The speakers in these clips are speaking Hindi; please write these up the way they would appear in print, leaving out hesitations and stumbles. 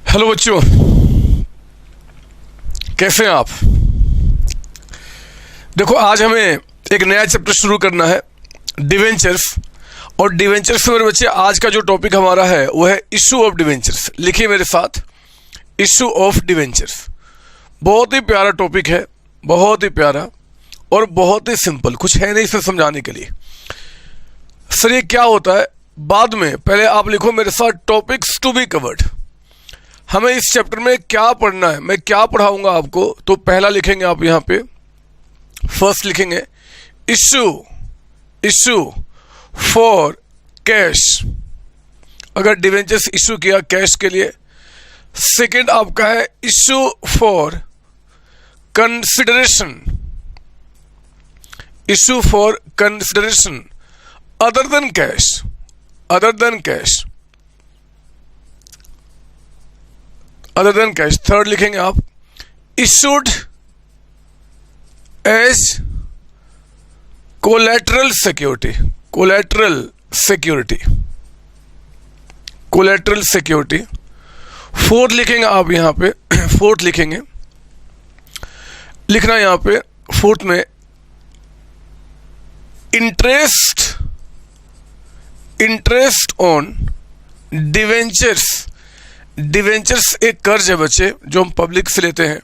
हेलो बच्चों, कैसे हैं आप। देखो, आज हमें एक नया चैप्टर शुरू करना है, डिवेंचर्स। और डिवेंचर्स में मेरे बच्चे आज का जो टॉपिक हमारा है वो है इशू ऑफ डिवेंचर्स। लिखिए मेरे साथ, इशू ऑफ डिवेंचर्स। बहुत ही प्यारा टॉपिक है, बहुत ही प्यारा और बहुत ही सिंपल, कुछ है नहीं इसे समझाने के लिए। सर ये क्या होता है बाद में, पहले आप लिखो मेरे साथ टॉपिक्स टू बी कवर्ड। हमें इस चैप्टर में क्या पढ़ना है, मैं क्या पढ़ाऊंगा आपको। तो पहला लिखेंगे आप यहाँ पे, फर्स्ट लिखेंगे इशू फॉर कैश, अगर डिवेंचर्स इशू किया कैश के लिए। सेकंड आपका है issue for consideration, issue for consideration other than cash, other than cash, other than cash. Third लिखेंगे आप issued as collateral security, collateral security, collateral security. Fourth लिखेंगे आप यहाँ पे, फोर्थ लिखेंगे, लिखना यहाँ पे फोर्थ में इंटरेस्ट ऑन डिवेंचर्स। डिवेंचर्स एक कर्ज है बच्चे जो हम पब्लिक से लेते हैं,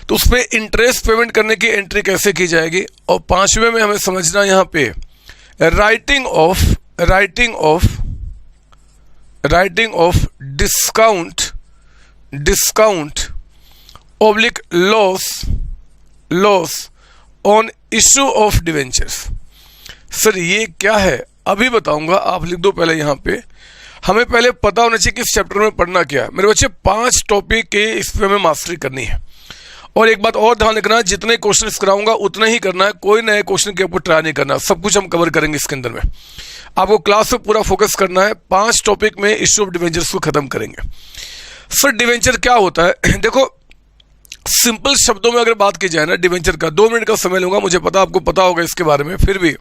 तो उस पर इंटरेस्ट पेमेंट करने की एंट्री कैसे की जाएगी। और पांचवें में हमें समझना यहाँ पे writing of discount oblique loss on issue of debentures. Sir ये क्या है अभी बताऊंगा, आप लिख दो पहले यहाँ पे। हमें पहले पता होना चाहिए कि इस चैप्टर में पढ़ना क्या है। मेरे बच्चे 5 टॉपिक के इस पे हमें मास्टरी करनी है। और एक बात और ध्यान रखना, जितने क्वेश्चंस कराऊंगा उतना ही करना है, कोई नए क्वेश्चन के ऊपर ट्राई नहीं करना। सब कुछ हम कवर करेंगे इसके अंदर में। आपको क्लास में पूरा फोकस करना है। 5 टॉपिक में इशू ऑफ डिवेंचर्स को खत्म करेंगे। सर डिवेंचर क्या होता है, देखो सिंपल शब्दों में अगर बात की जाए ना डिवेंचर का, 2 मिनट का समय लूंगा, मुझे पता आपको पता होगा इसके बारे में, फिर भी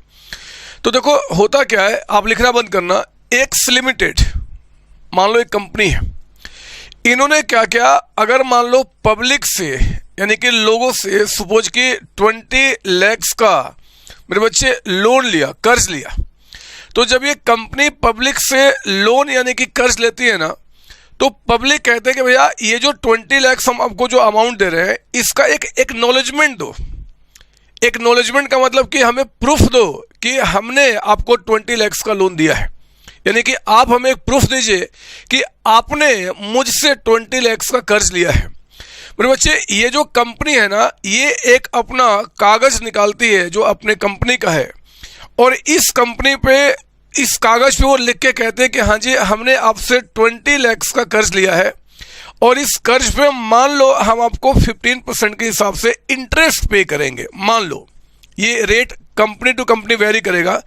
तो देखो होता क्या है, आप लिखना बंद करना। एक्स लिमिटेड, मान लो एक कंपनी है, इन्होंने क्या किया, अगर मान लो पब्लिक से यानी कि लोगों से सपोज कि 20 लाख का मेरे बच्चे लोन लिया, कर्ज लिया। तो जब ये कंपनी पब्लिक से लोन यानी कि कर्ज लेती है ना, तो पब्लिक कहते हैं कि भैया ये जो 20 लाख हम आपको जो अमाउंट दे रहे हैं इसका एक एक्नॉलेजमेंट दो। एक्नॉलेजमेंट का मतलब कि हमें प्रूफ दो कि हमने आपको 20 लाख का लोन दिया है, यानी कि आप हमें एक प्रूफ दीजिए कि आपने मुझसे 20 लाख का कर्ज लिया है। मेरे बच्चे ये जो कंपनी है ना, ये एक अपना कागज निकालती है जो अपने कंपनी का है, और इस कंपनी पे इस कागज पे वो लिख के कहते हैं कि हाँ जी हमने आपसे 20 लाख का कर्ज लिया है, और इस कर्ज पे मान लो हम आपको 15% के हिसाब से इंटरेस्ट पे करेंगे। मान लो ये rate company to company vary करेगा,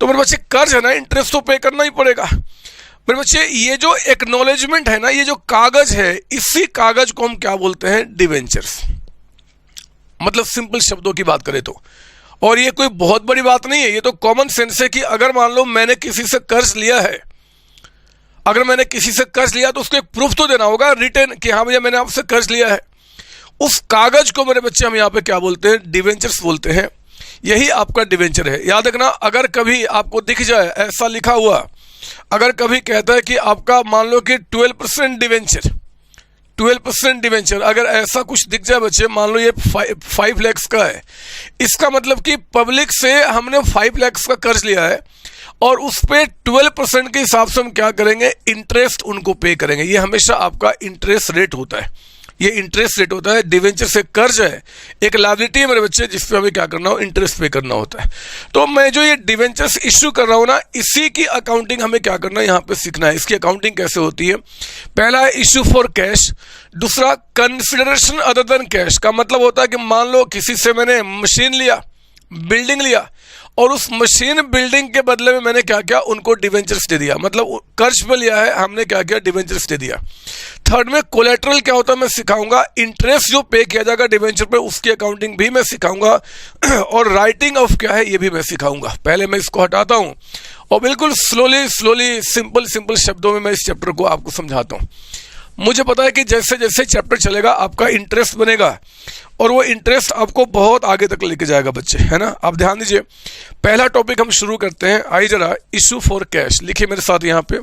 तो मेरे बच्चे कर्ज है ना, इंटरेस्ट तो पे करना ही पड़ेगा। मेरे बच्चे ये जो एक्नॉलेजमेंट है ना, ये जो कागज है, इसी कागज को हम क्या बोलते हैं, डिवेंचर्स। मतलब सिंपल शब्दों की बात करें तो, और ये कोई बहुत बड़ी बात नहीं है, ये तो कॉमन सेंस है कि अगर मान लो मैंने किसी से कर्ज लिया है, अगर मैंने किसी से कर्ज लिया तो उसको एक प्रूफ तो देना होगा रिटर्न कि हाँ भैया मैंने आपसे कर्ज लिया है। उस कागज को मेरे बच्चे हम यहाँ पे क्या बोलते हैं, डिवेंचर्स बोलते हैं। यही आपका डिवेंचर है। याद रखना, अगर कभी आपको दिख जाए ऐसा लिखा हुआ, अगर कभी कहता है कि आपका मान लो कि 12% डिवेंचर, 12% डिवेंचर, अगर ऐसा कुछ दिख जाए बच्चे, मान लो ये 5 लाख का है, इसका मतलब कि पब्लिक से हमने 5 लाख का कर्ज लिया है, और उस पे 12% के हिसाब से हम क्या करेंगे, इंटरेस्ट उनको पे करेंगे। ये हमेशा आपका इंटरेस्ट रेट होता है, ये इंटरेस्ट रेट होता है। डिवेंचर से कर्ज है, एक लायबिलिटी है मेरे बच्चे, जिसपे हमें क्या करना हो, इंटरेस्ट पे करना होता है। तो मैं जो ये डिवेंचर्स इश्यू कर रहा हूँ ना, इसी की अकाउंटिंग हमें क्या करना है, यहाँ पे सीखना है। इसकी अकाउंटिंग कैसे होती है। पहला है इश्यू फॉर कैश, दूसरा कंसिडरेशन अदर देन कैश का मतलब होता है कि मान लो किसी से मैंने मशीन लिया, बिल्डिंग लिया, और उस मशीन बिल्डिंग के बदले में मैंने क्या किया, उनको डिवेंचर्स दे दिया। मतलब कर्ज पे लिया है हमने, क्या किया, डिवेंचर्स दे दिया। थर्ड में कोलेटरल क्या होता है मैं सिखाऊंगा, इंटरेस्ट जो पे किया जाएगा डिवेंचर पे उसकी अकाउंटिंग भी मैं सिखाऊंगा, और राइटिंग ऑफ क्या है ये भी मैं सिखाऊंगा। पहले मैं इसको हटाता हूँ और बिल्कुल स्लोली सिंपल शब्दों में मैं इस चैप्टर को आपको समझाता हूँ। मुझे पता है कि जैसे जैसे चैप्टर चलेगा आपका इंटरेस्ट बनेगा और वो इंटरेस्ट आपको बहुत आगे तक लेके जाएगा बच्चे, है ना। आप ध्यान दीजिए, पहला टॉपिक हम शुरू करते हैं। आइए जरा, इशू फॉर कैश लिखिए मेरे साथ यहाँ पे।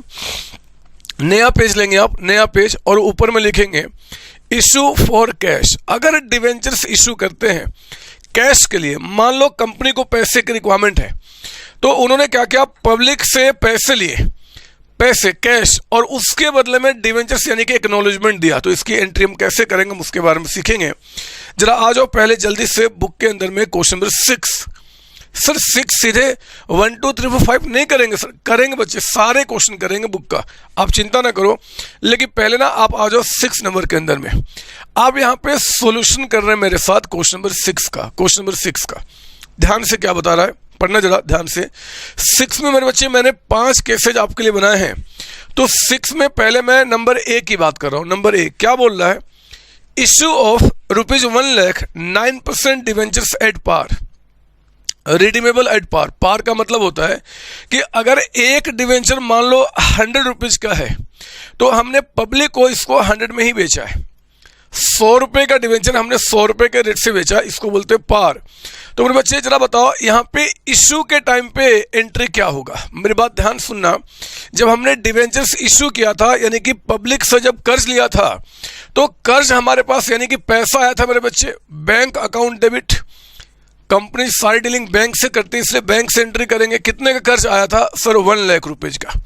नया पेज लेंगे आप, नया पेज, और ऊपर में लिखेंगे इशू फॉर कैश। अगर डिवेंचर्स इशू करते हैं कैश के लिए, मान लो कंपनी को पैसे की रिक्वायरमेंट है, तो उन्होंने क्या किया, पब्लिक से पैसे लिए, पैसे कैश, और उसके बदले में डिवेंचर्स यानी कि एक्नॉलेजमेंट दिया। तो इसकी एंट्री हम कैसे करेंगे हम उसके बारे में सीखेंगे। जरा आ जाओ पहले जल्दी से बुक के अंदर में क्वेश्चन नंबर 6। सर 6 सीधे 1 2 3 4 5 नहीं करेंगे सर, करेंगे बच्चे, सारे क्वेश्चन करेंगे बुक का, आप चिंता ना करो। लेकिन पहले ना आप आ जाओ 6 नंबर के अंदर में। आप यहाँ पे सॉल्यूशन कर रहे हैं मेरे साथ क्वेश्चन नंबर 6 का। क्वेश्चन नंबर 6 का ध्यान से क्या बता रहा है, पढ़ना जरा ध्यान से। 6 में मेरे बच्चे मैंने 5 केसेज आपके लिए बनाए हैं। तो 6 में पहले मैं नंबर A की बात कर रहा हूँ। नंबर A क्या बोल रहा है, issue of ₹1 lakh 9% debentures at par, redeemable at par. Par का मतलब होता है कि अगर एक डिवेंचर मान लो 100 रुपीज़ का है, तो हमने पब्लिक को इसको 100 में ही बेचा है। 100 रुपये का डिवेंचर हमने 100 रुपये के रेट से बेचा, इसको बोलते हैं पार। तो मेरे बच्चे जरा बताओ यहाँ पे इशू के टाइम पे एंट्री क्या होगा। मेरी बात ध्यान सुनना, जब हमने डिवेंचर्स इशू किया था यानी कि पब्लिक से जब कर्ज लिया था, तो कर्ज हमारे पास यानी कि पैसा आया था मेरे बच्चे, बैंक अकाउंट डेबिट। कंपनी सारी डीलिंग बैंक से करती है, इसलिए बैंक से एंट्री करेंगे। कितने का कर्ज आया था सर, 1 लाख रुपीज़ का।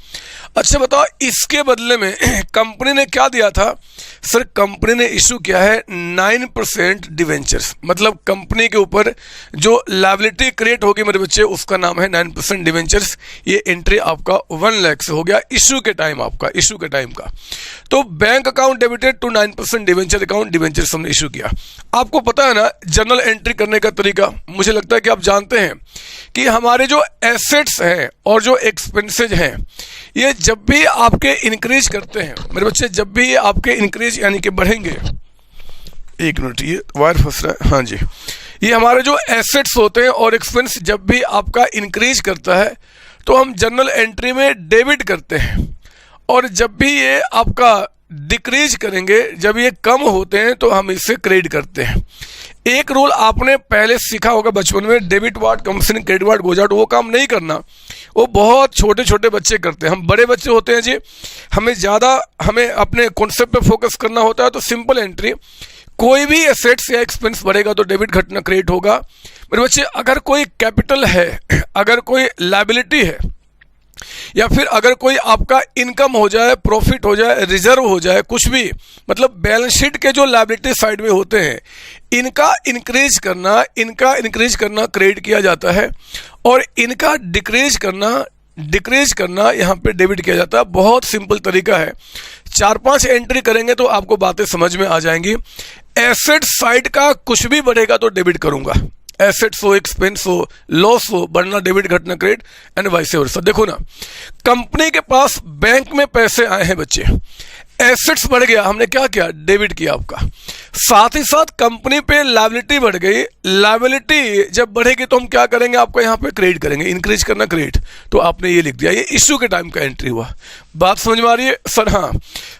अच्छा बताओ इसके बदले में कंपनी ने क्या दिया था सर, कंपनी ने इशू किया है 9% डिवेंचर्स। मतलब कंपनी के ऊपर जो लायबिलिटी क्रिएट होगी मेरे बच्चे, उसका नाम है 9% डिवेंचर्स। ये एंट्री आपका 1 लाख से हो गया इशू के टाइम, आपका इशू के टाइम का। तो bank account debited to 9% debenture account, debentures हमने इशू किया। आपको पता है ना जर्नल एंट्री करने का तरीका, मुझे लगता है कि आप जानते हैं कि हमारे जो एसेट्स हैं और जो एक्सपेंसेज हैं, ये जब भी आपके इंक्रीज करते हैं मेरे बच्चे, जब भी आपके इंक्रीज यानी कि बढ़ेंगे, एक मिनट ये वायर फंस रहा है, हाँ जी, ये हमारे जो एसेट्स होते हैं और एक्सपेंस जब भी आपका इंक्रीज करता है तो हम जर्नल एंट्री में डेबिट करते हैं, और जब भी ये आपका डिक्रीज करेंगे, जब ये कम होते हैं तो हम इसे क्रेडिट करते हैं। एक रूल आपने पहले सीखा होगा बचपन में, debit ward comes in credit ward goes out. वो काम नहीं करना, वो बहुत छोटे छोटे बच्चे करते हैं। हम बड़े बच्चे होते हैं जी, हमें अपने कॉन्सेप्ट पे फोकस करना होता है। तो सिंपल एंट्री, कोई भी एसेट्स या एक्सपेंस बढ़ेगा तो डेबिट घटना क्रेडिट होगा मेरे बच्चे। अगर कोई कैपिटल है, अगर कोई लायबिलिटी है, या फिर अगर कोई आपका इनकम हो जाए, प्रॉफिट हो जाए, रिजर्व हो जाए, कुछ भी, मतलब बैलेंस शीट के जो लायबिलिटी साइड में होते हैं, इनका इंक्रीज करना क्रेडिट किया जाता है, और इनका डिक्रीज करना यहाँ पे डेबिट किया जाता है। बहुत सिंपल तरीका है, 4-5 एंट्री करेंगे तो आपको बातें समझ में आ जाएंगी। एसेट साइड का कुछ भी बढ़ेगा तो डेबिट करूंगा, एसेट्स हो, एक्सपेंस हो, लॉस हो, बढ़ना डेबिट घटना क्रेडिट, एंड वाइस वर्सा। देखो ना, कंपनी के पास बैंक में पैसे आए हैं बच्चे, एसेट्स बढ़ गया, हमने क्या किया, डेबिट किया आपका। साथ ही साथ कंपनी पे लायबिलिटी बढ़ गई, लायबिलिटी जब बढ़ेगी तो हम क्या करेंगे, आपको यहाँ पे क्रेडिट करेंगे, इंक्रीज करना क्रेडिट। तो आपने ये लिख दिया, ये इशू के टाइम का एंट्री हुआ। बात समझ में आ रही है सर? हाँ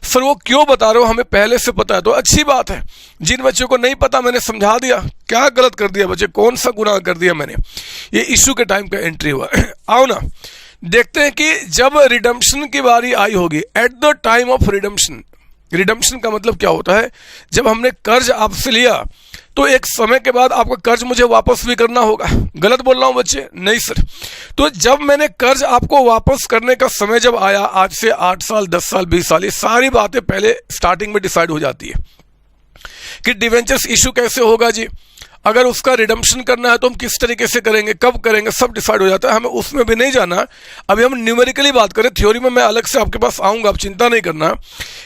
सर, वो क्यों बता रहे हो, हमें पहले से पता है तो अच्छी बात है। जिन बच्चों को नहीं पता मैंने समझा दिया। क्या गलत कर दिया बच्चे, कौन सा गुनाह कर दिया मैंने? ये इशू के टाइम का एंट्री हुआ। आओ ना देखते हैं कि जब रिडम्पशन की बारी आई होगी, eight the time of redemption. Redemption का मतलब क्या होता है, जब हमने कर्ज आपसे लिया तो एक समय के बाद आपका कर्ज मुझे वापस भी करना होगा। गलत बोल रहा हूँ बच्चे? नहीं सर। तो जब मैंने कर्ज आपको वापस करने का समय जब आया, आज से 8 साल 10 साल 20 साल, ये सारी बातें पहले स्टार्टिंग में डिसाइड हो जाती है कि डिवेंचर्स इशू कैसे होगा जी, अगर उसका रिडम्पशन करना है तो हम किस तरीके से करेंगे, कब करेंगे, सब डिसाइड हो जाता है। हमें उसमें भी नहीं जाना, अभी हम न्यूमेरिकली बात करें, थ्योरी में मैं अलग से आपके पास आऊँगा, आप चिंता नहीं करना।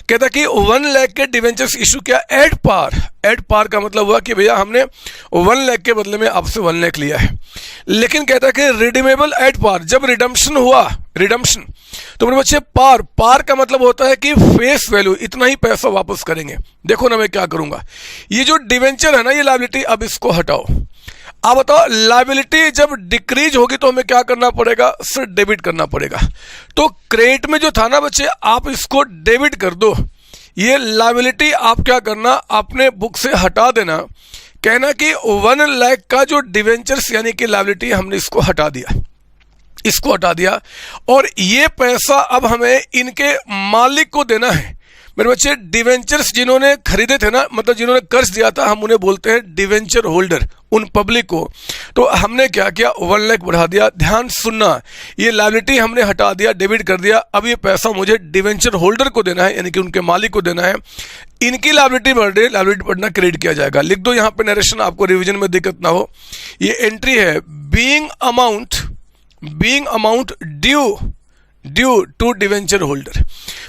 कहता कि 1 लाख के डिवेंचर्स इशू किया एट पार। एट पार का मतलब हुआ कि भैया हमने 1 लाख के बदले में आपसे 1 लाख लिया है, लेकिन कहता है कि रिडीमेबल एट पार। जब रिडम्पशन हुआ, रिडम्पशन, तो मेरे बच्चे पार का मतलब होता है कि फेस वैल्यू, इतना ही पैसा वापस करेंगे। देखो ना मैं क्या करूंगा, ये जो डिवेंचर है ना, ये लायबिलिटी, अब इसको हटाओ। आप बताओ, लायबिलिटी जब डिक्रीज होगी तो हमें क्या करना पड़ेगा सर? डेबिट करना पड़ेगा। तो क्रेडिट में जो था ना बच्चे, आप इसको डेबिट कर दो। ये लायबिलिटी आप क्या करना, अपने बुक से हटा देना, कहना कि 1 लाख का जो डिवेंचर्स यानी कि लायबिलिटी हमने इसको हटा दिया, इसको हटा दिया, और ये पैसा अब हमें इनके मालिक को देना है। मेरे बच्चे, डिवेंचर्स जिन्होंने खरीदे थे ना, मतलब जिन्होंने कर्ज दिया था, हम उन्हें बोलते हैं डिवेंचर होल्डर, उन पब्लिक को। तो हमने क्या किया, 1 लाख बढ़ा दिया। ध्यान सुनना, ये लायबिलिटी हमने हटा दिया, डेबिट कर दिया। अब ये पैसा मुझे डिवेंचर होल्डर को देना है, यानी कि उनके मालिक को देना है। इनकी लायबिलिटी बढ़ रही है, लायबिलिटी बढ़ना क्रेडिट किया जाएगा। लिख दो यहाँ पे नरेशन, आपको रिविजन में दिक्कत ना हो। ये एंट्री है being amount due to debenture holder.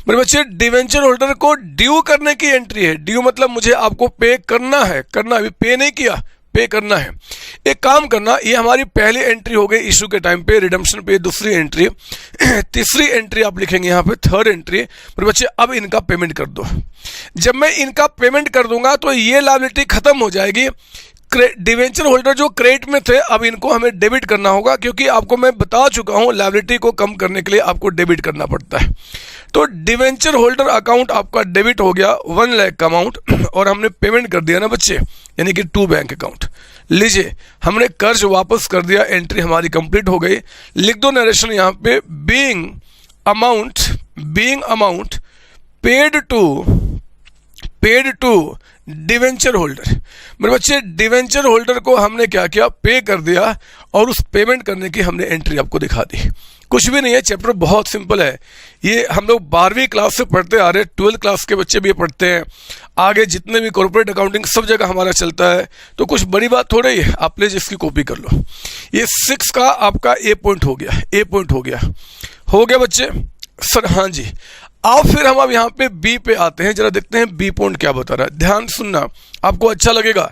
मेरे बच्चे, डिवेंचर होल्डर को ड्यू करने की एंट्री है। ड्यू मतलब मुझे आपको पे करना है, अभी पे नहीं किया, पे करना है। एक काम करना, ये हमारी पहली एंट्री हो गई इशू के टाइम पे, रिडम्पशन पे दूसरी एंट्री। तीसरी एंट्री आप लिखेंगे यहाँ पे, थर्ड एंट्री। मेरे बच्चे, अब इनका पेमेंट कर दो। जब मैं इनका पेमेंट कर दूंगा तो ये लायबिलिटी खत्म हो जाएगी। डिवेंचर होल्डर जो क्रेडिट में थे, अब इनको हमें डेबिट करना होगा, क्योंकि आपको मैं बता चुका हूं लायबिलिटी को कम करने के लिए आपको डेबिट करना पड़ता है। तो डिवेंचर होल्डर अकाउंट आपका डेबिट हो गया 1 लाख का अमाउंट, और हमने पेमेंट कर दिया ना बच्चे, यानी कि टू बैंक अकाउंट। लीजिए, हमने कर्ज वापस कर दिया, एंट्री हमारी कंप्लीट हो गई। लिख दो नरेशन यहाँ पे, being amount paid to debenture holder. मेरे बच्चे, डिवेंचर होल्डर को हमने क्या किया, पे कर दिया, और उस पेमेंट करने की हमने एंट्री आपको दिखा दी। कुछ भी नहीं है, चैप्टर बहुत सिंपल है। ये हम लोग 12वीं क्लास से पढ़ते आ रहे हैं, 12th क्लास के बच्चे भी ये पढ़ते हैं, आगे जितने भी कॉर्पोरेट अकाउंटिंग सब जगह हमारा चलता है। तो कुछ बड़ी बात थोड़ी है, आप प्लीज इसकी कॉपी कर लो। ये 6 का आपका ए पॉइंट हो गया बच्चे। सर हाँ जी, आओ फिर हम अब यहाँ पे बी पे आते हैं, जरा देखते हैं बी पॉइंट क्या बता रहा है। ध्यान सुनना, आपको अच्छा लगेगा।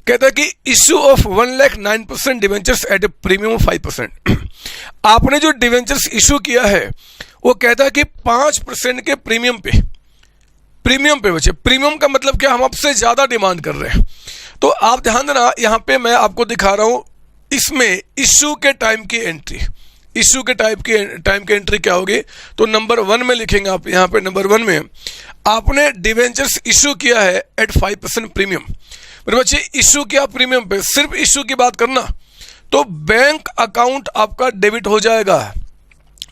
कहता है कि issue of 1,09% debentures at a premium 5%। आपने जो डिवेंचर्स इशू किया है वो कहता है कि 5% के प्रीमियम पे बच्चे। प्रीमियम का मतलब क्या, हम आपसे ज्यादा डिमांड कर रहे हैं। तो आप ध्यान देना, यहाँ पे मैं आपको दिखा रहा हूं, इसमें इशू के टाइम की एंट्री, इशू के टाइम की एंट्री क्या होगी, तो नंबर 1 में लिखेंगे आप। यहाँ पे नंबर 1 में आपने डिवेंचर्स इशू किया है एट 5% प्रीमियम। मेरे बच्चे, इशू किया प्रीमियम पे, सिर्फ इशू की बात करना, तो बैंक अकाउंट आपका डेबिट हो जाएगा।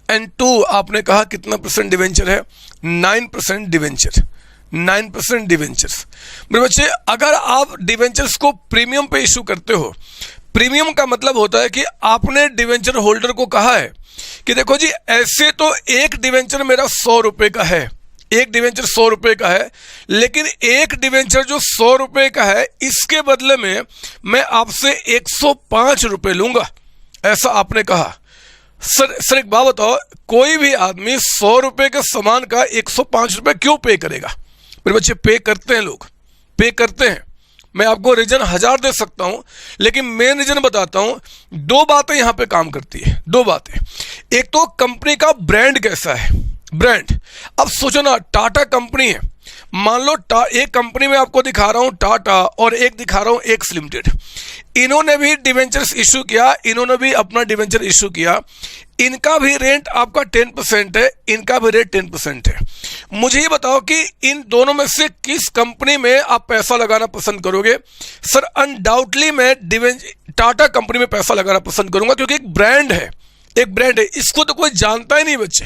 एंड 2 आपने कहा कितना परसेंट डिवेंचर है, 9% डिवेंचर, 9% डिवेंचर्स। मेरे बच्चे, अगर आप डिवेंचर्स को प्रीमियम पे इशू करते हो, प्रीमियम का मतलब होता है कि आपने डिवेंचर होल्डर को कहा है कि देखो जी, ऐसे तो एक डिवेंचर मेरा 100 रुपए का है, एक डिवेंचर 100 रुपए का है, लेकिन एक डिवेंचर जो 100 रुपए का है, इसके बदले में मैं आपसे 105 रुपए लूंगा, ऐसा आपने कहा। सर एक बात बताओ, कोई भी आदमी 100 रुपए के सामान का 105 रुपए क्यों पे करेगा? मेरे बच्चे, पे करते हैं लोग, पे करते हैं। मैं आपको रीजन 1000 दे सकता हूं, लेकिन मेन रीजन बताता हूं। 2 बातें यहां पे काम करती है, 2 बातें। एक तो कंपनी का ब्रांड कैसा है, ब्रांड। अब सोचो ना, टाटा कंपनी है, मान लो एक कंपनी में आपको दिखा रहा हूं टाटा, और एक दिखा रहा हूं एक्स लिमिटेड। इन्होंने भी डिवेंचर्स इशू किया, इन्होंने भी अपना डिवेंचर इशू किया। इनका भी रेट आपका 10% है, इनका भी रेट 10% है। मुझे ये बताओ कि इन दोनों में से किस कंपनी में आप पैसा लगाना पसंद करोगे? सर अनडाउटली मैं टाटा कंपनी में पैसा लगाना पसंद करूंगा, क्योंकि एक ब्रांड है, इसको तो कोई जानता ही नहीं बच्चे।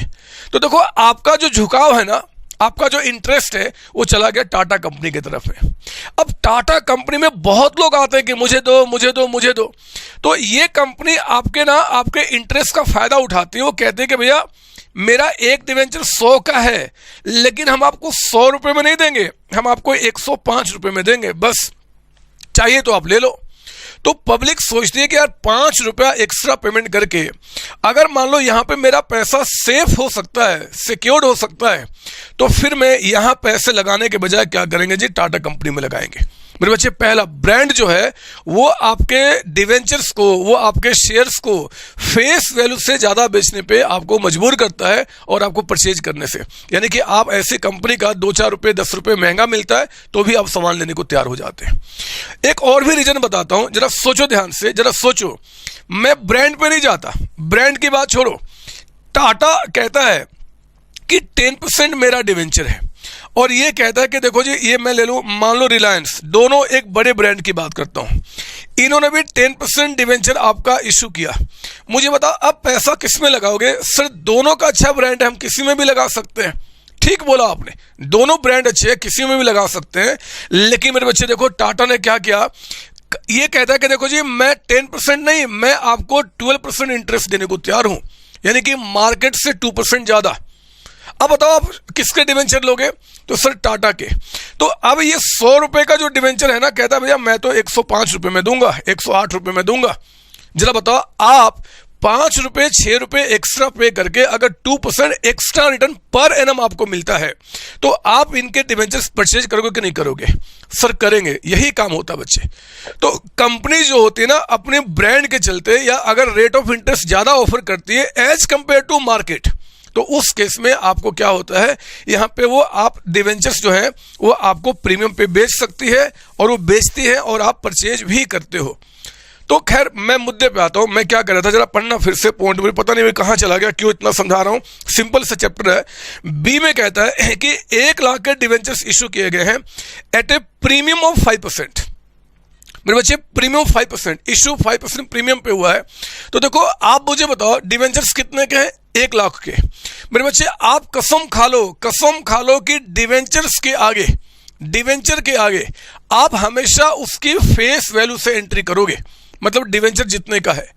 तो देखो, आपका जो झुकाव है ना, आपका जो इंटरेस्ट है, वो चला गया टाटा कंपनी की तरफ में। अब टाटा कंपनी में बहुत लोग आते हैं कि मुझे दो। तो ये कंपनी आपके इंटरेस्ट का फायदा उठाती है। वो कहते हैं कि भैया, मेरा एक डिवेंचर 100 का है, लेकिन हम आपको 100 रुपए में नहीं देंगे, हम आपको 105 रुपए में देंगे, बस चाहिए तो आप ले लो। तो पब्लिक सोचती है कि यार 5 रुपया एक्स्ट्रा पेमेंट करके अगर मान लो यहाँ पे मेरा पैसा सेफ हो सकता है, सिक्योर्ड हो सकता है, तो फिर मैं यहाँ पैसे लगाने के बजाय क्या करेंगे जी, टाटा कंपनी में लगाएंगे। मेरे बच्चे, पहला ब्रांड जो है वो आपके डिवेंचर्स को, वो आपके शेयर्स को फेस वैल्यू से ज़्यादा बेचने पे आपको मजबूर करता है और आपको परचेज करने से। यानी कि आप ऐसी कंपनी का 2-4 रुपये 10 रुपये महंगा मिलता है तो भी आप सामान लेने को तैयार हो जाते हैं। एक और भी रीजन बताता हूं, जरा सोचो ध्यान से, जरा सोचो। मैं ब्रांड पे नहीं जाता, ब्रांड की बात छोड़ो। टाटा कहता है कि 10% मेरा डिवेंचर है और ये कहता है कि देखो जी, ये मैं ले लूँ, मान लो रिलायंस, दोनों एक बड़े ब्रांड की बात करता हूँ, इन्होंने भी 10% डिवेंचर आपका इशू किया। मुझे बताओ अब पैसा किस में लगाओगे? सर दोनों का अच्छा ब्रांड है, हम किसी में भी लगा सकते हैं। ठीक बोला आपने, दोनों ब्रांड अच्छे हैं, किसी में भी लगा सकते हैं। लेकिन मेरे बच्चे देखो, टाटा ने क्या किया, ये कहता है कि देखो जी, मैं 10% नहीं, मैं आपको 12% इंटरेस्ट देने को तैयार हूं, यानी कि मार्केट से 2% ज्यादा। अब बताओ आप किसके डिवेंचर लोगे? तो सर टाटा के। तो अब ये 100 रुपए का जो डिवेंचर है ना, कहता है भैया मैं तो 105 रुपए में दूंगा, 108 रुपए में दूंगा। जरा बताओ, आप 5 रुपए 6 रुपए एक्स्ट्रा पे करके अगर 2% एक्स्ट्रा रिटर्न पर एनम आपको मिलता है, तो आप इनके डिवेंचर्स परचेज करोगे कि नहीं करोगे? सर करेंगे, यही काम होता है बच्चे। तो कंपनी जो होती है ना, अपने ब्रांड के चलते या अगर रेट ऑफ इंटरेस्ट ज्यादा ऑफर करती है एज कंपेयर टू मार्केट, तो उस केस में आपको क्या होता है, यहां पे वो आप डिवेंचर्स जो है वो आपको प्रीमियम पे बेच सकती है, और वो बेचती है और आप परचेज भी करते हो। तो खैर मैं मुद्दे पे आता हूं, मैं क्या कर रहा था, जरा पढ़ना फिर से पॉइंट में, पता नहीं मैं कहां चला गया, क्यों इतना समझा रहा हूं। सिंपल सा चैप्टर है। बी में कहता है कि 1 लाख के डिवेंचर्स इशू किए गए हैं एट ए प्रीमियम ऑफ 5%। मेरे बच्चे प्रीमियम 5%, इशू 5% प्रीमियम पे हुआ है। तो देखो आप मुझे बताओ डिवेंचर्स कितने के हैं? 1 लाख के। मेरे बच्चे आप कसम खा लो कि डिवेंचर्स के आगे, डिवेंचर के आगे आप हमेशा उसकी फेस वैल्यू से एंट्री करोगे। मतलब डिवेंचर जितने का है,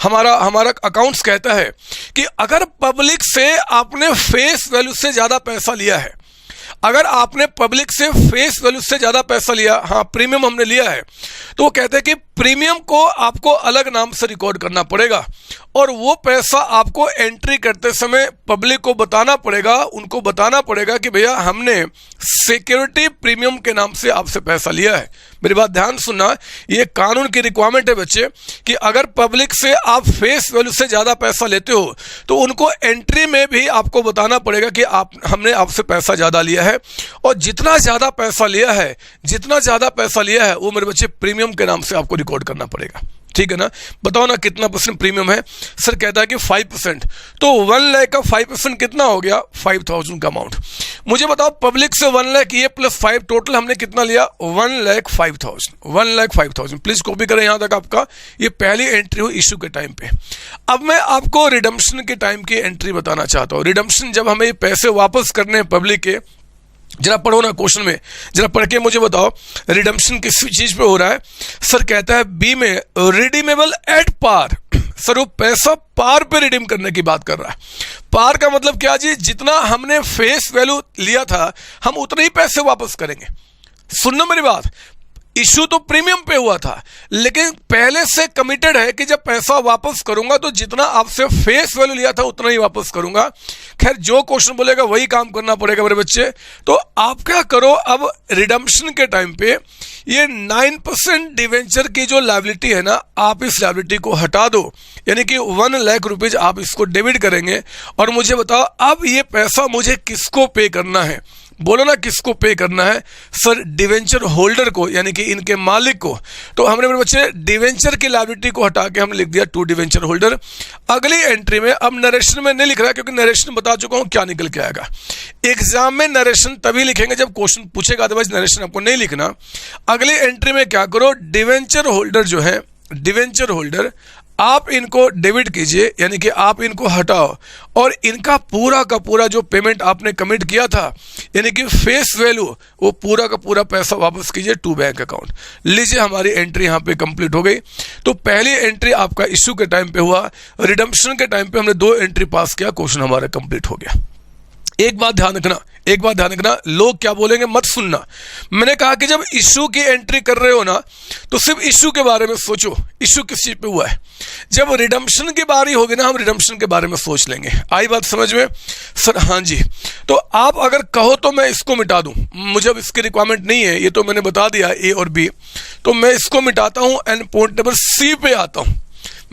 हमारा अकाउंट्स कहता है कि अगर पब्लिक से आपने फेस वैल्यू से ज्यादा पैसा लिया है, अगर आपने पब्लिक से फेस वैल्यू से ज्यादा पैसा लिया, हाँ प्रीमियम हमने लिया है, तो वो कहते हैं कि प्रीमियम को आपको अलग नाम से रिकॉर्ड करना पड़ेगा, और वो पैसा आपको एंट्री करते समय पब्लिक को बताना पड़ेगा, उनको बताना पड़ेगा कि भैया हमने सिक्योरिटी प्रीमियम के नाम से आपसे पैसा लिया है। मेरी बात ध्यान सुनना, ये कानून की रिक्वायरमेंट है बच्चे कि अगर पब्लिक से आप फेस वैल्यू से ज्यादा पैसा लेते हो तो उनको एंट्री में भी आपको बताना पड़ेगा कि हमने आपसे पैसा ज्यादा लिया है, और जितना ज्यादा पैसा लिया है वो मेरे बच्चे प्रीमियम के नाम से आपको रिकॉर्ड करना पड़ेगा। ठीक है ना? बताओ ना कितना परसेंट प्रीमियम है? सर कहता है कि 5%। तो 1 लाख का 5% कितना हो गया? 5000 का अमाउंट। मुझे बताओ पब्लिक से 1 लाख ये प्लस 5 टोटल हमने कितना लिया? 1,05,000। प्लीज कॉपी करें यहां तक आपका, ये पहली एंट्री हुई इशू के टाइम पे। अब मैं आपको रिडम्पशन के टाइम की एंट्री बताना चाहता हूं। रिडम्पशन जब हमें पैसे वापस करने हैं पब्लिक के, जरा पढ़ो ना क्वेश्चन में, जरा पढ़ के मुझे बताओ रिडम्पशन किस चीज पे हो रहा है। सर कहता है बी में रिडीमेबल एट पार। सर वो पैसा पार पे रिडीम करने की बात कर रहा है। पार का मतलब क्या जी? जितना हमने फेस वैल्यू लिया था हम उतने ही पैसे वापस करेंगे। सुनना मेरी बात, इशू तो प्रीमियम पे हुआ था, लेकिन पहले से कमिटेड है कि जब पैसा वापस करूंगा तो जितना आपसे फेस वैल्यू लिया था उतना ही वापस करूंगा। खैर जो क्वेश्चन बोलेगा वही काम करना पड़ेगा मेरे बच्चे। तो आप क्या करो, अब रिडम्पशन के टाइम पे ये 9% डिवेंचर की जो लायबिलिटी है ना, आप इस लायबिलिटी को हटा दो, यानी कि 1 लाख रुपीज आप इसको डेबिट करेंगे। और मुझे बताओ अब ये पैसा मुझे किसको पे करना है? बोलो ना किसको पे करना है? सर डिवेंचर होल्डर को, यानी कि इनके मालिक को। तो हमने मेरे बच्चे डिवेंचर की लायबिलिटी को हटा के हमने लिख दिया टू डिवेंचर होल्डर। अगली एंट्री में, अब नरेशन में नहीं लिख रहा क्योंकि नरेशन बता चुका हूं क्या निकल के आएगा। एग्जाम में नरेशन तभी लिखेंगे जब क्वेश्चन पूछेगा, अदरवाइज नरेशन आपको नहीं लिखना। अगली एंट्री में क्या करो, डिवेंचर होल्डर जो है, डिवेंचर होल्डर आप इनको डेबिट कीजिए, यानी कि आप इनको हटाओ, और इनका पूरा का पूरा जो पेमेंट आपने कमिट किया था, यानी कि फेस वैल्यू, वो पूरा का पूरा पैसा वापस कीजिए टू बैंक अकाउंट। लीजिए हमारी एंट्री यहाँ पे कंप्लीट हो गई। तो पहली एंट्री आपका इश्यू के टाइम पे हुआ, रिडम्पशन के टाइम पे हमने 2 एंट्री पास किया, क्वेश्चन हमारा कंप्लीट हो गया। एक बात ध्यान रखना, लोग क्या बोलेंगे मत सुनना। मैंने कहा कि जब इशू की एंट्री कर रहे हो ना, तो सिर्फ इशू के बारे में सोचो, इशू किस चीज पे हुआ है। जब रिडम्पशन की बारी होगी ना, हम रिडम्पशन के बारे में सोच लेंगे। आई बात समझ में? सर हाँ जी। तो आप अगर कहो तो मैं इसको मिटा दूं, मुझे अब इसकी रिक्वायरमेंट नहीं है, ये तो मैंने बता दिया ए और बी, तो मैं इसको मिटाता हूं एंड पॉइंट नंबर सी पे आता हूं।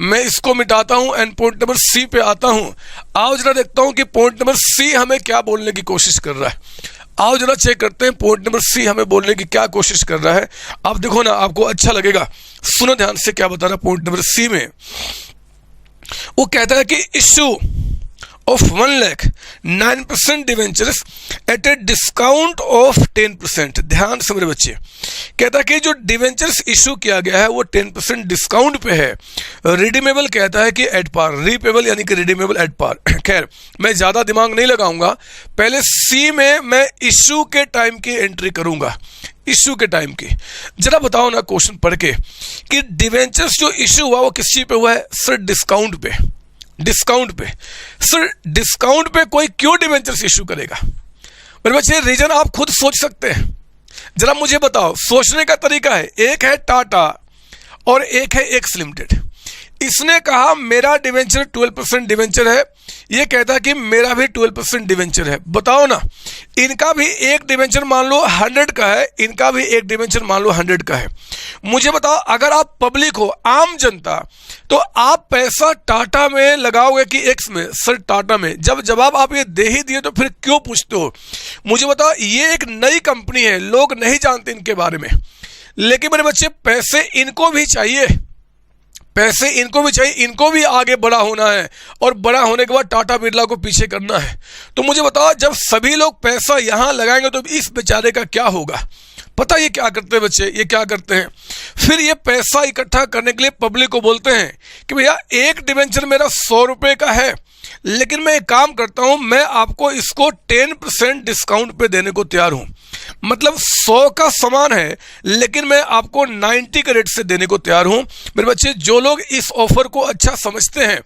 मैं इसको मिटाता हूं एंड पॉइंट नंबर सी पे आता हूं। आओ जरा देखता हूं कि पॉइंट नंबर सी हमें क्या बोलने की कोशिश कर रहा है। आओ जरा चेक करते हैं पॉइंट नंबर सी हमें बोलने की क्या कोशिश कर रहा है। आप देखो ना, आपको अच्छा लगेगा। सुनो ध्यान से क्या बता रहा है पॉइंट नंबर सी में। वो कहता है कि issue of 1 lakh 9% debentures at a discount of 10%। ध्यान से मेरे बच्चे, कहता कि जो डिवेंचर्स इशू किया गया है वो 10% डिस्काउंट पे है। रिडीमेबल कहता है कि एट पार, रीपेबल यानी कि रिडीमेबल एट पार। खैर मैं ज़्यादा दिमाग नहीं लगाऊंगा, पहले सी में मैं इशू के टाइम की एंट्री करूंगा, इशू के टाइम की। जरा बताओ ना क्वेश्चन पढ़ के कि डिवेंचर्स जो इशू हुआ वो किस चीज पे हुआ है? सर डिस्काउंट पे, डिस्काउंट पे। सर डिस्काउंट पे कोई क्यों डिवेंचर्स इशू करेगा? मेरे बच्चे रीजन आप खुद सोच सकते हैं, जरा मुझे बताओ। सोचने का तरीका है, एक है टाटा और एक है एक्स लिमिटेड। इसने कहा मेरा डिवेंचर 12% डिवेंचर है, ये कहता कि मेरा भी 12% डिवेंचर है। बताओ ना, इनका भी एक डिवेंचर मान लो 100 का है, इनका भी एक डिवेंचर मान लो 100 का है। मुझे बताओ, अगर आप पब्लिक हो, आम जनता, तो आप पैसा टाटा में लगाओगे कि एक्स में? सर टाटा में। जब जवाब आप ये दे ही दिए तो फिर क्यों पूछते हो? मुझे बताओ, ये एक नई कंपनी है, लोग नहीं जानते इनके बारे में, लेकिन मेरे बच्चे पैसे इनको भी चाहिए, पैसे इनको भी चाहिए, इनको भी आगे बड़ा होना है और बड़ा होने के बाद टाटा बिरला को पीछे करना है। तो मुझे बताओ, जब सभी लोग पैसा यहां लगाएंगे तो इस बेचारे का क्या होगा? पता ये क्या करते हैं बच्चे, ये क्या करते हैं, फिर ये पैसा इकट्ठा करने के लिए पब्लिक को बोलते हैं कि भैया एक डिवेंचर मेरा 100 रुपये का है, लेकिन मैं एक काम करता हूं, मैं आपको इसको 10% डिस्काउंट पे देने को तैयार हूं। मतलब 100 का सामान है, लेकिन मैं आपको 90 के रेट से देने को तैयार हूं। मेरे बच्चे, जो लोग इस ऑफर को अच्छा समझते हैं,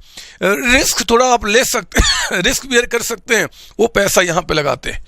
रिस्क थोड़ा आप ले सकते हैं, रिस्क बियर कर सकते हैं, वो पैसा यहां पे लगाते हैं।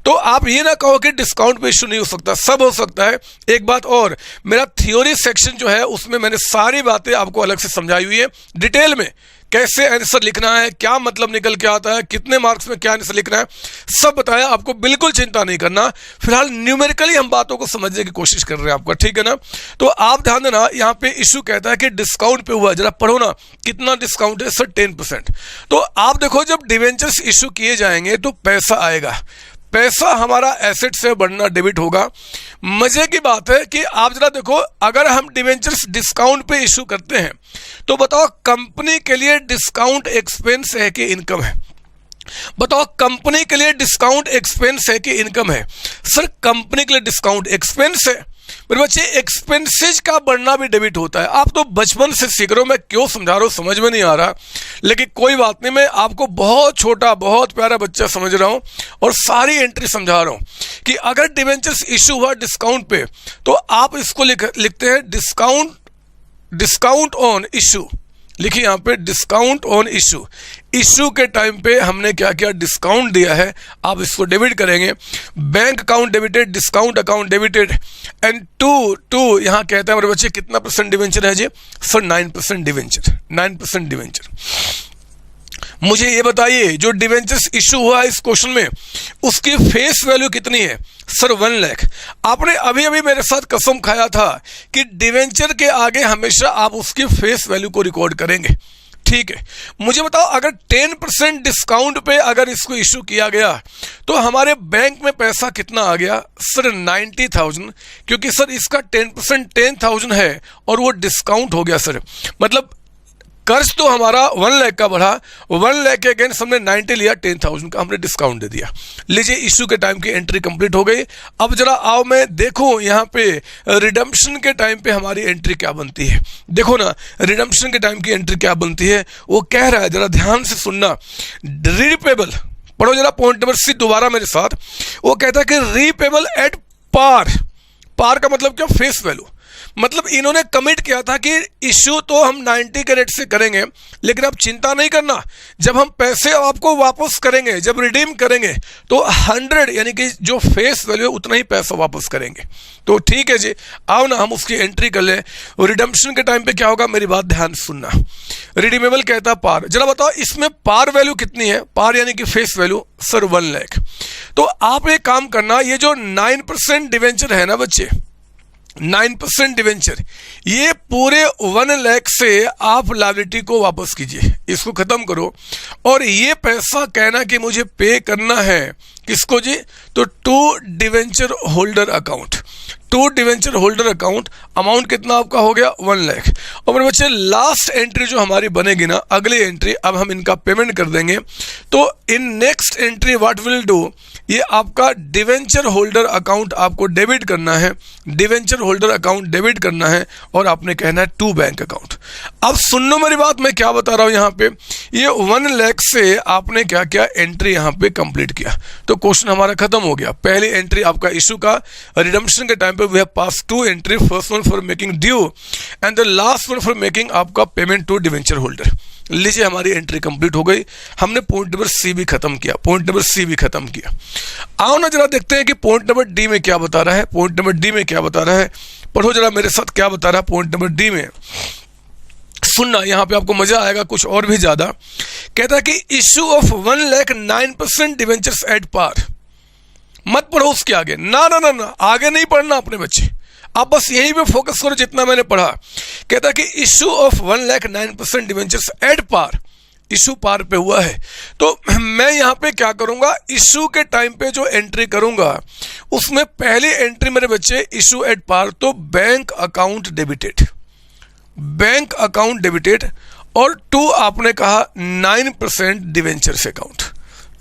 तो आप ये ना कहो कि डिस्काउंट पे इशू नहीं हो सकता, सब हो सकता है। एक बात और, मेरा थ्योरी सेक्शन जो है उसमें मैंने सारी बातें आपको अलग से समझाई हुई है डिटेल में, कैसे आंसर लिखना है, क्या मतलब निकल के आता है, कितने मार्क्स में क्या आंसर लिखना है, सब बताया आपको। बिल्कुल चिंता नहीं करना, फिलहाल न्यूमेरिकली हम बातों को समझने की कोशिश कर रहे हैं आपका, ठीक है ना। तो आप ध्यान देना, यहाँ पे इशू कहता है कि डिस्काउंट पे हुआ, जरा पढ़ो ना कितना डिस्काउंट है? सर 10%। तो आप देखो, जब डिवेंचर्स इशू किए जाएंगे तो पैसा आएगा, पैसा हमारा एसेट से बढ़ना डेबिट होगा। मजे की बात है कि आप जरा देखो, अगर हम डिवेंचर्स डिस्काउंट पे इशू करते हैं तो बताओ कंपनी के लिए डिस्काउंट एक्सपेंस है कि इनकम है? बताओ, कंपनी के लिए डिस्काउंट एक्सपेंस है कि इनकम है? सर कंपनी के लिए डिस्काउंट एक्सपेंस है। मेरे बच्चे, एक्सपेंसेज का बढ़ना भी डेबिट होता है। आप तो बचपन से सीख रहे हो, मैं क्यों समझा रहा हूं समझ में नहीं आ रहा, लेकिन कोई बात नहीं, मैं आपको बहुत छोटा बहुत प्यारा बच्चा समझ रहा हूं और सारी एंट्री समझा रहा हूं कि अगर डिवेंचर्स इशू हुआ डिस्काउंट पे तो आप इसको लिखते हैं डिस्काउंट ऑन इशू। लिखिए यहाँ पे डिस्काउंट ऑन इशू। इशू के टाइम पे हमने क्या किया? डिस्काउंट दिया है, आप इसको डेबिट करेंगे। Bank account debited, discount account debited, and to यहाँ कहता है मेरे बच्चे कितना % डिवेंचर है जी? Sir 9% debenture, 9% debenture. मुझे ये बताइए, जो डिवेंचर्स इशू हुआ इस क्वेश्चन में, उसकी फेस वैल्यू कितनी है? सर 1 लाख। आपने अभी अभी मेरे साथ कसम खाया था कि डिवेंचर के आगे हमेशा आप उसकी फेस वैल्यू को रिकॉर्ड करेंगे, ठीक है। मुझे बताओ, अगर 10% डिस्काउंट पे अगर इसको इशू किया गया तो हमारे बैंक में पैसा कितना आ गया? सर 90,000, क्योंकि सर इसका 10% 10,000 है और वो डिस्काउंट हो गया सर। मतलब कर्ज तो हमारा 1 लाख का बढ़ा, 1 लाख के अगेंस्ट हमने 90 लिया, 10,000 का हमने डिस्काउंट दे दिया। लीजिए, इशू के टाइम की एंट्री कंप्लीट हो गई। अब जरा आओ मैं देखो यहाँ पे रिडम्पशन के टाइम पे हमारी एंट्री क्या बनती है। देखो ना, रिडम्पशन के टाइम की एंट्री क्या बनती है, वो कह रहा है, जरा ध्यान से सुनना। रीपेबल, पढ़ो जरा पॉइंट नंबर सी दोबारा मेरे साथ। वो कहता है कि रीपेबल एट पार। पार का मतलब क्या? Face value. मतलब इन्होंने कमिट किया था कि इशू तो हम 90 के रेट से करेंगे, लेकिन अब चिंता नहीं करना, जब हम पैसे आपको वापस करेंगे, जब रिडीम करेंगे तो 100 यानी कि जो फेस वैल्यू है उतना ही पैसा वापस करेंगे। तो ठीक है जी, आओ ना हम उसकी एंट्री कर ले। रिडम्पशन के टाइम पे क्या होगा, मेरी बात ध्यान सुनना। रिडीमेबल कहता है पार। जरा बताओ इसमें पार वैल्यू कितनी है? पार यानी कि फेस वैल्यू सर 1 लाख। तो आप एक काम करना, ये जो 9% डिवेंचर है ना बच्चे, 9% डिवेंचर, ये पूरे 1 लाख से आप लायबिलिटी को वापस कीजिए, इसको खत्म करो, और ये पैसा कहना कि मुझे पे करना है किसको जी? तो to debenture holder account. To debenture holder account, amount कितना आपका हो गया 1 लाख। और मेरे बच्चे लास्ट एंट्री जो हमारी बनेगी ना, अगली एंट्री, अब हम इनका पेमेंट कर देंगे। तो in next entry what will do, ये आपका डिवेंचर होल्डर अकाउंट आपको डेबिट करना है, डिवेंचर होल्डर अकाउंट डेबिट करना है और आपने कहना है टू बैंक अकाउंट। अब सुन लो मेरी बात, मैं क्या बता रहा हूं यहाँ पे, ये 1 लाख से आपने क्या क्या एंट्री यहाँ पे कंप्लीट किया, तो क्वेश्चन हमारा खत्म हो गया। पहली एंट्री आपका इशू का रिडम्पशन के टाइम पे we have pass 2 entry, first one for making due and the last one for making आपका पेमेंट टू डिवेंचर होल्डर। लीजिए हमारी एंट्री कंप्लीट हो गई, हमने पॉइंट नंबर सी भी खत्म किया, पॉइंट नंबर सी भी खत्म किया। आओ ना जरा देखते हैं कि पॉइंट नंबर डी में क्या बता रहा है, पॉइंट नंबर डी में क्या बता रहा है, पढ़ो जरा मेरे साथ क्या बता रहा है पॉइंट नंबर डी में। सुनना, यहां पे आपको मजा आएगा कुछ और भी ज्यादा। कहता है कि issue of 1 lakh 9% debentures at par. मत पढ़ो उसके आगे, ना ना ना ना, आगे नहीं पढ़ना अपने बच्चे, आप बस यहीं पे फोकस करो जितना मैंने पढ़ा। कहता है कि issue of 1 lakh 9% debentures at par, issue par पे हुआ है। तो मैं यहां पे क्या करूंगा, इशू के टाइम पे जो एंट्री करूंगा उसमें पहली एंट्री मेरे बच्चे इशू एट पार, तो bank account debited, bank account debited, और 2 आपने कहा 9% डिवेंचर्स अकाउंट,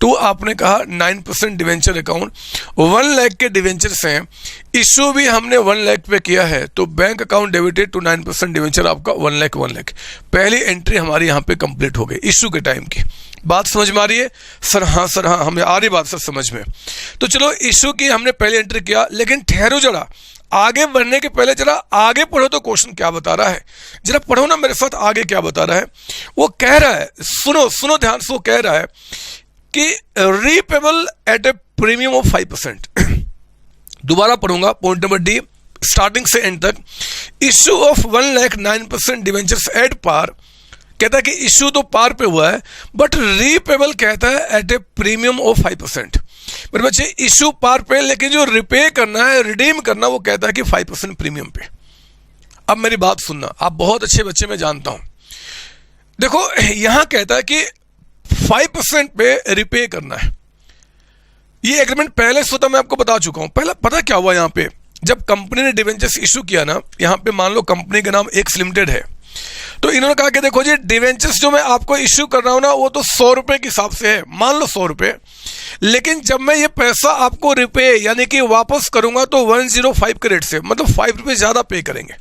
2 आपने कहा 9% डिवेंचर अकाउंट। 1 लाख के डिवेंचर्स हैं, इशू भी हमने 1 लाख पे किया है, तो bank account debited to 9% debenture आपका 1 लाख 1 लाख। पहली एंट्री हमारी यहाँ पे कंप्लीट हो गई इशू के टाइम की। बात समझ में आ रही है सर? हाँ सर, हाँ हमें आ रही बात सर समझ में। तो चलो इशू की हमने पहली एंट्री किया, लेकिन ठहरो जरा, आगे बढ़ने के पहले जरा आगे पढ़ो तो क्वेश्चन क्या बता रहा है, जरा पढ़ो ना मेरे साथ आगे क्या बता रहा है। वो कह रहा है, सुनो सुनो ध्यान से, वो कह रहा है कि repayable at a premium of 5%। दोबारा पढ़ूंगा पॉइंट नंबर डी स्टार्टिंग से एंड तक। Issue of 1 lakh 9% debentures at par, कहता है कि इश्यू तो पार पे हुआ है, बट रीपेबल कहता है एट ए प्रीमियम ऑफ 5%। मेरे बच्चे इश्यू पार पे, लेकिन जो रिपे करना है, रिडीम करना, वो कहता है कि 5% प्रीमियम पे। अब मेरी बात सुनना, आप बहुत अच्छे बच्चे मैं जानता हूं। देखो यहां कहता है कि 5% पे रिपे करना है। ये एग्रीमेंट पहले स्वतः मैं आपको बता चुका हूं। पहला पता क्या हुआ, यहां पे जब कंपनी ने डिवेंचर्स इशू किया ना, यहां पे मान लो कंपनी का नाम एक्स लिमिटेड है, तो इन्होंने कहा कि देखो जी डिवेंचर्स जो मैं आपको इशू कर रहा हूं ना, वो तो 100 रुपए के हिसाब से है, मान लो 100 रुपए, लेकिन जब मैं ये पैसा आपको रिपे यानी कि वापस करूंगा तो 105 के रेट से, मतलब 5 रुपए ज्यादा पे करेंगे।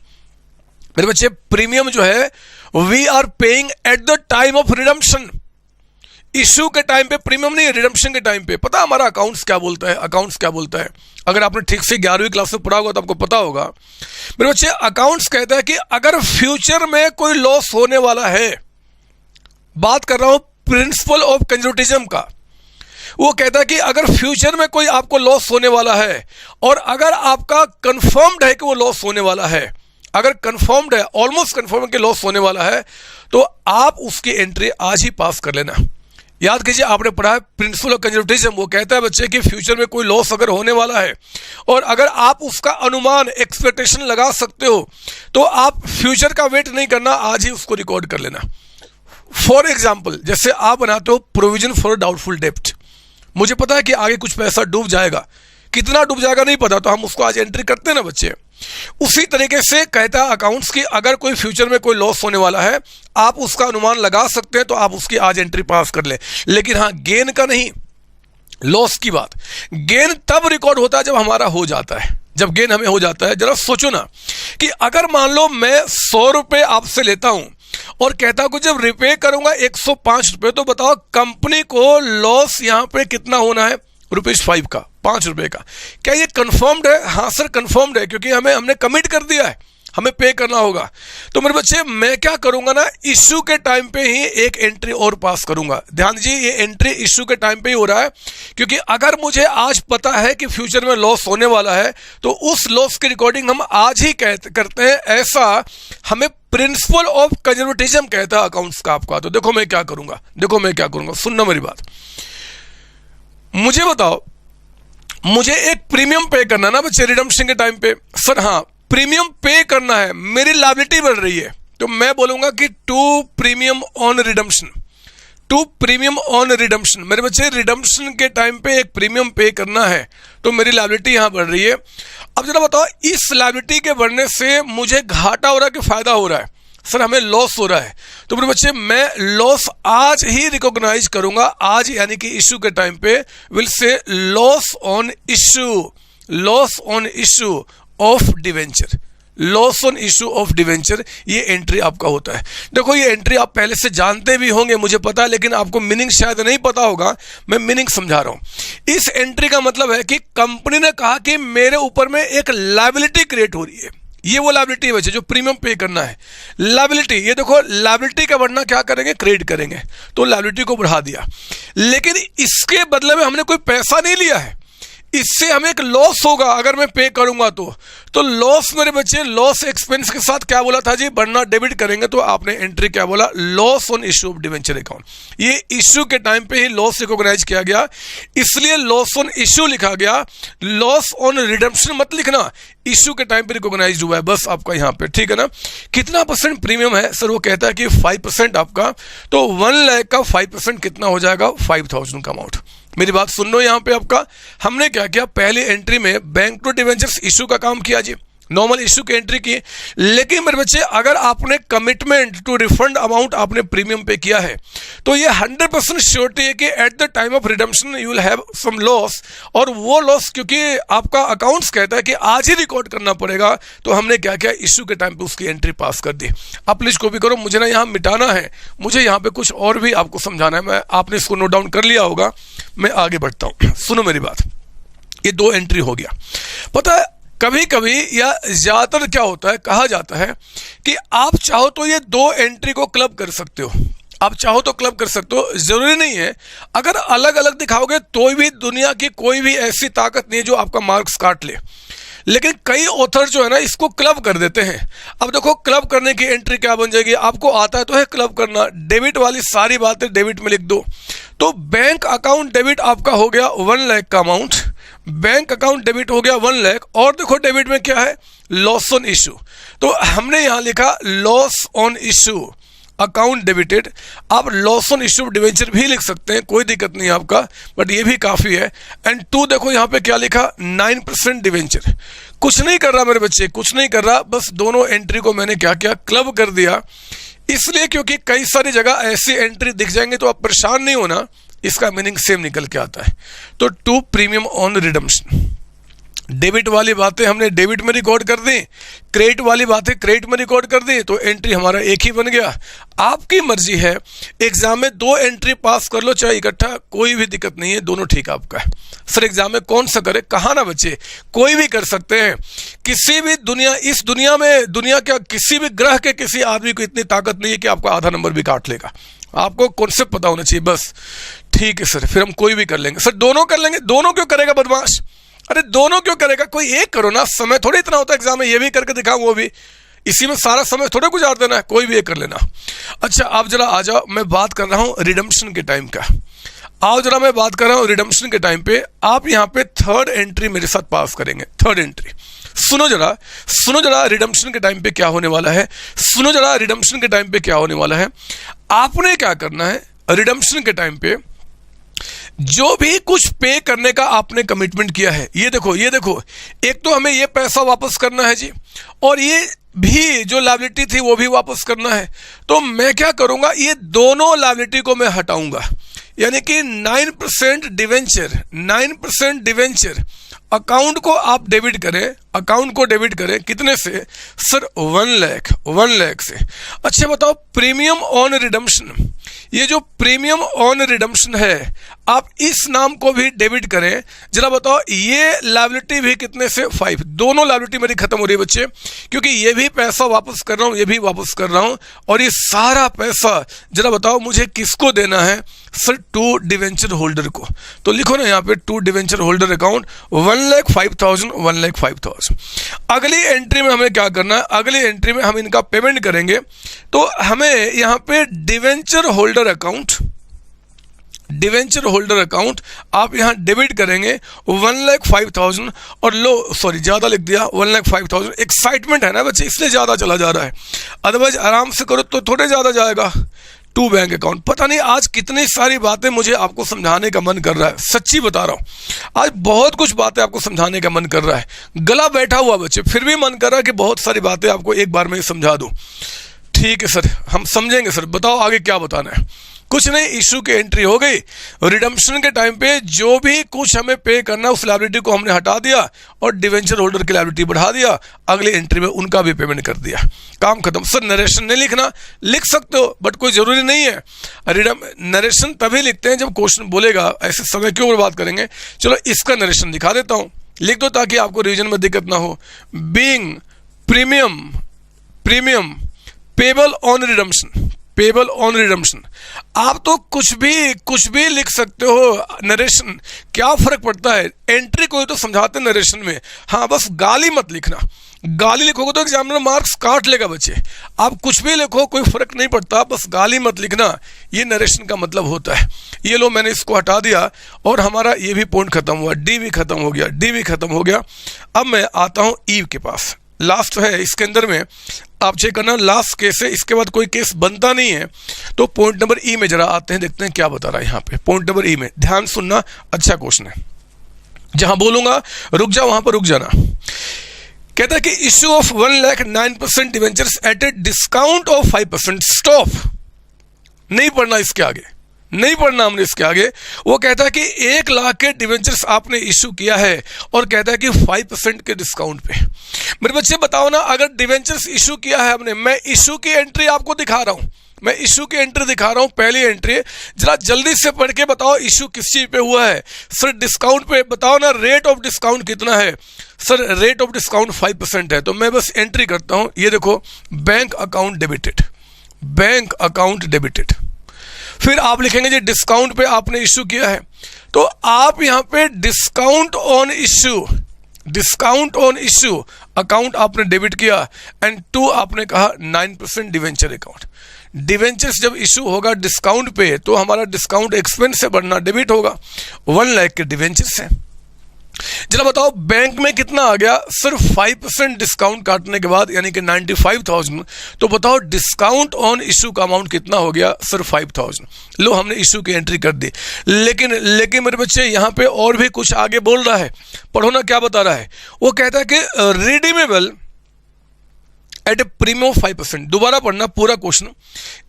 मेरे बच्चे प्रीमियम जो है we are paying at the time of redemption. Issue के टाइम पे प्रीमियम नहीं है, रिडम्पशन के टाइम पे। पता हमारा अकाउंट्स क्या बोलता है, अकाउंट्स क्या बोलता है, अगर आपने ठीक से 11वीं क्लास में पढ़ा होगा तो आपको पता होगा। मेरे बच्चे अकाउंट्स कहता है कि अगर फ्यूचर में कोई लॉस होने वाला है, बात कर रहा हूं प्रिंसिपल ऑफ कंजर्वेटिज्म का, वो कहता है कि अगर फ्यूचर में कोई आपको लॉस होने वाला है और अगर आपका कंफर्म्ड है कि वो लॉस होने वाला है, अगर कंफर्म्ड है, ऑलमोस्ट कंफर्म कि लॉस होने वाला है, तो आप उसकी एंट्री आज ही पास कर लेना। याद कीजिए आपने पढ़ा है प्रिंसिपल ऑफ कंजर्वेटिज्म, वो कहता है बच्चे कि फ्यूचर में कोई लॉस अगर होने वाला है और अगर आप उसका अनुमान एक्सपेक्टेशन लगा सकते हो, तो आप फ्यूचर का वेट नहीं करना, आज ही उसको रिकॉर्ड कर लेना। फॉर एग्जाम्पल, जैसे आप बनाते हो प्रोविजन फॉर डाउटफुल डेप्ट, मुझे पता है कि आगे कुछ पैसा डूब जाएगा, कितना डूब जाएगा नहीं पता, तो हम उसको आज एंट्री करते हैं ना बच्चे। उसी तरीके से कहता है अकाउंट्स की अगर कोई फ्यूचर में कोई लॉस होने वाला है, आप उसका अनुमान लगा सकते हैं, तो आप उसकी आज एंट्री पास कर ले। लेकिन हाँ, गेन का नहीं, लॉस की बात। गेन तब रिकॉर्ड होता है जब हमारा हो जाता है, जब गेन हमें हो जाता है। जरा सोचो ना कि अगर मान लो मैं 100 रुपए आपसे लेता हूं और कहता हूं कि जब रिपे करूंगा 105 रुपए, तो बताओ कंपनी को लॉस यहां पे कितना होना है, ₹5 का, 5 रुपए का। क्या ये कंफर्म्ड है? हाँ सर कंफर्म्ड है, क्योंकि हमने कमिट कर दिया है, हमें पे करना होगा। तो मेरे बच्चे मैं क्या करूंगा ना, इश्यू के टाइम पे ही एक एंट्री और पास करूंगा। ध्यान दीजिए, ये एंट्री इश्यू के टाइम पे ही हो रहा है, क्योंकि अगर मुझे आज पता है कि फ्यूचर में लॉस होने वाला है, तो उस लॉस की रिकॉर्डिंग हम आज ही करते हैं। ऐसा हमें प्रिंसिपल ऑफ कंजर्वेटिज्म कहता है अकाउंट्स का आपका। तो देखो मैं क्या करूंगा, देखो मैं क्या करूंगा, सुनना मेरी बात। मुझे बताओ, मुझे एक प्रीमियम पे करना ना बच्चे रिडम्पशन के टाइम पे। सर हाँ, प्रीमियम पे करना है, मेरी लायबिलिटी बढ़ रही है, तो मैं बोलूंगा कि 2 premium on redemption, two premium on redemption. मेरे बच्चे रिडम्पशन के टाइम पे एक प्रीमियम पे करना है, तो मेरी लायबिलिटी यहाँ बढ़ रही है। अब जरा बताओ, इस लायबिलिटी के बढ़ने से मुझे घाटा हो रहा है कि फायदा हो रहा है? सर हमें लॉस हो रहा है। तो मेरे बच्चे मैं लॉस आज ही रिकॉग्नाइज करूंगा, आज यानी कि इशू के टाइम पे will say loss on issue, loss on issue of debenture, loss on issue of debenture, ये एंट्री आपका होता है। देखो ये एंट्री आप पहले से जानते भी होंगे, मुझे पता है, लेकिन आपको मीनिंग शायद नहीं पता होगा, मैं मीनिंग समझा रहा हूं। इस एंट्री का मतलब है कि कंपनी ने कहा कि मेरे ऊपर में एक लायबिलिटी क्रिएट हो रही है, ये वो लायबिलिटी है बच्चे जो प्रीमियम पे करना है। लायबिलिटी, ये देखो लायबिलिटी का बढ़ना क्या करेंगे, क्रेडिट करेंगे, तो लायबिलिटी को बढ़ा दिया, लेकिन इसके बदले में हमने कोई पैसा नहीं लिया है, इससे हमें एक लॉस होगा अगर मैं पे करूंगा तो लॉस मेरे बच्चे, लॉस एक्सपेंस के साथ क्या बोला था जी, बढ़ना डेबिट करेंगे, तो आपने एंट्री क्या बोला, loss on issue of debenture account. ये इशू के टाइम पे ही लॉस रिकॉग्नाइज किया गया, इसलिए लॉस ऑन इशू लिखा गया, लॉस ऑन रिडम्पशन मत लिखना, इशू के टाइम पे रिकॉग्नाइज हुआ है बस आपका यहाँ पे, ठीक है ना। कितना परसेंट प्रीमियम है सर, वो कहता है कि 5% आपका, तो 1 लाख का 5% कितना हो जाएगा, 5000 का अमाउंट। मेरी बात सुन लो, यहाँ पे आपका हमने क्या किया, पहली एंट्री में बैंक टू डिवेंचर्स इशू का काम किया जी, नॉर्मल इशू की एंट्री की, लेकिन मेरे बच्चे अगर आपने कमिटमेंट टू रिफंड अमाउंट आपने प्रीमियम पे किया है, तो ये 100% श्योरिटी है कि at the time of redemption you will have some loss, और वो लॉस क्योंकि आपका अकाउंट्स कहता है कि आज ही रिकॉर्ड करना पड़ेगा, तो हमने क्या किया, इशू के टाइम पे उसकी एंट्री पास कर दी। आप प्लीज कॉपी करो, मुझे ना यहाँ मिटाना है, मुझे यहाँ पे कुछ और भी आपको समझाना है, मैं आपने इसको नोट डाउन कर लिया होगा, मैं आगे बढ़ता हूँ। सुनो मेरी बात, ये 2 एंट्री हो गया। पता है कभी कभी या ज्यादातर क्या होता है, कहा जाता है कि आप चाहो तो ये 2 एंट्री को क्लब कर सकते हो, आप चाहो तो क्लब कर सकते हो, जरूरी नहीं है अगर अलग अलग दिखाओगे तो भी दुनिया की कोई भी ऐसी ताकत नहीं है जो आपका मार्क्स काट ले, लेकिन कई ऑथर जो है ना इसको क्लब कर देते हैं। अब देखो क्लब करने की एंट्री क्या बन जाएगी, आपको आता है तो है क्लब करना, डेबिट वाली सारी बातें डेबिट में लिख दो, तो बैंक अकाउंट डेबिट आपका हो गया 1 लाख का अमाउंट, बैंक अकाउंट डेबिट हो गया 1 लाख, और देखो डेबिट में क्या है, लॉस ऑन इशू, तो हमने यहां लिखा loss on issue account debited. आप लॉस ऑन इशू डिवेंचर भी लिख सकते हैं, कोई दिक्कत नहीं है आपका, बट ये भी काफी है। एंड 2 देखो यहाँ पे क्या लिखा, 9% डिवेंचर, कुछ नहीं कर रहा मेरे बच्चे, कुछ नहीं कर रहा, बस दोनों एंट्री को मैंने क्या किया, क्लब कर दिया, इसलिए क्योंकि कई सारी जगह ऐसी एंट्री दिख जाएंगे तो आप परेशान नहीं होना, इसका मीनिंग सेम निकल के आता है। तो 2 प्रीमियम ऑन रिडम्पशन, डेबिट वाली बातें हमने डेबिट में रिकॉर्ड कर दी, क्रेडिट वाली बातें क्रेडिट में रिकॉर्ड कर दी, तो एंट्री हमारा एक ही बन गया। आपकी मर्जी है, एग्जाम में 2 एंट्री पास कर लो चाहे इकट्ठा, कोई भी दिक्कत नहीं है, दोनों ठीक आपका है। सर एग्जाम में कौन सा करे, कहा ना बच्चे, कोई भी कर सकते हैं, किसी भी दुनिया, इस दुनिया में, दुनिया क्या किसी भी ग्रह के किसी आदमी को इतनी ताकत नहीं है कि आपका आधा नंबर भी काट लेगा, आपको कॉन्सेप्ट पता होना चाहिए बस। ठीक है सर, फिर हम कोई भी कर लेंगे। सर दोनों कर लेंगे, दोनों क्यों करेगा बदमाश, अरे दोनों क्यों करेगा, कोई एक करो ना, समय थोड़ी इतना होता है एग्जाम में, ये भी करके दिखाऊं वो भी, इसी में सारा समय थोड़ा गुजार देना है, कोई भी एक कर लेना। अच्छा आप जरा आ जाओ, मैं बात कर रहा हूं रिडम्पशन के टाइम का, आओ जरा मैं बात कर रहा हूं रिडम्पशन के टाइम पे। आप यहां पे 3rd एंट्री मेरे साथ पास करेंगे, 3rd एंट्री। सुनो जरा रिडम्पशन के टाइम पे क्या होने वाला है, सुनो जरा रिडम्पशन के टाइम पे क्या होने वाला है। आपने क्या करना है, रिडम्पशन के टाइम पे जो भी कुछ पे करने का आपने कमिटमेंट किया है, ये देखो एक तो हमें ये पैसा वापस करना है जी, और ये भी जो लायबिलिटी थी वो भी वापस करना है। तो मैं क्या करूंगा, ये दोनों लायबिलिटी को मैं हटाऊंगा, यानी कि 9% डिवेंचर अकाउंट को आप डेबिट करें, अकाउंट को डेबिट करें कितने से सर, 1 लाख से। अच्छा बताओ प्रीमियम ऑन रिडम्पशन, ये जो प्रीमियम ऑन रिडम्पशन है आप इस नाम को भी डेबिट करें, जरा बताओ ये लायबिलिटी भी कितने से, 5, दोनों लायबिलिटी मेरी खत्म हो रही है बच्चे, क्योंकि ये भी पैसा वापस कर रहा हूं, ये भी वापस कर रहा हूं, और ये सारा पैसा जरा बताओ मुझे किसको देना है सर, 2 डिवेंचर होल्डर को। तो लिखो ना यहाँ पे 2 डिवेंचर होल्डर अकाउंट 1,05,000। अगली एंट्री में हमें क्या करना है, अगली एंट्री में हम इनका पेमेंट करेंगे, तो हमें यहाँ पे डिवेंचर होल्डर अकाउंट आप यहाँ डेबिट करेंगे 1,05,000, और लो सॉरी ज्यादा लिख दिया 1,05,000, एक्साइटमेंट है ना बच्चे इसलिए ज्यादा चला जा रहा है, अदरवाइज आराम से करो तो थोड़े ज्यादा जाएगा। To bank account. पता नहीं आज कितनी सारी बातें मुझे आपको समझाने का मन कर रहा है, सच्ची बता रहा हूं, आज बहुत कुछ बातें आपको समझाने का मन कर रहा है, गला बैठा हुआ बच्चे, फिर भी मन कर रहा है कि बहुत सारी बातें आपको एक बार में ही समझा दूं। ठीक है सर, हम समझेंगे सर, बताओ आगे क्या बताना है। कुछ नहीं, इशू की एंट्री हो गई, रिडम्पशन के टाइम पे जो भी कुछ हमें पे करना उस लायबिलिटी को हमने हटा दिया और डिवेंचर होल्डर की लायबिलिटी बढ़ा दिया, अगली एंट्री में उनका भी पेमेंट कर दिया, काम खत्म। सर नरेशन नहीं लिखना, लिख सकते हो बट कोई जरूरी नहीं है। नरेशन तभी लिखते हैं जब क्वेश्चन बोलेगा, ऐसे समय क्यों बर्बाद करेंगे। चलो इसका नरेशन दिखा देता हूं, लिख दो ताकि आपको रिवीजन में दिक्कत ना हो। Being premium payable on redemption, payable on redemption. आप तो कुछ भी लिख सकते हो, नरेशन क्या फर्क पड़ता है, एंट्री को ही तो समझाते हैं नरेशन में। हाँ बस गाली मत लिखना, गाली लिखोगे तो एग्जामिनर मार्क्स काट लेगा बच्चे। आप कुछ भी लिखो कोई फर्क नहीं पड़ता, बस गाली मत लिखना, ये नरेशन का मतलब होता है। ये लो मैंने इसको हटा दिया और हमारा ये भी पॉइंट खत्म हुआ, डी भी खत्म हो गया, डी भी खत्म हो गया। अब मैं आता हूं ई के पास, लास्ट है इसके अंदर में आप चेक करना, लास्ट केस है, इसके बाद कोई केस बनता नहीं है। तो पॉइंट नंबर ई में जरा आते हैं, देखते हैं क्या बता रहा है यहाँ पे। पॉइंट नंबर ई में ध्यान सुनना, अच्छा क्वेश्चन है, जहां बोलूंगा रुक जा वहां पर रुक जाना। कहता है कि issue of 1,09% debentures at a discount of 5%। Stop, नहीं पढ़ना इसके आगे, नहीं पढ़ना हमने इसके आगे। वो कहता है कि 1 लाख के डिवेंचर्स आपने इशू किया है और कहता है कि 5% के डिस्काउंट पे। मेरे बच्चे बताओ ना, अगर डिवेंचर्स इशू किया है हमने, मैं इशू की एंट्री आपको दिखा रहा हूं, मैं इशू की एंट्री दिखा रहा हूं, पहली एंट्री, जरा जल्दी से पढ़ के बताओ इशू किस चीज पे हुआ है। सर डिस्काउंट पे, बताओ ना रेट ऑफ डिस्काउंट कितना है। सर रेट ऑफ डिस्काउंट 5% है, तो मैं बस एंट्री करता हूं, ये देखो bank account debited, bank account debited. फिर आप लिखेंगे जी डिस्काउंट पे आपने इश्यू किया है, तो आप यहां पे discount on issue, discount on issue account आपने डेबिट किया एंड 2 आपने कहा 9% डिवेंचर अकाउंट। डिवेंचर्स जब इशू होगा डिस्काउंट पे तो हमारा डिस्काउंट एक्सपेंस से बढ़ना डेबिट होगा, 1 लाख के डिवेंचर्स हैं। जरा बताओ बैंक में कितना आ गया, सिर्फ 5% डिस्काउंट काटने के बाद यानी कि 95,000। तो बताओ डिस्काउंट ऑन इशू का अमाउंट कितना हो गया, सिर्फ 5,000। लो हमने इशू की एंट्री कर दी, लेकिन मेरे बच्चे यहाँ पे और भी कुछ आगे बोल रहा है, पढ़ो ना क्या बता रहा है। वो कहता है कि रिडीमेबल एट ए प्रीमियम 5%। दोबारा पढ़ना पूरा question,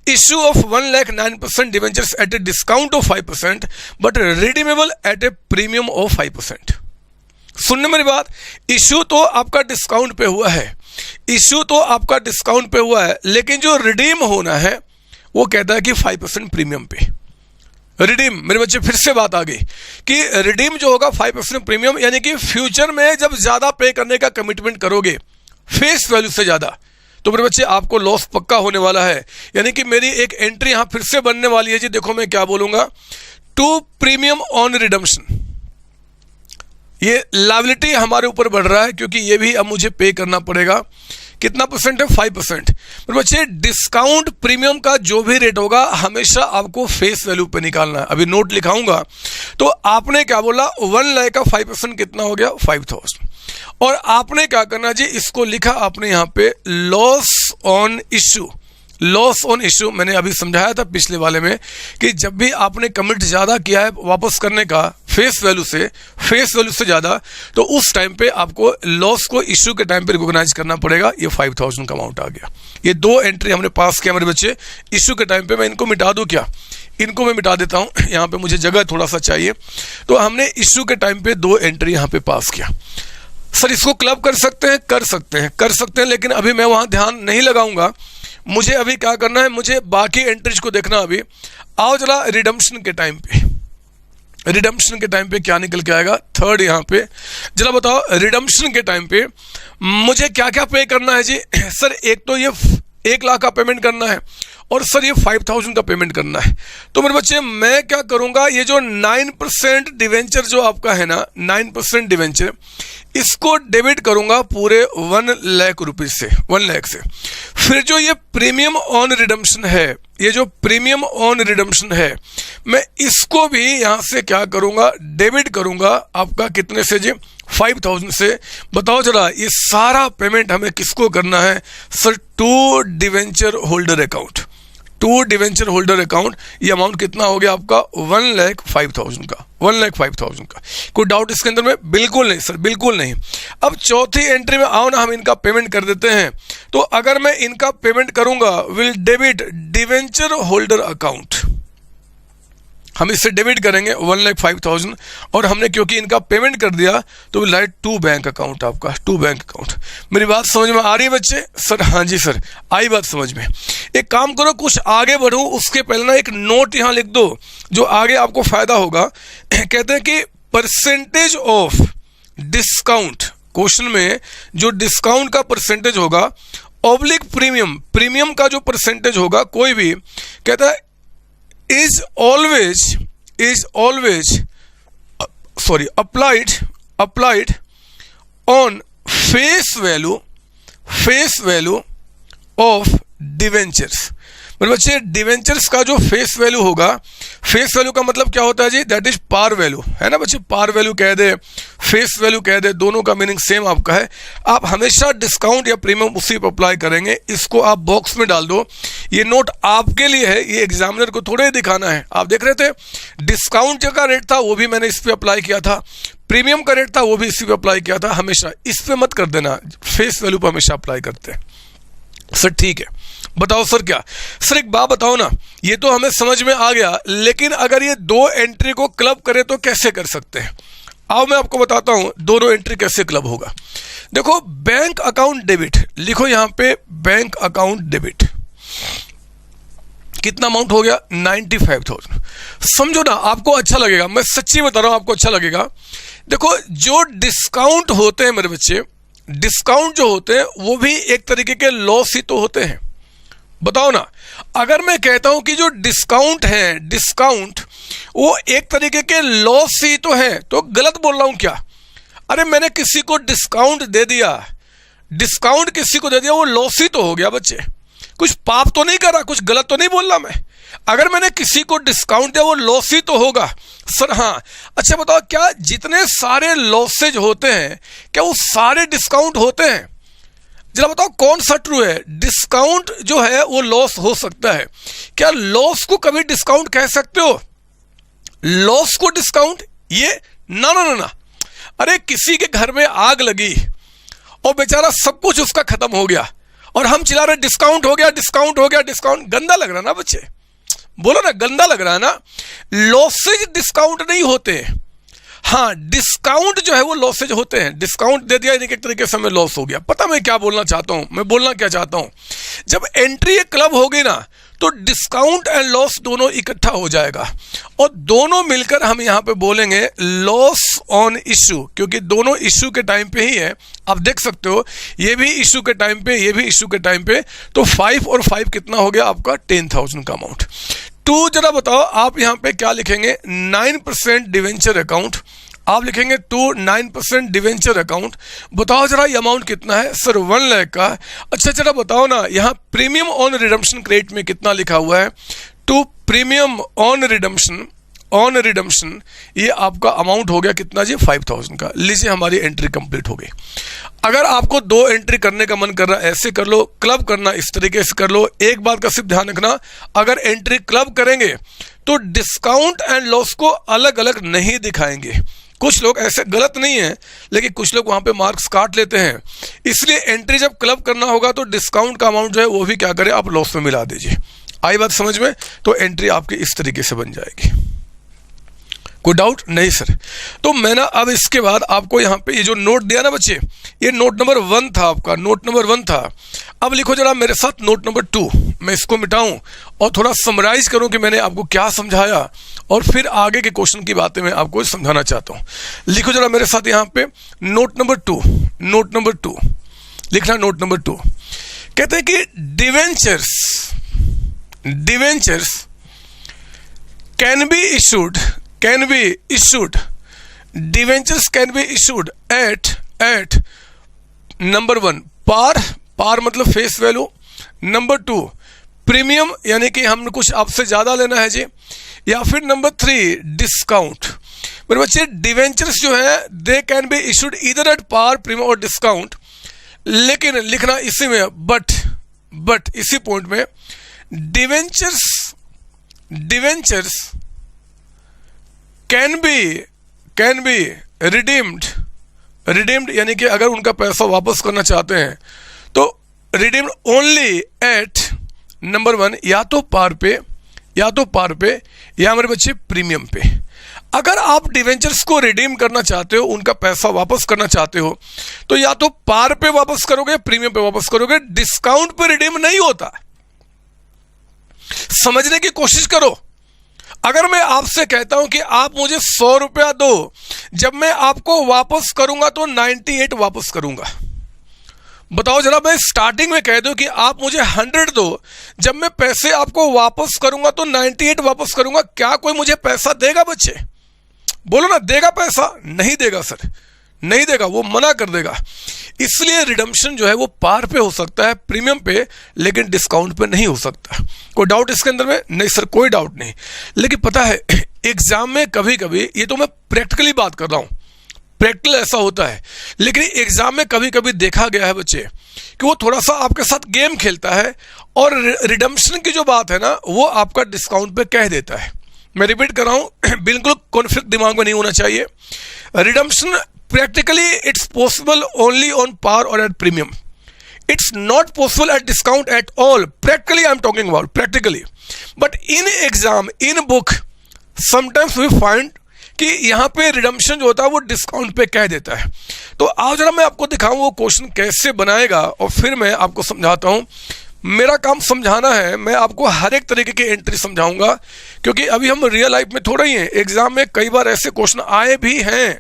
issue of 1,09% debentures at a discount of 5% but redeemable at a premium of 5%। सुनने मेरी बात, इश्यू तो आपका डिस्काउंट पे हुआ है, इश्यू तो आपका डिस्काउंट पे हुआ है, लेकिन जो रिडीम होना है वो कहता है कि 5% प्रीमियम पे। रिडीम, मेरे बच्चे फिर से बात आ गई कि रिडीम जो होगा 5% प्रीमियम, यानी कि फ्यूचर में जब ज्यादा पे करने का कमिटमेंट करोगे फेस वैल्यू से ज्यादा, तो मेरे बच्चे आपको लॉस पक्का होने वाला है। यानी कि मेरी एक एंट्री यहां फिर से बनने वाली है जी, देखो मैं क्या बोलूंगा, टू प्रीमियम ऑन रिडम्पशन। ये लायबिलिटी हमारे ऊपर बढ़ रहा है क्योंकि ये भी अब मुझे पे करना पड़ेगा। कितना परसेंट है, 5%। मेरे बच्चे डिस्काउंट प्रीमियम का जो भी रेट होगा हमेशा आपको फेस वैल्यू पे निकालना है। अभी नोट लिखाऊंगा, तो आपने क्या बोला, 1 लाख का 5% कितना हो गया, 5,000। और आपने क्या करना जी, इसको लिखा आपने यहाँ पे loss on issue. Loss on issue मैंने अभी समझाया था पिछले वाले में कि जब भी आपने कमिट ज्यादा किया है वापस करने का फेस वैल्यू से ज्यादा, तो उस टाइम पे आपको लॉस को इश्यू के टाइम पे रिकॉग्नाइज करना पड़ेगा। ये 5,000 का अमाउंट आ गया। ये 2 एंट्री हमने पास किया मेरे बच्चे इश्यू के टाइम पे। मैं इनको मिटा दूं क्या, इनको मैं मिटा देता हूं, यहाँ पे मुझे जगह थोड़ा सा चाहिए। तो हमने इश्यू के टाइम पे 2 एंट्री यहाँ पे पास किया। सर इसको क्लब कर सकते हैं, कर सकते हैं, लेकिन अभी मैं वहां ध्यान नहीं लगाऊंगा। मुझे अभी क्या करना है, मुझे बाकी एंट्रीज को देखना। अभी आओ जरा रिडम्पशन के टाइम पे, रिडम्पशन के टाइम पे क्या निकल के आएगा, 3rd यहाँ पे। जरा बताओ रिडम्पशन के टाइम पे मुझे क्या क्या पे करना है जी। सर एक तो ये 1 लाख का पेमेंट करना है और सर ये 5,000 का पेमेंट करना है। तो मेरे बच्चे मैं क्या करूंगा, ये जो 9% डिवेंचर जो आपका है ना, 9% डिवेंचर, इसको डेबिट करूंगा पूरे 1 लाख रुपए से, 1 लाख से। फिर जो ये प्रीमियम ऑन रिडम्पशन है, ये जो प्रीमियम ऑन रिडम्पशन है, मैं इसको भी यहां से क्या करूंगा, डेबिट करूंगा आपका कितने से जी, 5,000 से। बताओ जरा ये सारा पेमेंट हमें किसको करना है, sir to debenture holder account, to debenture holder account, ये अमाउंट कितना हो गया आपका 1,05,000 का, 1,05,000 का। कोई डाउट इसके अंदर में? बिल्कुल नहीं सर, बिल्कुल नहीं। अब चौथी एंट्री में आओ ना, हम इनका पेमेंट कर देते हैं। तो अगर मैं इनका पेमेंट करूंगा, will debit debenture holder account, हम इससे डेबिट करेंगे 1,05,000, और हमने क्योंकि इनका पेमेंट कर दिया तो will write to bank account, आपका टू बैंक अकाउंट। मेरी बात समझ में आ रही है बच्चे? सर हाँ जी सर, आई बात समझ में। एक काम करो, कुछ आगे बढ़ो उसके पहले ना एक नोट यहाँ लिख दो जो आगे आपको फायदा होगा। कहते हैं कि परसेंटेज ऑफ डिस्काउंट, क्वेश्चन में जो डिस्काउंट का परसेंटेज होगा ऑब्लिक प्रीमियम, प्रीमियम का जो परसेंटेज होगा कोई भी, कहता है is always applied on face value of debentures। मेरे बच्चे डिवेंचर्स का जो फेस वैल्यू होगा, फेस वैल्यू का मतलब क्या होता है जी? दैट इज पार वैल्यू, है ना बच्चे? पार वैल्यू कह दे, फेस वैल्यू कह दे, दोनों का मीनिंग सेम आपका है। आप हमेशा डिस्काउंट या प्रीमियम उसी पर अप्लाई करेंगे। इसको आप बॉक्स में डाल दो, ये नोट आपके लिए है, ये एग्जामिनर को थोड़े दिखाना है। आप देख रहे थे डिस्काउंट का रेट था वो भी मैंने इस पर अप्लाई किया था, प्रीमियम का रेट था वो भी इसी पे अप्लाई किया था। हमेशा इस पे मत कर देना, फेस वैल्यू पर हमेशा अप्लाई करते हैं। सर ठीक है, बताओ सर क्या? सर एक बात बताओ ना, ये तो हमें समझ में आ गया, लेकिन अगर ये दो एंट्री को क्लब करे तो कैसे कर सकते हैं? आओ मैं आपको बताता हूं दोनों एंट्री कैसे क्लब होगा। देखो, बैंक अकाउंट डेबिट लिखो यहां पे, बैंक अकाउंट डेबिट कितना अमाउंट हो गया? 95,000। समझो ना, आपको अच्छा लगेगा, मैं सच्ची बता रहा हूं, आपको अच्छा लगेगा। देखो, जो डिस्काउंट होते हैं मेरे बच्चे, डिस्काउंट जो होते हैं वो भी एक तरीके के लॉस ही तो होते हैं। बताओ ना, अगर मैं कहता हूं कि जो डिस्काउंट है, डिस्काउंट वो एक तरीके के लॉस ही तो है, तो गलत बोल रहा हूं क्या? अरे मैंने किसी को डिस्काउंट दे दिया, डिस्काउंट किसी को दे दिया, वो लॉस ही तो हो गया बच्चे। कुछ पाप तो नहीं कर रहा, कुछ गलत तो नहीं बोल रहा मैं। अगर मैंने किसी को डिस्काउंट दिया वो लॉस ही तो होगा। सर हाँ, अच्छा बताओ, क्या जितने सारे लॉसेज होते हैं क्या वो सारे डिस्काउंट होते हैं? जरा बताओ कौन सा ट्रू है? डिस्काउंट जो है वो लॉस हो सकता है, क्या लॉस को कभी डिस्काउंट कह सकते हो? लॉस को डिस्काउंट? ये ना ना ना ना। अरे किसी के घर में आग लगी और बेचारा सब कुछ उसका खत्म हो गया और हम चिल्ला रहे डिस्काउंट हो गया, डिस्काउंट हो गया, डिस्काउंट। गंदा लग रहा ना बच्चे, बोलो ना, गंदा लग रहा है ना। लॉसेज डिस्काउंट नहीं होते। हाँ, डिस्काउंट जो है वो लॉसेज होते हैं। डिस्काउंट दे दिया यानी कि एक तरीके से हमें लॉस हो गया। पता मैं क्या बोलना चाहता हूं? मैं बोलना क्या चाहता हूं, जब एंट्री क्लब होगी ना तो डिस्काउंट एंड लॉस दोनों इकट्ठा हो जाएगा और दोनों मिलकर हम यहां पे बोलेंगे लॉस ऑन इशू, क्योंकि दोनों इशू के टाइम पे ही है। आप देख सकते हो, ये भी इशू के टाइम पे, ये भी इशू के टाइम पे। तो 5 और 5 कितना हो गया आपका? 10,000 का अमाउंट। 2 जरा बताओ आप यहां पे क्या लिखेंगे? 9% डिवेंचर अकाउंट। आप लिखेंगे 9% डिवेंचर अकाउंट। बताओ जरा ये अमाउंट कितना है? सर 1 लाख का। अच्छा जरा बताओ ना, यहाँ प्रीमियम ऑन रिडम्पशन क्रेडिट में कितना लिखा हुआ है? टू प्रीमियम ऑन रिडम्पशन ये आपका अमाउंट हो गया कितना जी? 5,000 का। लीजिए हमारी एंट्री कंप्लीट हो गई। अगर आपको 2 एंट्री करने का मन कर रहा है, ऐसे कर लो, क्लब करना इस तरीके से कर लो। एक बात का सिर्फ ध्यान रखना, अगर एंट्री क्लब करेंगे तो डिस्काउंट एंड लॉस को अलग अलग नहीं दिखाएंगे। कुछ लोग ऐसे, गलत नहीं है, लेकिन कुछ लोग वहां पे मार्क्स काट लेते हैं। इसलिए एंट्री जब क्लब करना होगा तो डिस्काउंट का अमाउंट जो है वो भी क्या करें, आप लॉस में मिला दीजिए। आई बात समझ में? तो एंट्री आपकी इस तरीके से बन जाएगी। कोई डाउट नहीं सर? तो मैं ना अब इसके बाद आपको यहाँ पे ये जो नोट दिया ना बच्चे, ये नोट नंबर 1 था आपका, नोट नंबर 1 था। अब लिखो जरा मेरे साथ नोट नंबर 2। मैं इसको मिटाऊं और थोड़ा समराइज करूं कि मैंने आपको क्या समझाया और फिर आगे के क्वेश्चन की बातें मैं आपको समझाना चाहता हूं। लिखो जरा मेरे साथ यहाँ पे नोट नंबर 2, नोट नंबर 2 लिखना। नोट नंबर 2 कहते हैं कि debentures can be issued, debentures can be issued at number 1 पार मतलब फेस वैल्यू, नंबर 2 प्रीमियम यानी कि हमने कुछ आपसे ज्यादा लेना है जी, या फिर नंबर 3 डिस्काउंट। मेरे बच्चे डिवेंचर्स जो है दे कैन बी इशूड इधर एट पार, प्रीमियम और डिस्काउंट। लेकिन लिखना इसी में बट इसी पॉइंट में, डिवेंचर्स कैन बी रिडीम्ड यानी कि अगर उनका पैसा वापस करना चाहते हैं तो रिडीम्ड ओनली एट नंबर 1 या तो पार पे या मेरे बच्चे प्रीमियम पे। अगर आप डिवेंचर्स को रिडीम करना चाहते हो, उनका पैसा वापस करना चाहते हो, तो या तो पार पे वापस करोगे, प्रीमियम पे वापस करोगे, डिस्काउंट पे रिडीम नहीं होता। समझने की कोशिश करो। अगर मैं आपसे कहता हूं कि आप मुझे 100 रुपया दो, जब मैं आपको वापस करूंगा तो 98 वापस करूंगा। बताओ जरा, मैं स्टार्टिंग में कह दूं कि आप मुझे 100 दो, जब मैं पैसे आपको वापस करूंगा तो 98 वापस करूंगा, क्या कोई मुझे पैसा देगा बच्चे? बोलो ना, देगा पैसा? नहीं देगा सर, नहीं देगा, वो मना कर देगा। इसलिए रिडम्पशन जो है वो पार पे हो सकता है, प्रीमियम पे, लेकिन डिस्काउंट पे नहीं हो सकता। कोई डाउट इसके अंदर में? नहीं सर, कोई डाउट नहीं। लेकिन पता है एग्जाम में कभी कभी, ये तो मैं प्रैक्टिकली बात कर रहा हूं, प्रैक्टिकल ऐसा होता है, लेकिन एग्जाम में कभी कभी देखा गया है बच्चे कि वो थोड़ा सा आपके साथ गेम खेलता है और रिडम्पशन की जो बात है ना वो आपका डिस्काउंट पे कह देता है। मैं रिपीट कर रहा हूं, बिल्कुल कॉन्फ्लिक्ट दिमाग में नहीं होना चाहिए। Redemption practically it's possible only on par or at premium. It's not possible at discount at all. Practically I'm talking about, practically. But in exam, in book, sometimes we find कि यहाँ पे रिडम्पशन जो होता है वो डिस्काउंट पे कह देता है। तो आज जरा मैं आपको दिखाऊं वो क्वेश्चन कैसे बनाएगा और फिर मैं आपको समझाता हूँ। मेरा काम समझाना है, मैं आपको हर एक तरीके की एंट्री समझाऊंगा, क्योंकि अभी हम रियल लाइफ में थोड़ा ही हैं। एग्जाम में कई बार ऐसे क्वेश्चन आए भी हैं,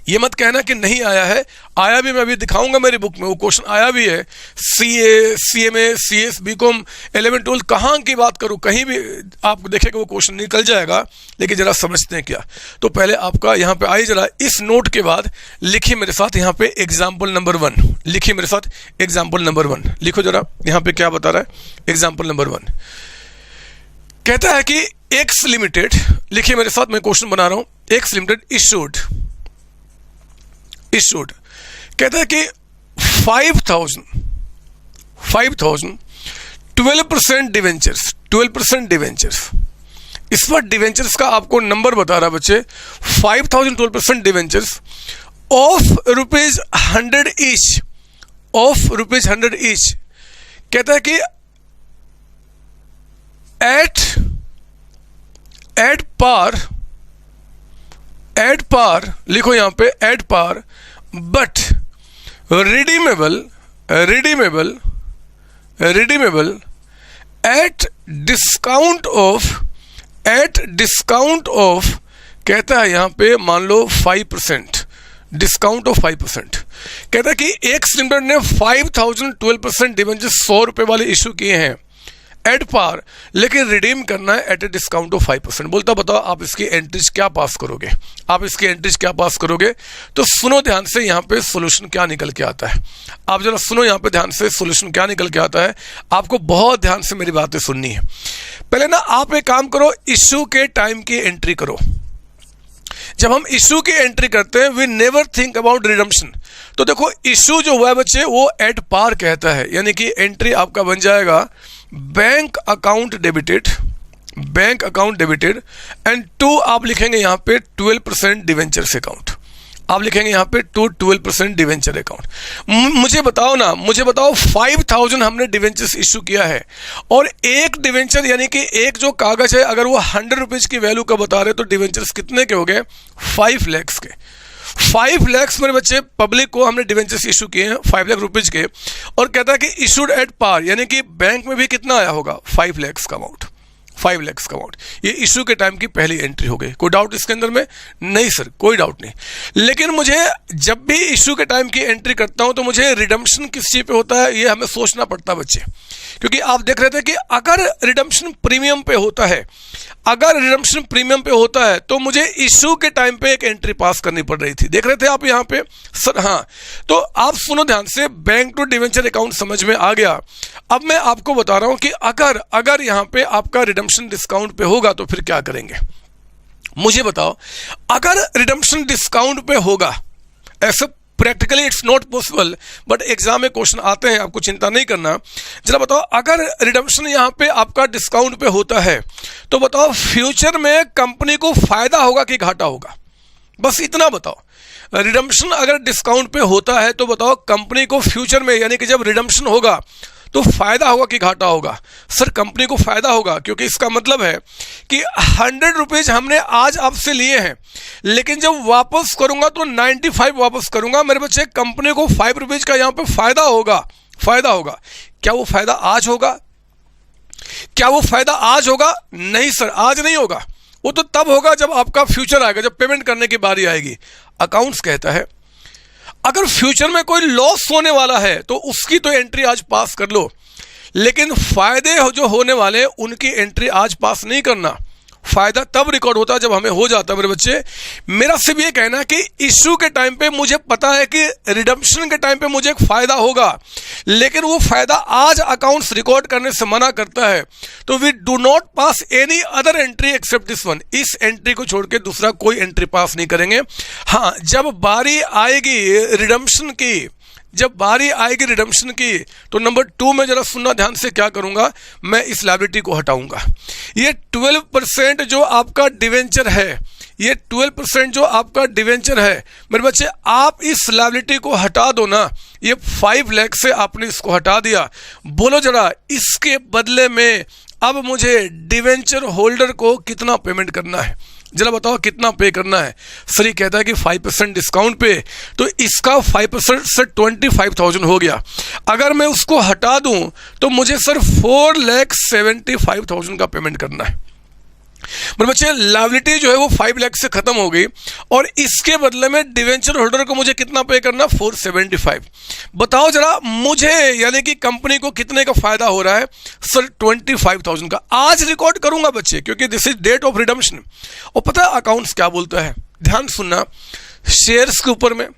ये मत कहना कि नहीं आया है, आया भी। मैं अभी दिखाऊंगा मेरी बुक में वो क्वेश्चन आया भी है। सीए, सीएमए, सीएस, बीकॉम, 11 12 कहाँ की बात करूँ, कहीं भी आप देखेंगे वो क्वेश्चन निकल जाएगा। लेकिन जरा समझते हैं क्या। तो पहले आपका यहाँ पे आइए जरा, इस नोट के बाद लिखिए मेरे साथ यहाँ पे एग्जाम्पल नंबर 1। लिखिए मेरे साथ एग्जाम्पल नंबर 1, लिखो जरा यहाँ पे क्या बता रहा है। एग्जाम्पल नंबर 1 कहता है कि एक्स लिमिटेड, लिखिए मेरे साथ, मैं क्वेश्चन बना रहा हूँ। एक्स लिमिटेड इशूड कहता है कि 5,000 12% डिवेंचर्स। इस पर डिवेंचर्स का आपको नंबर बता रहा है बच्चे, 5,000 12% डिवेंचर्स ऑफ रुपीज 100 ईच। कहता है कि एट पार, लिखो यहां पे at par, but redeemable at discount of कहता है यहां पे मान लो 5%, डिस्काउंट ऑफ 5%। कहता है कि एक्स लिमिटेड ने 5,000 12% डिवेंचर्स 100 रुपए वाले इशू किए हैं एट पार, लेकिन रिडीम करना है एट ए डिस्काउंट ऑफ 5%। बोलता बताओ आप इसकी एंट्रीज क्या पास करोगे? तो सुनो ध्यान से यहाँ पे सॉल्यूशन क्या निकल के आता है। आप जरा सुनो यहाँ पे ध्यान से, सॉल्यूशन क्या निकल के आता है। आपको बहुत ध्यान से मेरी बातें सुननी है। पहले ना आप एक काम करो, इशू के टाइम की एंट्री करो। जब हम इशू की एंट्री करते हैं we never think about redemption. तो देखो इशू जो हुआ है बच्चे वो एट पार कहता है, यानी कि एंट्री आपका बन जाएगा बैंक अकाउंट डेबिटेड एंड 2 आप लिखेंगे यहाँ पे 12% डिवेंचर्स अकाउंट। आप लिखेंगे यहाँ पे 12% डिवेंचर अकाउंट। मुझे बताओ 5,000 हमने डिवेंचर्स इशू किया है और एक डिवेंचर यानी कि एक जो कागज है अगर वो 100 रुपीज की वैल्यू का बता रहे तो डिवेंचर्स कितने के हो गए? 5 लाख के। 5 लाख मेरे बच्चे पब्लिक को हमने डिवेंचर्स इशू किए हैं 5 लाख रुपीज के, और कहता है कि इशूड एट पार, यानी कि बैंक में भी कितना आया होगा? 5 लाख का अमाउंट। ये इशू के टाइम की पहली एंट्री हो गई। कोई डाउट इसके अंदर में? नहीं सर, कोई डाउट नहीं। लेकिन मुझे जब भी इशू के टाइम की एंट्री करता हूं तो मुझे रिडम्पशन किस चीज पे होता है ये हमें सोचना पड़ता है बच्चे, क्योंकि आप देख रहे थे कि अगर रिडम्पशन प्रीमियम पे होता है तो मुझे इशू के टाइम पे एक एंट्री पास करनी पड़ रही थी। देख रहे थे आप यहाँ पे सर? हाँ, तो आप सुनो ध्यान से, बैंक टू डिवेंचर अकाउंट समझ में आ गया। अब मैं आपको बता रहा हूं कि अगर यहाँ पे आपका रिडम्पशन डिस्काउंट पे होगा तो फिर क्या करेंगे। मुझे बताओ, अगर रिडम्पशन डिस्काउंट पे होगा, ऐसे practically it's not possible, but exam में क्वेश्चन आते हैं, आपको चिंता नहीं करना। जरा बताओ, अगर रिडम्पशन यहाँ पे आपका डिस्काउंट पे होता है तो बताओ फ्यूचर में कंपनी को फायदा होगा कि घाटा होगा? बस इतना बताओ। रिडम्पशन अगर डिस्काउंट पे होता है तो बताओ कंपनी को फ्यूचर में, यानी कि जब रिडम्पशन होगा तो फायदा होगा कि घाटा होगा? सर कंपनी को फायदा होगा, क्योंकि इसका मतलब है कि 100 रुपीज हमने आज आपसे लिए हैं, लेकिन जब वापस करूंगा तो 95 वापस करूंगा मेरे बच्चे, कंपनी को 5 रुपीज का यहां पे फायदा होगा। फायदा होगा। क्या वो फायदा आज होगा? क्या वो फायदा आज होगा? नहीं सर, आज नहीं होगा। वो तो तब होगा जब आपका फ्यूचर आएगा, जब पेमेंट करने की बारी आएगी। अकाउंट्स कहता है अगर फ्यूचर में कोई लॉस होने वाला है तो उसकी तो एंट्री आज पास कर लो, लेकिन फायदे जो होने वाले उनकी एंट्री आज पास नहीं करना। फायदा तब रिकॉर्ड होता है जब हमें हो जाता है मेरे बच्चे। मेरा सिर्फ ये कहना है कि इश्यू के टाइम पे मुझे पता है कि रिडम्पशन के टाइम पे मुझे एक फायदा होगा, लेकिन वो फायदा आज अकाउंट्स रिकॉर्ड करने से मना करता है, तो we do not pass any other entry except this one. इस एंट्री को छोड़ के दूसरा कोई एंट्री पास नहीं करेंगे। हाँ, जब बारी आएगी रिडम्पशन की, जब बारी आएगी रिडम्पशन की, तो नंबर 2 में जरा सुनना ध्यान से, क्या करूंगा मैं? इस लायबिलिटी को हटाऊंगा। ये 12% जो आपका डिवेंचर है, ये 12% जो आपका डिवेंचर है मेरे बच्चे, आप इस लायबिलिटी को हटा दो ना। ये 5 लाख से आपने इसको हटा दिया। बोलो जरा, इसके बदले में अब मुझे डिवेंचर होल्डर को कितना पेमेंट करना है? जरा बताओ कितना पे करना है? सर ये कहता है कि 5% डिस्काउंट पे, तो इसका 5% से 25,000 हो गया। अगर मैं उसको हटा दूं तो मुझे सर 4,75,000 का पेमेंट करना है। मेरे बच्चे लायबिलिटी जो है वो 5 लाख से खत्म हो गई, और इसके बदले में डिवेंचर होल्डर को मुझे कितना पे करना? 475। बताओ जरा मुझे, यानी कि कंपनी को कितने का फायदा हो रहा है? सर 25,000 का। आज रिकॉर्ड करूंगा बच्चे, क्योंकि this is date of redemption. और पता है अकाउंट्स क्या बोलता है? ध्यान सुनना, शेयर्स के ऊपर में,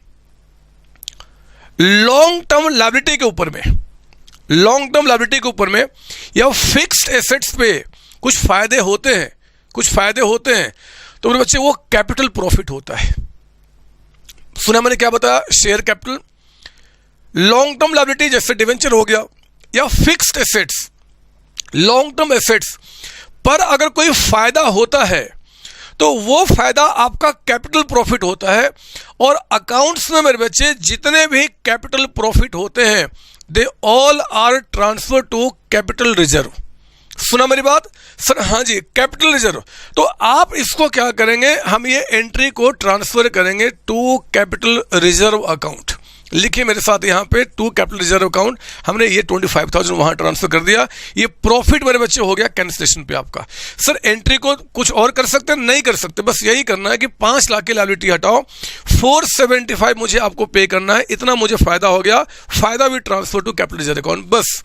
लॉन्ग टर्म लायबिलिटी के ऊपर में, लॉन्ग टर्म लायबिलिटी के ऊपर में या फिक्स्ड एसेट्स पे कुछ फायदे होते हैं, कुछ फायदे होते हैं, तो मेरे बच्चे वो कैपिटल प्रॉफिट होता है। सुना मैंने क्या बताया? Share capital, long term liability जैसे डिवेंचर हो गया, या fixed assets, long term assets पर अगर कोई फायदा होता है तो वो फायदा आपका कैपिटल प्रॉफिट होता है। और अकाउंट्स में मेरे बच्चे जितने भी कैपिटल प्रॉफिट होते हैं, they all are transfer to capital reserve. सुना मेरी बात? सर हाँ जी, कैपिटल रिजर्व। तो आप इसको क्या करेंगे? हम ये एंट्री को ट्रांसफर करेंगे टू कैपिटल रिजर्व अकाउंट। लिखिए मेरे साथ यहाँ पे, टू कैपिटल रिजर्व अकाउंट। हमने ये 25,000 वहां ट्रांसफर कर दिया। ये प्रॉफिट मेरे बच्चे हो गया कैंसिलेशन पे आपका। सर एंट्री को कुछ और कर सकते हैं? नहीं कर सकते। बस यही करना है कि 5 लाख की लायबिलिटी हटाओ, 475 मुझे आपको पे करना है, इतना मुझे फायदा हो गया, फायदा भी transfer to capital reserve account. बस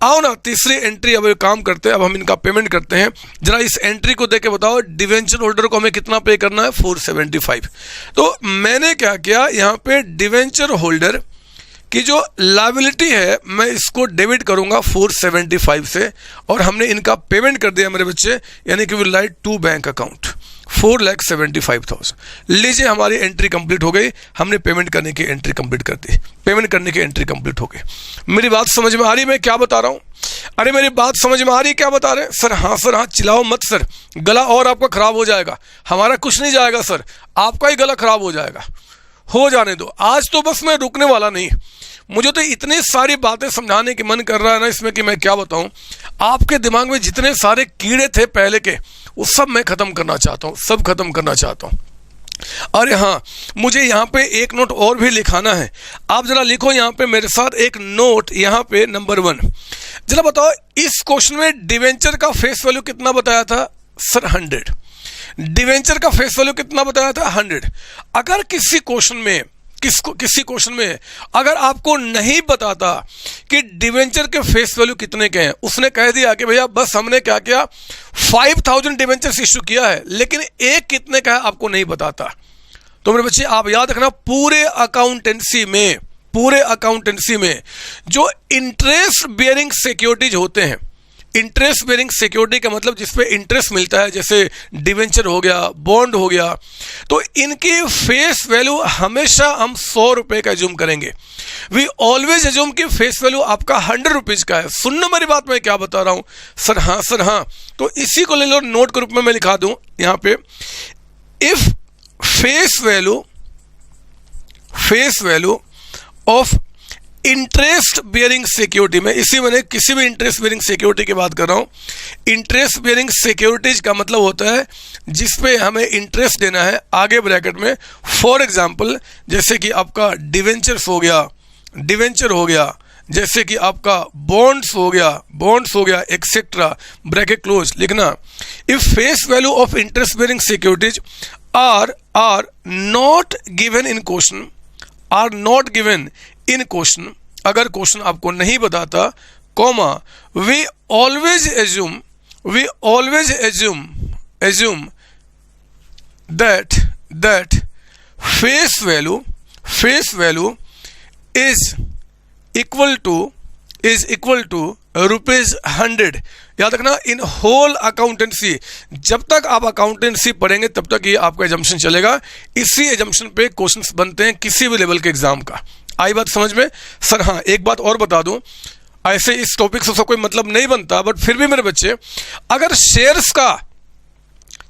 आओ ना, तीसरी एंट्री अब काम करते हैं। अब हम इनका पेमेंट करते हैं। जरा इस एंट्री को देख के बताओ, डिवेंचर होल्डर को हमें कितना पे करना है? 475। तो मैंने क्या किया, यहाँ पे डिवेंचर होल्डर की जो लायबिलिटी है मैं इसको डेबिट करूंगा 475 से, और हमने इनका पेमेंट कर दिया मेरे बच्चे, यानी कि will write to bank account 4,75,000। लीजिए हमारी एंट्री कंप्लीट हो गई, हमने पेमेंट करने की एंट्री कंप्लीट कर दी, पेमेंट करने की एंट्री कंप्लीट हो गई। मेरी बात समझ में आ रही मैं क्या बता रहा हूं? अरे मेरी बात समझ में आ रही क्या बता रहे हैं? सर हाँ सर हाँ, चिल्लाओ मत सर, गला और आपका खराब हो जाएगा। हमारा कुछ नहीं जाएगा सर, आपका ही गला खराब हो जाएगा। हो जाने दो, आज तो बस मैं रुकने वाला नहीं। मुझे तो इतनी सारी बातें समझाने की मन कर रहा है ना इसमें कि मैं क्या बताऊं। आपके दिमाग में जितने सारे कीड़े थे पहले के, वो सब मैं खत्म करना चाहता हूं, सब खत्म करना चाहता हूं। अरे हाँ, मुझे यहाँ पे एक नोट और भी लिखाना है। आप जरा लिखो यहाँ पे मेरे साथ एक नोट, यहाँ पे नंबर 1। जरा बताओ इस क्वेश्चन में डिवेंचर का फेस वैल्यू कितना बताया था? सर 100। डिवेंचर का फेस वैल्यू कितना बताया था? 100। अगर किसी क्वेश्चन में अगर आपको नहीं बताता कि डिवेंचर के फेस वैल्यू कितने के हैं, उसने कह दिया कि भैया बस हमने क्या किया 5,000 डिवेंचर्स इश्यू किया है, लेकिन एक कितने का है आपको नहीं बताता, तो मेरे बच्चे आप याद रखना, पूरे अकाउंटेंसी में जो इंटरेस्ट बियरिंग सिक्योरिटीज होते हैं, इंटरेस्ट बेरिंग सिक्योरिटी का मतलब जिसपे इंटरेस्ट मिलता है, जैसे डिवेंचर हो गया, बॉन्ड हो गया, तो इनकी फेस वैल्यू हमेशा हम 100 रुपये का एज्यूम करेंगे। वी ऑलवेज एज्यूम कि फेस वैल्यू आपका 100 रुपीज़ का है। सुनना मेरी बात, मैं क्या बता रहा हूँ सर? हाँ सर हाँ, तो इसी को ले लो, नोट के रूप में मैं लिखा दूँ यहाँ पे, if face value of interest bearing security में, इसी मैंने किसी भी इंटरेस्ट बियरिंग सिक्योरिटी की बात कर रहा हूँ। इंटरेस्ट बियरिंग सिक्योरिटीज का मतलब होता है जिसपे हमें इंटरेस्ट देना है, आगे ब्रैकेट में। फॉर एग्जांपल जैसे कि आपका डिवेंचर्स हो गया, जैसे कि आपका बॉन्ड्स हो गया एक्सेट्रा, ब्रैकेट क्लोज लिखना। If face value of interest bearing securities are not given in question, अगर क्वेश्चन आपको नहीं बताता, comma, we always assume that face value is equal to ₹100। याद रखना, इन होल अकाउंटेंसी, जब तक आप अकाउंटेंसी पढ़ेंगे तब तक ये आपका एजम्पशन चलेगा। इसी एजम्पशन पे क्वेश्चंस बनते हैं किसी भी लेवल के एग्जाम का। आई बात समझ में? सर हाँ, एक बात और बता दूं, ऐसे इस टॉपिक से कोई मतलब नहीं बनता, बट फिर भी मेरे बच्चे, अगर शेयर्स का,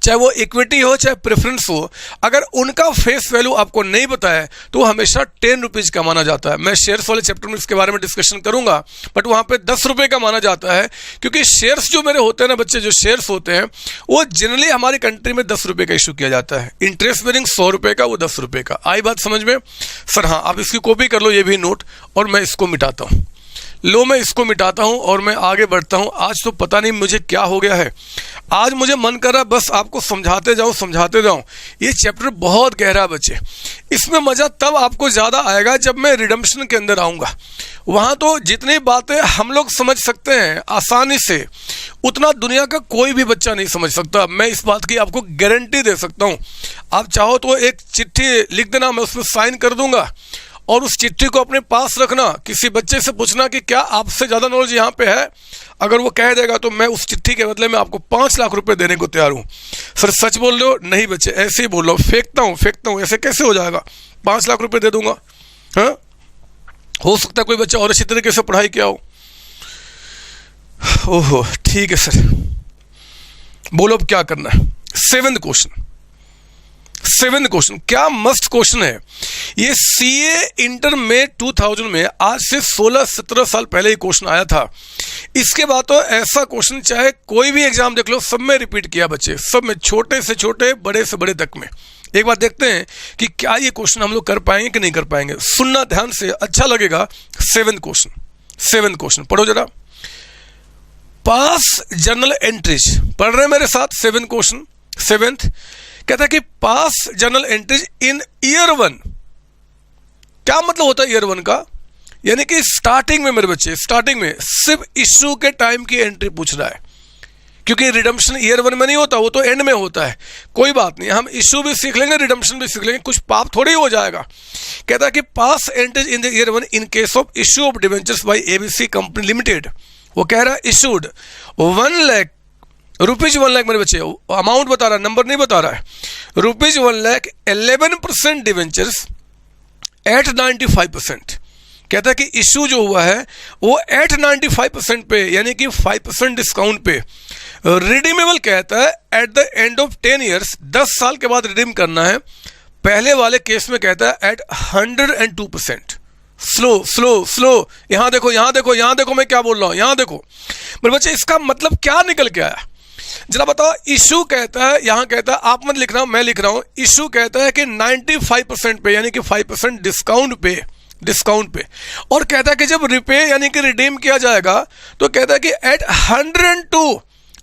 चाहे वो इक्विटी हो चाहे प्रेफरेंस हो, अगर उनका फेस वैल्यू आपको नहीं पता है तो हमेशा 10 रुपीज़ का माना जाता है। मैं शेयर्स वाले चैप्टर में इसके बारे में डिस्कशन करूंगा, बट वहाँ पे 10 रुपये का माना जाता है, क्योंकि शेयर्स जो मेरे होते हैं ना बच्चे, जो शेयर्स होते हैं वो जनरली हमारी कंट्री में 10 रुपये का इशू किया जाता है। इंटरेस्ट बेरिंग 100 रुपये का, वो 10 रुपये का। आई बात समझ में? सर हाँ, आप इसकी कॉपी कर लो, ये भी नोट, और मैं इसको मिटाता हूँ। लो, मैं इसको मिटाता हूं और मैं आगे बढ़ता हूं। आज तो पता नहीं मुझे क्या हो गया है, आज मुझे मन कर रहा बस आपको समझाते जाऊं। ये चैप्टर बहुत गहरा है बच्चे, इसमें मज़ा तब आपको ज़्यादा आएगा जब मैं रिडम्पशन के अंदर आऊँगा। वहाँ तो जितनी बातें हम लोग समझ सकते हैं आसानी से, उतना दुनिया का कोई भी बच्चा नहीं समझ सकता। मैं इस बात की आपको गारंटी दे सकता हूँ। आप चाहो तो एक चिट्ठी लिख देना, मैं उसमें साइन कर दूंगा, और उस चिट्ठी को अपने पास रखना। किसी बच्चे से पूछना कि क्या आपसे ज़्यादा नॉलेज यहाँ पे है, अगर वो कह देगा तो मैं उस चिट्ठी के बदले में आपको 5 लाख रुपए देने को तैयार हूँ। सर सच बोल रहे हो? नहीं बच्चे, ऐसे ही बोल रहा हूँ, फेंकता हूँ, ऐसे कैसे हो जाएगा? 5 लाख रुपए दे दूंगा। हाँ, हो सकता है कोई बच्चा और अच्छी तरीके से पढ़ाई किया हो। ओहो, ठीक है सर, बोलो अब क्या करना है। 7th क्वेश्चन, क्या मस्त क्वेश्चन है ये। सीए इंटर में 2000 में, आज से 16-17 साल पहले ये क्वेश्चन आया था। इसके बाद तो ऐसा क्वेश्चन चाहे कोई भी एग्जाम देख लो, सब में रिपीट किया बच्चे, सब में, छोटे से छोटे, बड़े से बड़े तक में। एक बार देखते हैं कि क्या ये क्वेश्चन हम लोग कर पाएंगे कि नहीं कर पाएंगे। सुनना ध्यान से, अच्छा लगेगा। 7th क्वेश्चन पढ़ो जरा। पास जर्नल एंट्रीज, पढ़ रहे मेरे साथ? 7th क्वेश्चन, 7th कहता है कि पास जर्नल एंट्रीज इन ईयर 1। क्या मतलब होता है ईयर 1 का? यानी कि स्टार्टिंग में मेरे बच्चे, स्टार्टिंग में सिर्फ इशू के टाइम की एंट्री पूछ रहा है, क्योंकि रिडम्पशन ईयर 1 में नहीं होता, वो तो एंड में होता है। कोई बात नहीं, हम इशू भी सीख लेंगे, रिडम्पशन भी सीख लेंगे, कुछ पाप थोड़ी हो जाएगा। कहता है कि pass entries in the year 1 in case of issue of debentures by ABC company limited. वो कह रहा है इशूड 1 लाख रुपीज, 1 लाख मेरे बच्चे, अमाउंट बता रहा है, नंबर नहीं बता रहा है। Rupees 1 lakh 11% debentures at 95%। कहता है कि इशू जो हुआ है वो एट 95% पे, यानी कि 5% डिस्काउंट पे रिडीमेबल। कहता है at the end of 10 years, 10 साल के बाद रिडीम करना है। पहले वाले केस में कहता है एट 102%। स्लो, यहाँ देखो मैं क्या बोल रहा हूँ, यहाँ देखो मेरे बच्चे, इसका मतलब क्या निकल के आया जरा बताओ। इशू कहता है, यहाँ कहता है, आप मत लिख रहा हूँ, मैं लिख रहा हूँ। इशू कहता है कि 95% पे, यानी कि 5% डिस्काउंट पे, और कहता है कि जब रिपे यानी कि रिडीम किया जाएगा तो कहता है कि एट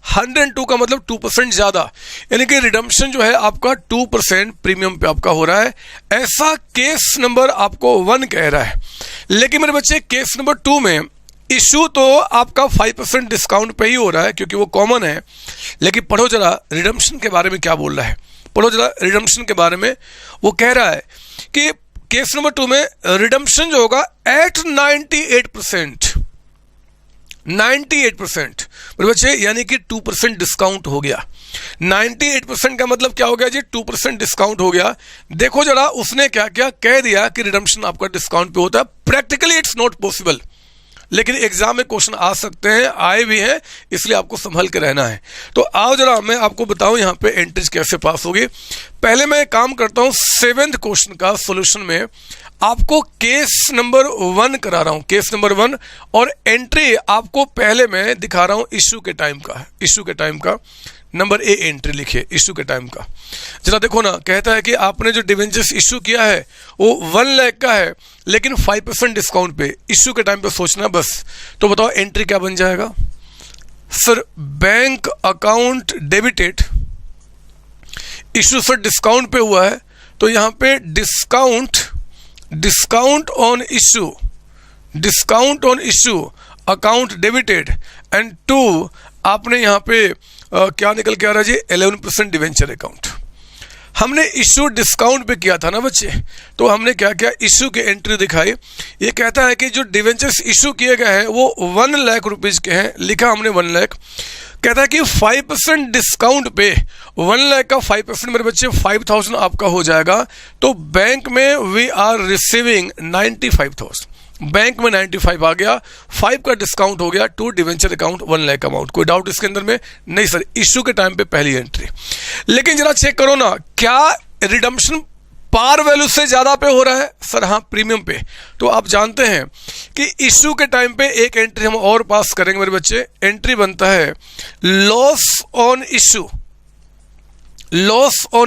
102 का मतलब 2% ज़्यादा, यानी कि रिडम्पशन जो है आपका 2% प्रीमियम पे आपका हो रहा है। ऐसा केस नंबर आपको 1 कह रहा है। लेकिन मेरे बच्चे केस नंबर 2 में इशू तो आपका 5% डिस्काउंट पे ही हो रहा है, क्योंकि वो कॉमन है। लेकिन पढ़ो जरा रिडम्पशन के बारे में क्या बोल रहा है, पढ़ो जरा रिडम्पशन के बारे में। वो कह रहा है कि केस नंबर 2 में रिडम्पशन जो होगा एट 98%। 98% मेरे बच्चे, यानी कि 2% डिस्काउंट हो गया। 98% का मतलब क्या हो गया जी? 2% डिस्काउंट हो गया। देखो जरा उसने क्या क्या कह दिया कि रिडम्पशन आपका डिस्काउंट पे होता है। प्रैक्टिकली इट्स नॉट पॉसिबल, लेकिन एग्जाम में क्वेश्चन आ सकते हैं, आए भी हैं, इसलिए आपको संभल के रहना है। तो आओ जरा मैं आपको बताऊं यहाँ पे एंट्रीज कैसे पास होगी। पहले मैं काम करता हूं 7th क्वेश्चन का सॉल्यूशन में आपको केस नंबर 1 करा रहा हूं, केस नंबर 1, और एंट्री आपको पहले मैं दिखा रहा हूं इश्यू के टाइम का। इश्यू के टाइम का नंबर ए एंट्री लिखिए, इश्यू के टाइम का। जरा देखो ना, कहता है कि आपने जो डिवेंचर्स इश्यू किया है वो 1 लाख का है, लेकिन 5% डिस्काउंट पे, इश्यू के टाइम पे सोचना बस। तो बताओ एंट्री क्या बन जाएगा? Sir bank account debited, issue sir discount पे हुआ है, तो यहाँ पे discount on issue account debited and 2 आपने यहाँ पे क्या निकल के आ रहा है जी? 11% डिवेंचर अकाउंट। हमने इश्यू डिस्काउंट पे किया था ना बच्चे, तो हमने क्या किया? इश्यू की एंट्री दिखाई। ये कहता है कि जो डिवेंचर्स इश्यू किए गए हैं वो 1 लाख रुपीज़ के हैं, लिखा हमने 1 लाख। कहता है कि 5% डिस्काउंट पे 1 लाख का 5% मेरे बच्चे 5000 आपका हो जाएगा। तो बैंक में वी आर रिसीविंग 95,000, बैंक में 95 आ गया, 5 का डिस्काउंट हो गया, 2 डिवेंचर अकाउंट 1 लाख अमाउंट। कोई डाउट इसके अंदर में? नहीं सर, इश्यू के टाइम पे पहली एंट्री। लेकिन जरा चेक करो ना, क्या रिडम्पशन पार वैल्यू से ज्यादा पे हो रहा है? सर हाँ, प्रीमियम पे। तो आप जानते हैं कि इश्यू के टाइम पे एक एंट्री हम और पास करेंगे मेरे बच्चे। एंट्री बनता है लॉस ऑन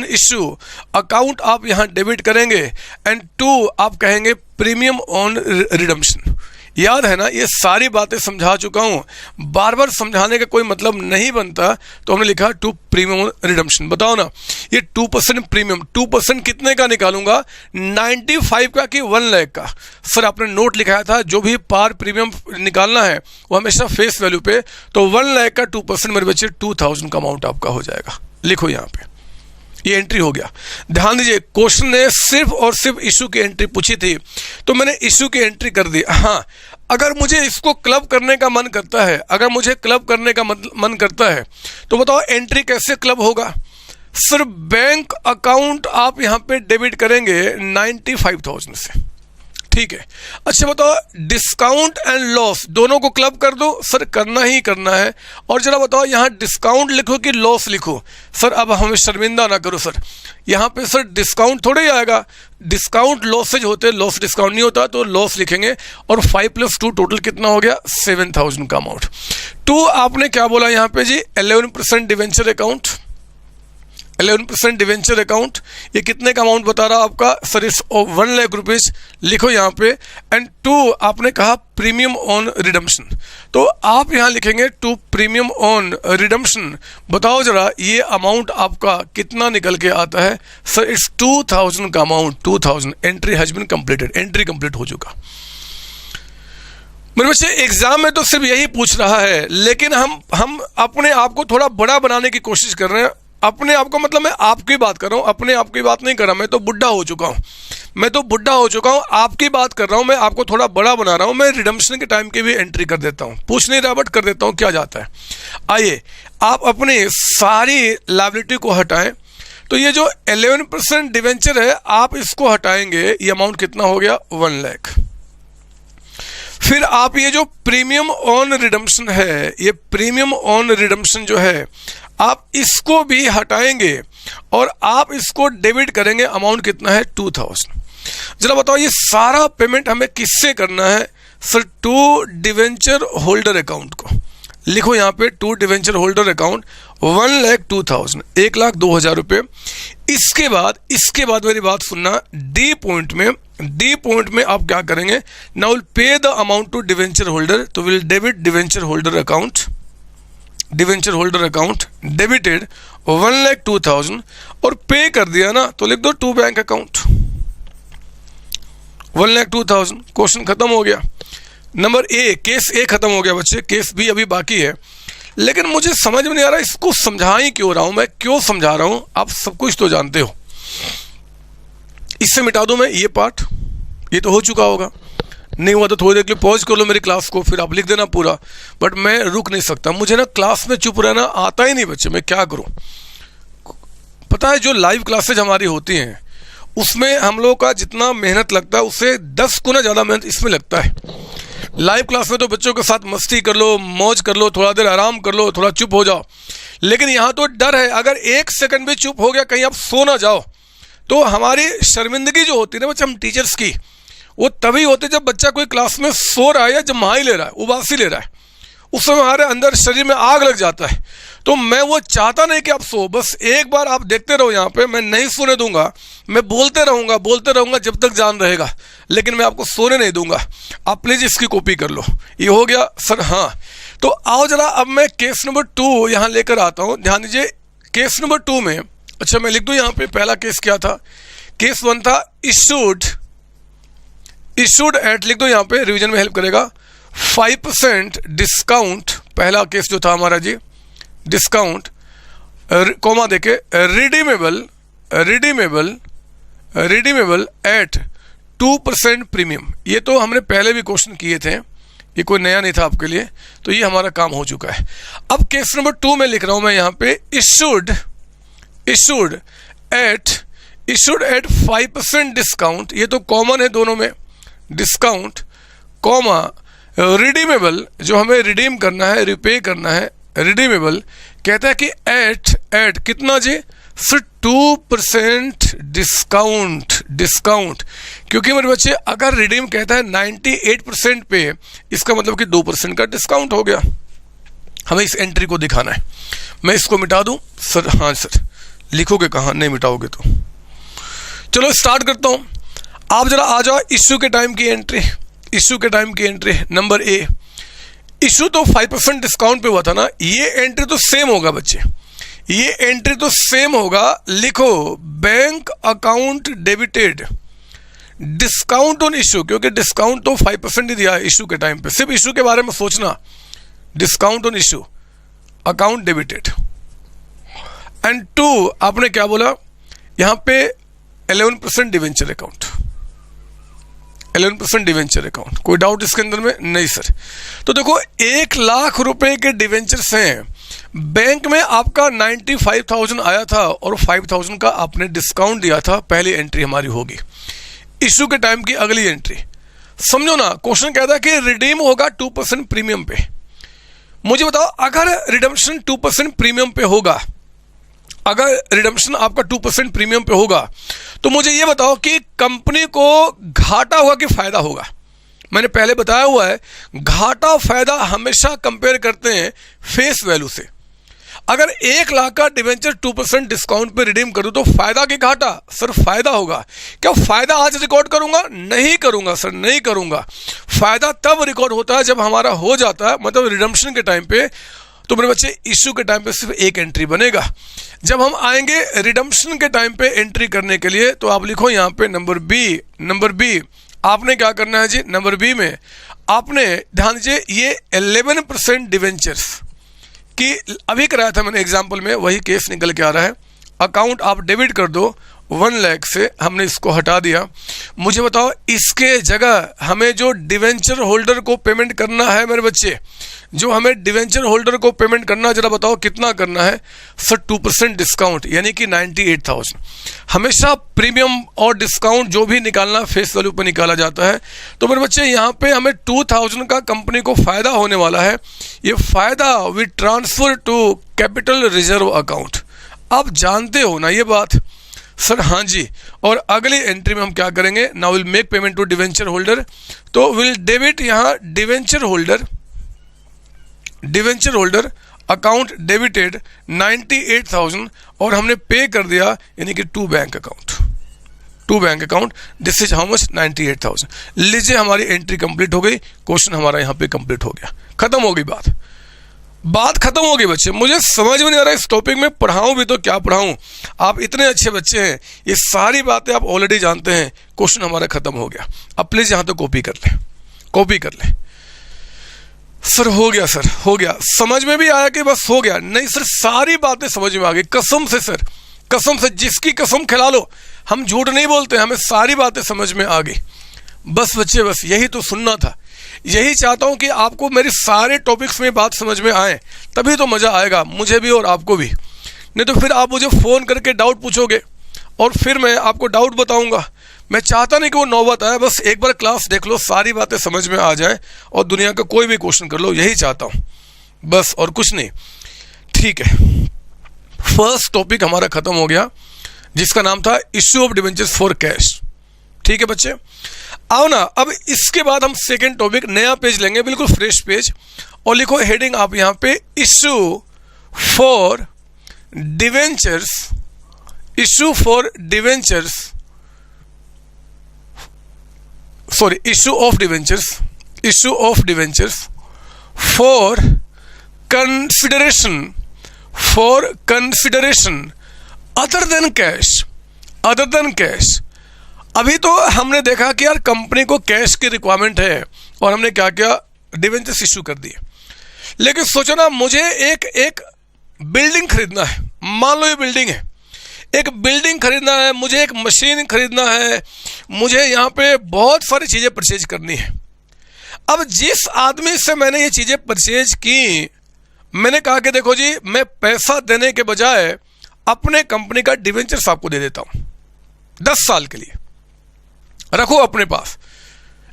इश्यू अकाउंट, आप यहां डेबिट करेंगे, एंड 2 आप कहेंगे प्रीमियम ऑन रिडम्पशन। याद है ना, ये सारी बातें समझा चुका हूं, बार बार समझाने का कोई मतलब नहीं बनता, तो हमने लिखा 2 प्रीमियम ऑन रिडम्पशन। बताओ ना, ये 2% प्रीमियम, 2% कितने का निकालूंगा? 95 का कि 1 लाख का? सर आपने नोट लिखाया था जो भी पार प्रीमियम निकालना है वो हमेशा फेस वैल्यू पे, तो 1 लाख का 2% मेरे बच्चे 2000 का अमाउंट आपका हो जाएगा। लिखो यहाँ पे, ये एंट्री हो गया। ध्यान दीजिए, क्वेश्चन ने सिर्फ और सिर्फ इशू की एंट्री पूछी थी, तो मैंने इशू की एंट्री कर दी। हाँ, अगर मुझे इसको क्लब करने का मन करता है, तो बताओ एंट्री कैसे क्लब होगा? सर बैंक अकाउंट आप यहां पे डेबिट करेंगे 95,000 से, ठीक है। अच्छा बताओ, डिस्काउंट एंड लॉस दोनों को क्लब कर दो? सर करना ही करना है। और जरा बताओ, यहाँ डिस्काउंट लिखो कि लॉस लिखो? सर अब हमें शर्मिंदा ना करो सर, यहाँ पे सर डिस्काउंट थोड़ा ही आएगा, डिस्काउंट लॉसेज होते हैं, लॉस डिस्काउंट नहीं होता, तो लॉस लिखेंगे। और 5 + 2 टोटल कितना हो गया? 7000 का अमाउंट। 2 आपने क्या बोला यहाँ पे जी? 11% डिवेंचर अकाउंट, 11% डिवेंचर अकाउंट। ये कितने का अमाउंट बता रहा आपका? सर इस 1 लाख रुपीज लिखो यहाँ पे, एंड 2 आपने कहा प्रीमियम ऑन रिडम्पशन, तो आप यहाँ लिखेंगे 2 प्रीमियम ऑन रिडम्पशन। बताओ जरा ये अमाउंट आपका कितना निकल के आता है? सर इट्स 2000 का amount, 2000। Entry has been completed, entry complete हो चुका। मेरे बच्चे एग्जाम में तो सिर्फ यही पूछ रहा है, लेकिन हम अपने आप को थोड़ा बड़ा बनाने की कोशिश कर रहे हैं। अपने आप को मतलब मैं आपकी बात कर रहा हूँ, अपने आप की बात नहीं कर रहा। मैं तो बुढ़ा हो चुका हूँ, आपकी बात कर रहा हूँ। मैं आपको थोड़ा बड़ा बना रहा हूँ। मैं रिडम्पशन के टाइम की भी एंट्री कर देता हूँ, पूछ नहीं रहा बट कर देता हूँ, क्या जाता है। आइए आप अपनी सारी लायबिलिटी को हटाएं। तो ये जो 11% डिवेंचर है आप इसको हटाएंगे, ये अमाउंट कितना हो गया? 1 लाख। फिर आप ये जो प्रीमियम ऑन रिडम्पशन है, ये प्रीमियम ऑन रिडम्पशन जो है आप इसको भी हटाएंगे और आप इसको डेबिट करेंगे। अमाउंट कितना है? 2000। जरा बताओ ये सारा पेमेंट हमें किससे करना है? सर 2 डिवेंचर होल्डर अकाउंट को लिखो यहाँ पे, 2 डिवेंचर होल्डर अकाउंट 1,02,000, 1,02,000 रुपये। इसके बाद मेरी बात सुनना, डी पॉइंट में आप क्या करेंगे? Now will pay the amount to debenture holder, तो will debit debenture holder account debited 1,02,000 और पे कर दिया ना, तो लिख दो 2 बैंक अकाउंट 1,02,000। क्वेश्चन खत्म हो गया। नंबर ए, केस ए खत्म हो गया बच्चे, केस बी अभी बाकी है। लेकिन मुझे समझ में नहीं आ रहा इसको समझा ही क्यों रहा हूं, मैं क्यों समझा रहा हूं? आप सब कुछ तो जानते हो। इससे मिटा दूं मैं ये पार्ट, ये तो हो चुका होगा। नहीं हुआ तो थोड़ी देर के लिए पॉज कर लो मेरी क्लास को, फिर आप लिख देना पूरा। बट मैं रुक नहीं सकता, मुझे ना क्लास में चुप रहना आता ही नहीं बच्चे, मैं क्या करूं। पता है जो लाइव क्लासेज हमारी होती हैं उसमें हम लोगों का जितना मेहनत लगता है उससे 10 गुना ज़्यादा मेहनत इसमें लगता है। लाइव क्लास में तो बच्चों के साथ मस्ती कर लो, मौज कर लो, थोड़ा देर आराम कर लो, थोड़ा चुप हो जाओ। लेकिन यहाँ तो डर है, अगर 1 सेकंड भी चुप हो गया, कहीं आप सो ना जाओ, तो हमारी शर्मिंदगी जो होती है ना बच्चे हम टीचर्स की, वो तभी होती है जब बच्चा कोई क्लास में सो रहा है या जमाई ले रहा है, उबासी ले रहा है, उस समय हमारे अंदर शरीर में आग लग जाता है। तो मैं वो चाहता नहीं कि आप सो, बस एक बार आप देखते रहो यहाँ पे, मैं नहीं सोने दूंगा, मैं बोलते रहूँगा जब तक जान रहेगा, लेकिन मैं आपको सोने नहीं दूंगा। आप प्लीज़ इसकी कॉपी कर लो। ये हो गया सर? हाँ। तो आओ जरा अब मैं केस नंबर 2 यहाँ लेकर आता हूँ। ध्यान दीजिए, केस नंबर 2 में, अच्छा मैं लिख दूँ यहाँ पे, पहला केस क्या था? केस 1 था इशूड एट, लिख दो यहाँ पे, रिवीजन में हेल्प करेगा। 5% डिस्काउंट, पहला केस जो था हमारा जी, डिस्काउंट कॉमा देके रिडीमेबल एट 2% प्रीमियम। ये तो हमने पहले भी क्वेश्चन किए थे, ये कोई नया नहीं था आपके लिए, तो ये हमारा काम हो चुका है। अब केस नंबर 2 में लिख रहा हूं मैं यहाँ पे, इशूड एट 5% डिस्काउंट, ये तो कॉमन है दोनों में, डिस्काउंट कॉमा रिडीमेबल, जो हमें रिडीम करना है, रिपे करना है, रिडीमेबल कहता है कि एट कितना जी? सिर्फ 2% डिस्काउंट, क्योंकि मेरे बच्चे अगर रिडीम कहता है 98% पे, इसका मतलब कि 2% का डिस्काउंट हो गया। हमें इस एंट्री को दिखाना है। मैं इसको मिटा दूं सर? हाँ सर। लिखोगे कहाँ? नहीं मिटाओगे तो चलो स्टार्ट करता हूं। आप जरा आ जाओ इश्यू के टाइम की एंट्री, नंबर ए। इशू तो 5% डिस्काउंट पे हुआ था ना, ये एंट्री तो सेम होगा बच्चे, ये एंट्री तो सेम होगा। लिखो bank account debited, discount on issue, क्योंकि डिस्काउंट तो 5% ही दिया है इशू के टाइम पे। सिर्फ इशू के बारे में सोचना, discount on issue, account debited. And 2 आपने क्या बोला यहां पे? 11% डिवेंचर अकाउंट, 11% डिवेंचर अकाउंट। कोई डाउट इसके अंदर में? नहीं सर। तो देखो 1 लाख रुपए के डिवेंचर्स हैं, बैंक में आपका 95,000 आया था और 5,000 का आपने डिस्काउंट दिया था, पहली एंट्री हमारी होगी। इशू के टाइम की अगली एंट्री समझो ना, क्वेश्चन कहता है कि रिडीम होगा 2% प्रीमियम पे। मुझे बताओ अगर रिडम्पशन 2% प्रीमियम पे होगा, अगर रिडम्पशन आपका 2% प्रीमियम पे होगा, तो मुझे ये बताओ कि कंपनी को घाटा होगा कि फायदा होगा? मैंने पहले बताया हुआ है, घाटा फायदा हमेशा कंपेयर करते हैं फेस वैल्यू से। अगर 1 लाख का डिवेंचर 2% डिस्काउंट पे रिडीम करूं तो फायदा कि घाटा? सर फायदा होगा। क्या फायदा आज रिकॉर्ड करूंगा? नहीं करूंगा सर, नहीं करूंगा। फायदा तब रिकॉर्ड होता है जब हमारा हो जाता है, मतलब रिडम्पशन के टाइम पे। तो मेरे बच्चे इश्यू के टाइम पे सिर्फ एक एंट्री बनेगा। जब हम आएंगे रिडम्पशन के टाइम पे एंट्री करने के लिए, तो आप लिखो यहाँ पे नंबर बी। आपने क्या करना है जी? नंबर बी में आपने ध्यान दीजिए, ये 11% डिवेंचर्स की अभी कराया था मैंने एग्जाम्पल में, वही केस निकल के आ रहा है। अकाउंट आप डेबिट कर दो 1 लाख से, हमने इसको हटा दिया। मुझे बताओ इसके जगह हमें जो डिवेंचर होल्डर को पेमेंट करना है मेरे बच्चे, जो हमें डिवेंचर होल्डर को पेमेंट करना, जरा बताओ कितना करना है? सर 2% डिस्काउंट, यानी कि 98,000। हमेशा प्रीमियम और डिस्काउंट जो भी निकालना फेस वैल्यू पर निकाला जाता है। तो मेरे बच्चे यहाँ पे हमें 2,000 का कंपनी को फायदा होने वाला है। ये फायदा we transfer to capital reserve account. आप जानते हो ना ये बात? सर हाँ जी। और अगली एंट्री में हम क्या करेंगे? Now will make payment to debenture holder, तो विल डेबिट यहाँ डिवेंचर होल्डर अकाउंट डेबिटेड 98,000 और हमने पे कर दिया, यानी कि to bank account. This is how much? 98,000। लीजिए हमारी एंट्री कंप्लीट हो गई, क्वेश्चन हमारा यहाँ पे कंप्लीट हो गया, खत्म हो गई बात खत्म हो गई बच्चे। मुझे समझ में नहीं आ रहा इस टॉपिक में पढ़ाऊं भी तो क्या पढ़ाऊं। आप इतने अच्छे बच्चे हैं, ये सारी बातें आप ऑलरेडी जानते हैं। क्वेश्चन हमारा खत्म हो गया। अब प्लीज यहां तो कॉपी कर ले। सर हो गया, सर हो गया, समझ में भी आया कि बस हो गया? नहीं सर, सारी बातें समझ में आ गई, कसम से सर, कसम से, जिसकी कसम खिला लो, हम झूठ नहीं बोलते, हमें सारी बातें समझ में आ गई। बस बच्चे, बस यही तो सुनना था। यही चाहता हूं कि आपको मेरी सारे टॉपिक्स में बात समझ में आए, तभी तो मज़ा आएगा मुझे भी और आपको भी। नहीं तो फिर आप मुझे फ़ोन करके डाउट पूछोगे और फिर मैं आपको डाउट बताऊंगा। मैं चाहता नहीं कि वो नौबत आए, बस एक बार क्लास देख लो, सारी बातें समझ में आ जाए और दुनिया का कोई भी क्वेश्चन कर लो, यही चाहता हूँ बस, और कुछ नहीं। ठीक है, फर्स्ट टॉपिक हमारा खत्म हो गया जिसका नाम था issue of debentures for cash. ठीक है बच्चे, आओ ना, अब इसके बाद हम सेकेंड टॉपिक, नया पेज लेंगे, बिल्कुल फ्रेश पेज, और लिखो हेडिंग आप यहाँ पे, issue for debentures, issue for debentures, sorry issue of debentures, issue of debentures for consideration, for consideration other than cash, other than cash. अभी तो हमने देखा कि यार कंपनी को कैश की रिक्वायरमेंट है और हमने क्या किया, डिवेंचर्स इशू कर दिए। लेकिन सोचो ना, मुझे एक बिल्डिंग खरीदना है, मान लो ये बिल्डिंग है, एक बिल्डिंग खरीदना है, मुझे एक मशीन खरीदना है, मुझे यहाँ पे बहुत सारी चीज़ें परचेज करनी है। अब जिस आदमी से मैंने ये चीज़ें परचेज की, मैंने कहा कि देखो जी, मैं पैसा देने के बजाय अपने कंपनी का डिवेंचर्स आपको दे देता हूँ 10 साल के लिए, रखो अपने पास।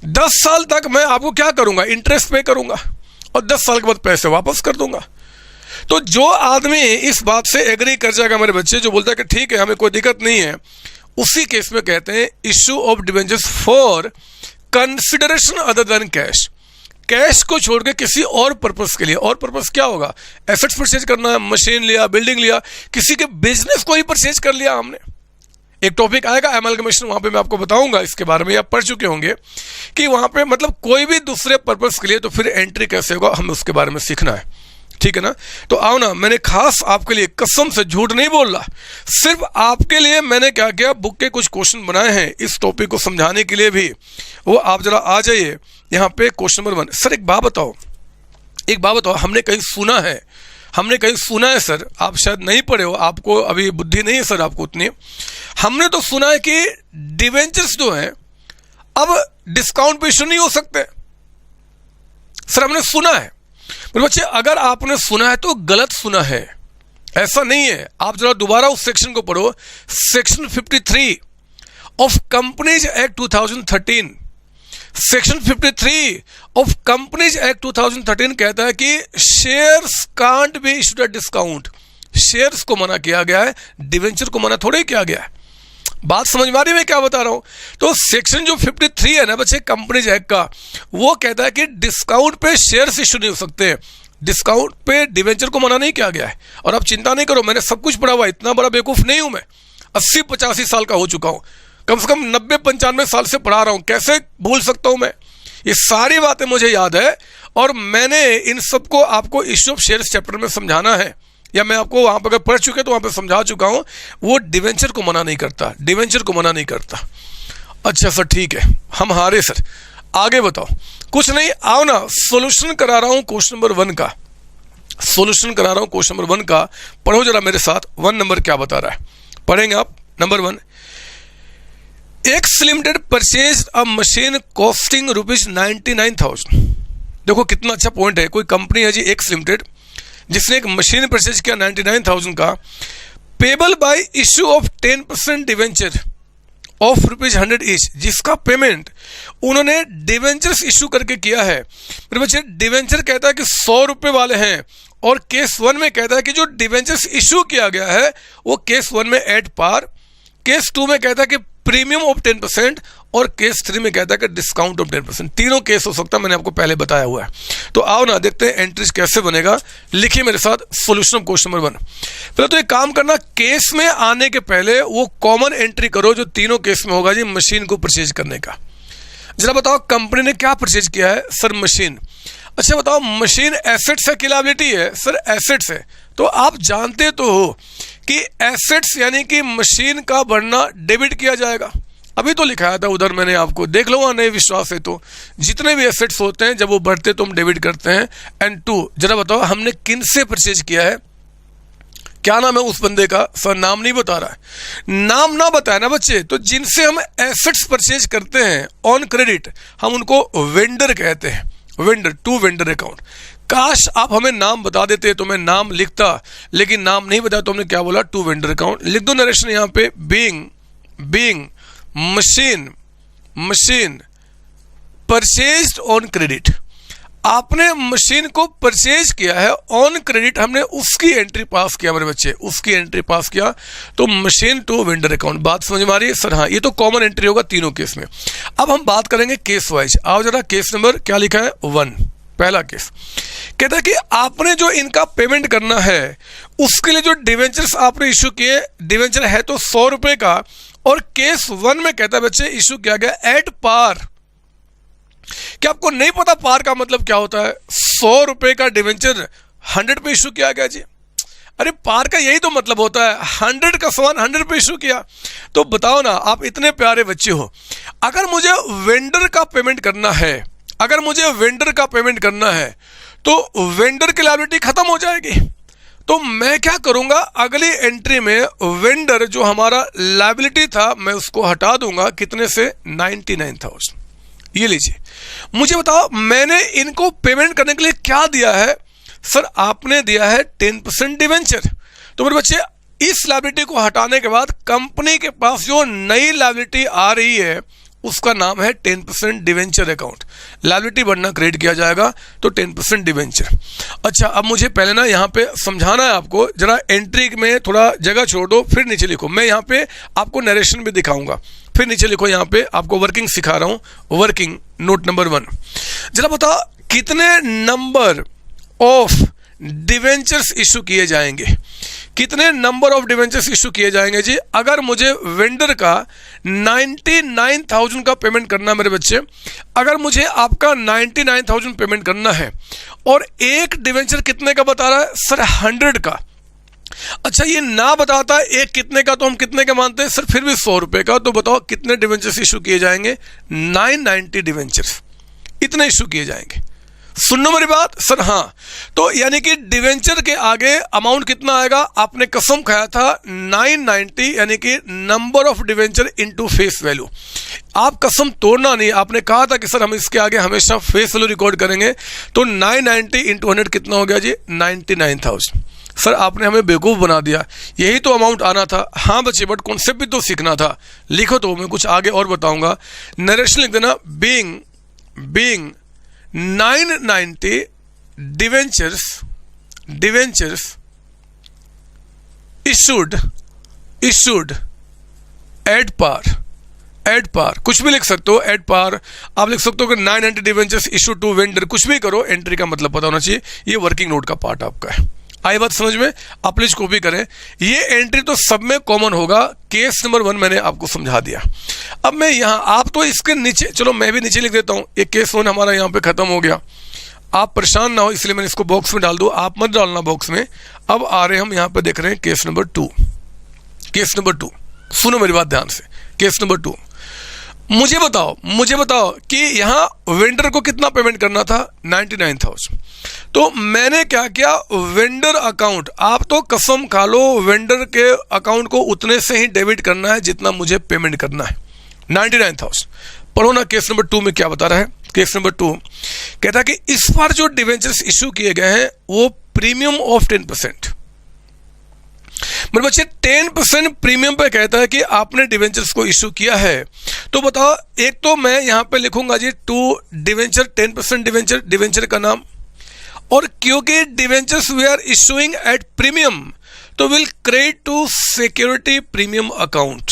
10 साल तक मैं आपको क्या करूंगा, इंटरेस्ट पे करूंगा और 10 साल के बाद पैसे वापस कर दूंगा। तो जो आदमी इस बात से एग्री कर जाएगा मेरे बच्चे, जो बोलता है कि ठीक है हमें कोई दिक्कत नहीं है, उसी केस में कहते हैं issue of debentures for consideration other than cash. Cash को छोड़ के किसी और पर्पस के लिए, और पर्पस क्या होगा, एसेट्स परचेज करना है, मशीन लिया, बिल्डिंग लिया, किसी के बिजनेस को ही परचेज कर लिया हमने। एक टॉपिक आएगा एमलगमेशन, वहाँ पे मैं आपको बताऊंगा इसके बारे में, आप पढ़ चुके होंगे कि वहाँ पे मतलब कोई भी दूसरे पर्पस के लिए, तो फिर एंट्री कैसे होगा, हमें उसके बारे में सीखना है। ठीक है ना, तो आओ ना, मैंने खास आपके लिए, कसम से झूठ नहीं बोल रहा, सिर्फ आपके लिए मैंने क्या किया, बुक के कुछ क्वेश्चन बनाए हैं इस टॉपिक को समझाने के लिए भी। वो आप जरा आ जाइए यहाँ पे, क्वेश्चन नंबर 1। सर एक बात बताओ, एक बात बताओ, हमने कहीं सुना है, हमने कहीं सुना है सर, आप शायद नहीं पढ़े हो, आपको अभी बुद्धि नहीं है सर आपको उतनी। हमने तो सुना है कि डिवेंचर्स जो हैं अब डिस्काउंट पे इशू नहीं हो सकते। सर हमने सुना है। मेरे बच्चे, अगर आपने सुना है तो गलत सुना है, ऐसा नहीं है। आप जरा दोबारा उस सेक्शन को पढ़ो, section 53 of companies act 2013। Section 53 of companies act 2013 कहता है कि shares can't be issued at discount. Shares को मना किया गया है, डिवेंचर को मना थोड़े किया गया है। बात समझ में आ रही है मैं क्या बता रहा हूं? तो सेक्शन जो 53 है ना बच्चे कंपनीज एक्ट का, वो कहता है कि डिस्काउंट पे शेयर्स इशू नहीं हो सकते, डिस्काउंट पे डिवेंचर को मना नहीं किया गया है। और आप चिंता नहीं करो, मैंने सब कुछ पढ़ा हुआ, इतना बड़ा बेवकूफ नहीं हूं मैं, 80-85 साल का हो चुका हूं, कम से कम 90-95 साल से पढ़ा रहा हूं, कैसे भूल सकता हूं मैं? ये सारी बातें मुझे याद है और मैंने इन सबको आपको इश्यू ऑफ शेयर्स चैप्टर में समझाना है, या मैं आपको वहां पर अगर पढ़ चुके तो वहां पर समझा चुका हूं। वो डिवेंचर को मना नहीं करता, डिवेंचर को मना नहीं करता। अच्छा सर ठीक है, हम हारे सर, आगे बताओ। कुछ नहीं, आओ ना, सॉल्यूशन करा रहा हूं क्वेश्चन नंबर 1 का, सॉल्यूशन करा रहा हूं क्वेश्चन नंबर 1 का। पढ़ो जरा मेरे साथ, 1 नंबर क्या बता रहा है, पढ़ेंगे आप। Number 1, x limited purchase a machine costing ₹99,000। देखो कितना अच्छा पॉइंट है। कोई कंपनी है जी एक्स लिमिटेड, जिसने एक मशीन परचेज किया 99,000 का, payable by issue of 10% debenture of ₹100 each, जिसका पेमेंट उन्होंने डिवेंचर्स इशू करके किया है। मेरे बच्चे, डिवेंचर कहता है कि 100 रुपये वाले हैं, और केस 1 में कहता है कि जो डिवेंचर्स इशू किया गया है वो केस 1 में एट पार, केस 2 में कहता है कि प्रीमियम ऑफ 10%, और केस 3 में कहता है कि डिस्काउंट ऑफ 10%। तीनों केस हो सकता है, मैंने आपको पहले बताया हुआ है। तो आओ ना देखते हैं एंट्रीज कैसे बनेगा। लिखिए मेरे साथ सॉल्यूशन ऑफ क्वेश्चन नंबर 1। पहले तो एक काम करना, केस में आने के पहले वो कॉमन एंट्री करो जो तीनों केस में होगा जी, मशीन को परचेज करने का। जरा बताओ कंपनी ने क्या परचेज किया है? Sir machine. अच्छा बताओ, मशीन एसेट्स है कि लायबिलिटी है? सर एसेट्स है। तो आप जानते तो हो कि एसेट्स यानी कि मशीन का बढ़ना डेबिट किया जाएगा। अभी तो लिखाया था उधर मैंने आपको, देख लो वहाँ नहीं विश्वास है तो। जितने भी एसेट्स होते हैं जब वो बढ़ते तो हम डेबिट करते हैं। एंड 2, जरा बताओ हमने किन से परचेज किया है, क्या नाम है उस बंदे का? सर नाम नहीं बता रहा है। नाम ना बताया ना बच्चे, तो जिनसे हम एसेट्स परचेज करते हैं ऑन क्रेडिट, हम उनको वेंडर कहते हैं। Vendor, to vendor account. काश आप हमें नाम बता देते तो मैं नाम लिखता, लेकिन नाम नहीं बताया तो हमने क्या बोला? To vendor account. लिख दो नरेशन यहाँ पे, being machine purchased on credit. आपने मशीन को परचेज किया है ऑन क्रेडिट, हमने उसकी एंट्री पास किया मेरे बच्चे, उसकी एंट्री पास किया, तो मशीन टू वेंडर अकाउंट। बात समझ में आ रही है? सर हाँ, ये तो कॉमन एंट्री होगा तीनों केस में। अब हम बात करेंगे केस वाइज। आओ जरा, केस नंबर क्या लिखा है? 1, पहला केस कहता है कि आपने जो इनका पेमेंट करना है उसके लिए जो डिवेंचर्स आपने इशू किए, डिवेंचर है तो 100 रुपए का, और केस 1 में कहता है बच्चे इशू किया गया एट पार। क्या आपको नहीं पता पार का मतलब क्या होता है? 100 रुपए का डिवेंचर 100 पे इशू किया गया जी। अरे पार का यही तो मतलब होता है, 100 का सामान 100 पे इशू किया। तो बताओ ना, आप इतने प्यारे बच्चे हो, अगर मुझे वेंडर का पेमेंट करना है, अगर मुझे वेंडर का पेमेंट करना है तो वेंडर की लायबिलिटी खत्म हो जाएगी। तो मैं क्या करूंगा, अगली एंट्री में वेंडर जो हमारा लायबिलिटी था मैं उसको हटा दूंगा। कितने से? 99,000। ये लीजिए, मुझे बताओ मैंने इनको पेमेंट करने के लिए क्या दिया है? सर आपने दिया है 10% डिवेंचर। तो मेरे बच्चे, इस लायबिलिटी को हटाने के बाद कंपनी के पास जो नई लायबिलिटी आ रही है उसका नाम है 10% डिवेंचर अकाउंट। लायबिलिटी बढ़ना क्रेडिट किया जाएगा, तो 10% डिवेंचर। अच्छा, अब मुझे पहले ना यहाँ पे समझाना है आपको, जरा एंट्री में थोड़ा जगह छोड़ दो, फिर नीचे लिखो। मैं यहाँ पे आपको नरेशन भी दिखाऊंगा, फिर नीचे लिखो। यहाँ पे आपको वर्किंग सिखा रहा हूँ। वर्किंग नोट नंबर 1, जरा बताओ कितने नंबर ऑफ डिवेंचर्स इशू किए जाएंगे? कितने नंबर ऑफ डिवेंचर्स इशू किए जाएंगे जी? अगर मुझे वेंडर का 99,000 का पेमेंट करना है मेरे बच्चे, अगर मुझे आपका 99,000 पेमेंट करना है और एक डिवेंचर कितने का बता रहा है? सर 100 का। अच्छा, ये ना बताता एक कितने का, तो हम कितने का मानते हैं? सर फिर भी 100 रुपए का। तो बताओ कितने डिवेंचर्स इशू किए जाएंगे? 990 डिवेंचर्स, इतने इशू किए जाएंगे। सुनो मेरी बात। सर हाँ, तो यानी कि डिवेंचर के आगे अमाउंट कितना आएगा? आपने कसम खाया था 990, यानी कि number of debenture into face value. आप कसम तोड़ना नहीं, आपने कहा था कि सर हम इसके आगे हमेशा फेस वैल्यू रिकॉर्ड करेंगे। तो 990 इंटू 100 कितना हो गया जी? 99,000। सर आपने हमें बेवकूफ़ बना दिया, यही तो अमाउंट आना था। हाँ बच्चे, बट कॉन्सेप्ट भी तो सीखना था। लिखो तो मैं कुछ आगे और बताऊंगा। नरेशन लिख देना, being 990 debentures issued at par, कुछ भी लिख सकते हो। एट पार आप लिख सकते हो कि 990 डिवेंचर्स इशूड टू वेंडर, कुछ भी करो, एंट्री का मतलब पता होना चाहिए। ये वर्किंग नोट का पार्ट आपका है। आई बात समझ में? आप प्लीज कॉपी करें। ये एंट्री तो सब में कॉमन होगा। केस नंबर 1 मैंने आपको समझा दिया। अब मैं यहाँ, आप तो इसके नीचे, चलो मैं भी नीचे लिख देता हूँ। ये केस 1 हमारा यहाँ पे खत्म हो गया। आप परेशान ना हो इसलिए मैंने इसको बॉक्स में डाल दो, आप मत डालना बॉक्स में। अब आ रहे हम यहाँ पे देख रहे हैं केस नंबर 2। केस नंबर 2, सुनो मेरी बात ध्यान से। केस नंबर 2, मुझे बताओ कि यहाँ वेंडर को कितना पेमेंट करना था? 99,000। तो मैंने क्या किया? वेंडर अकाउंट, आप तो कसम खा लो वेंडर के अकाउंट को उतने से ही डेबिट करना है जितना मुझे पेमेंट करना है, 99,000। पढ़ो ना केस नंबर 2 में क्या बता रहा है। केस नंबर 2 कहता है कि इस बार जो डिवेंचर्स इशू किए गए हैं वो प्रीमियम ऑफ 10%। मेरे बच्चे 10% प्रीमियम पे कहता है कि आपने डिवेंचर्स को इशू किया है। तो बताओ, एक तो मैं यहां पे लिखूंगा जी टू डिवेंचर 10% डिवेंचर का नाम, और क्योंकि debentures we are issuing at premium तो will credit to security premium account.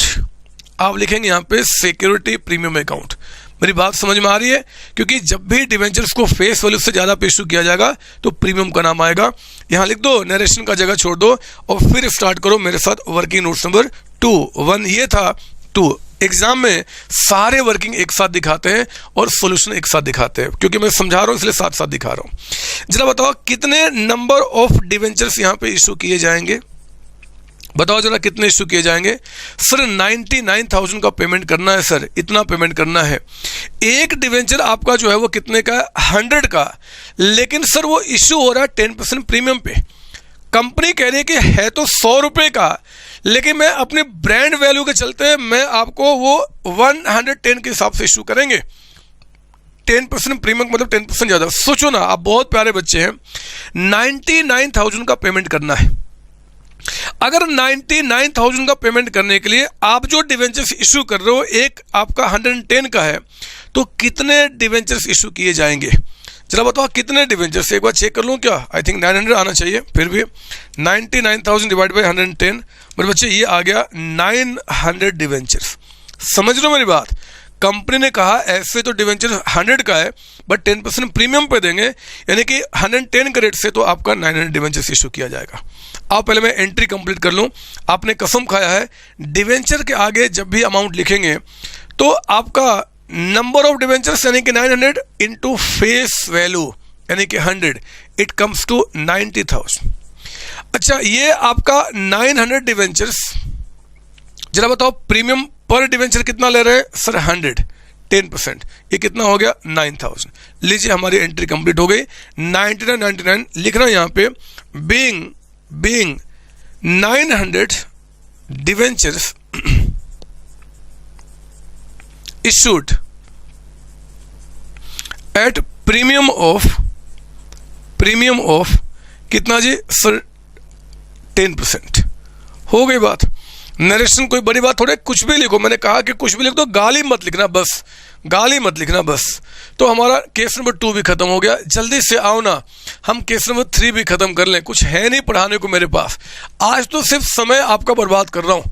आप लिखेंगे यहां पे सिक्योरिटी प्रीमियम अकाउंट। मेरी बात समझ में आ रही है? क्योंकि जब भी डिवेंचर्स को फेस वैल्यू से ज़्यादा पे इशू किया जाएगा तो प्रीमियम का नाम आएगा। यहाँ लिख दो, नरेशन का जगह छोड़ दो और फिर स्टार्ट करो मेरे साथ वर्किंग नोट्स नंबर 2। 1 ये था, 2 एग्जाम में सारे वर्किंग एक साथ दिखाते हैं और सॉल्यूशन एक साथ दिखाते हैं, क्योंकि मैं समझा रहा हूँ इसलिए साथ साथ दिखा रहा हूँ। जरा बताओ कितने नंबर ऑफ डिवेंचर्स यहाँ पे इशू किए जाएंगे? बताओ जरा कितने इशू किए जाएंगे? सर 99,000 का पेमेंट करना है सर, इतना पेमेंट करना है। एक डिवेंचर आपका जो है वो कितने का? 100 का। लेकिन सर वो इशू हो रहा है 10% प्रीमियम पे। कंपनी कह रही है कि है तो 100 रुपये का, लेकिन मैं अपने ब्रांड वैल्यू के चलते मैं आपको वो 110 के हिसाब से इशू करेंगे। 10% प्रीमियम मतलब 10% ज़्यादा। सोचो ना, आप बहुत प्यारे बच्चे हैं, 99,000 का पेमेंट करना है। अगर 99,000 का पेमेंट करने के लिए आप जो डिवेंचर्स इशू कर रहे हो एक आपका 110 का है, तो कितने डिवेंचर्स इशू किए जाएंगे? चलो बताओ कितने डिवेंचर्स, एक बार चेक कर लूँ क्या? आई थिंक 900 आना चाहिए। फिर भी 99,000 डिवाइड बाई 110, मेरे बच्चे ये आ गया 900 डिवेंचर्स। समझ लो मेरी बात, कंपनी ने कहा ऐसे तो डिवेंचर 100 का है बट 10% प्रीमियम पे देंगे, यानी कि 110 के रेट से तो आपका 900 डिवेंचर्स इशू किया जाएगा। आप पहले मैं एंट्री कंप्लीट कर लूँ। आपने कसम खाया है डिवेंचर के आगे जब भी अमाउंट लिखेंगे तो आपका नंबर ऑफ डिवेंचर्स यानी कि 900 इंटू फेस वैल्यू यानी कि 100, इट कम्स टू 90,000। अच्छा, ये आपका 900 डिवेंचर्स, जरा बताओ प्रीमियम पर डिवेंचर कितना ले रहे हैं सर? 100, 10%, ये कितना हो गया? 9,000। लीजिए हमारी एंट्री कंप्लीट हो गई। 99 लिखना यहाँ पे, being 900 debentures issued at premium of कितना जी सर? 10%। हो गई बात। नरेशन कोई बड़ी बात थोड़े, कुछ भी लिखो। मैंने कहा कि कुछ भी लिख दो, गाली मत लिखना बस, गाली मत लिखना बस। तो हमारा केस नंबर 2 भी खत्म हो गया। जल्दी से आओ ना, हम केस नंबर 3 भी खत्म कर लें। कुछ है नहीं पढ़ाने को मेरे पास, आज तो सिर्फ समय आपका बर्बाद कर रहा हूँ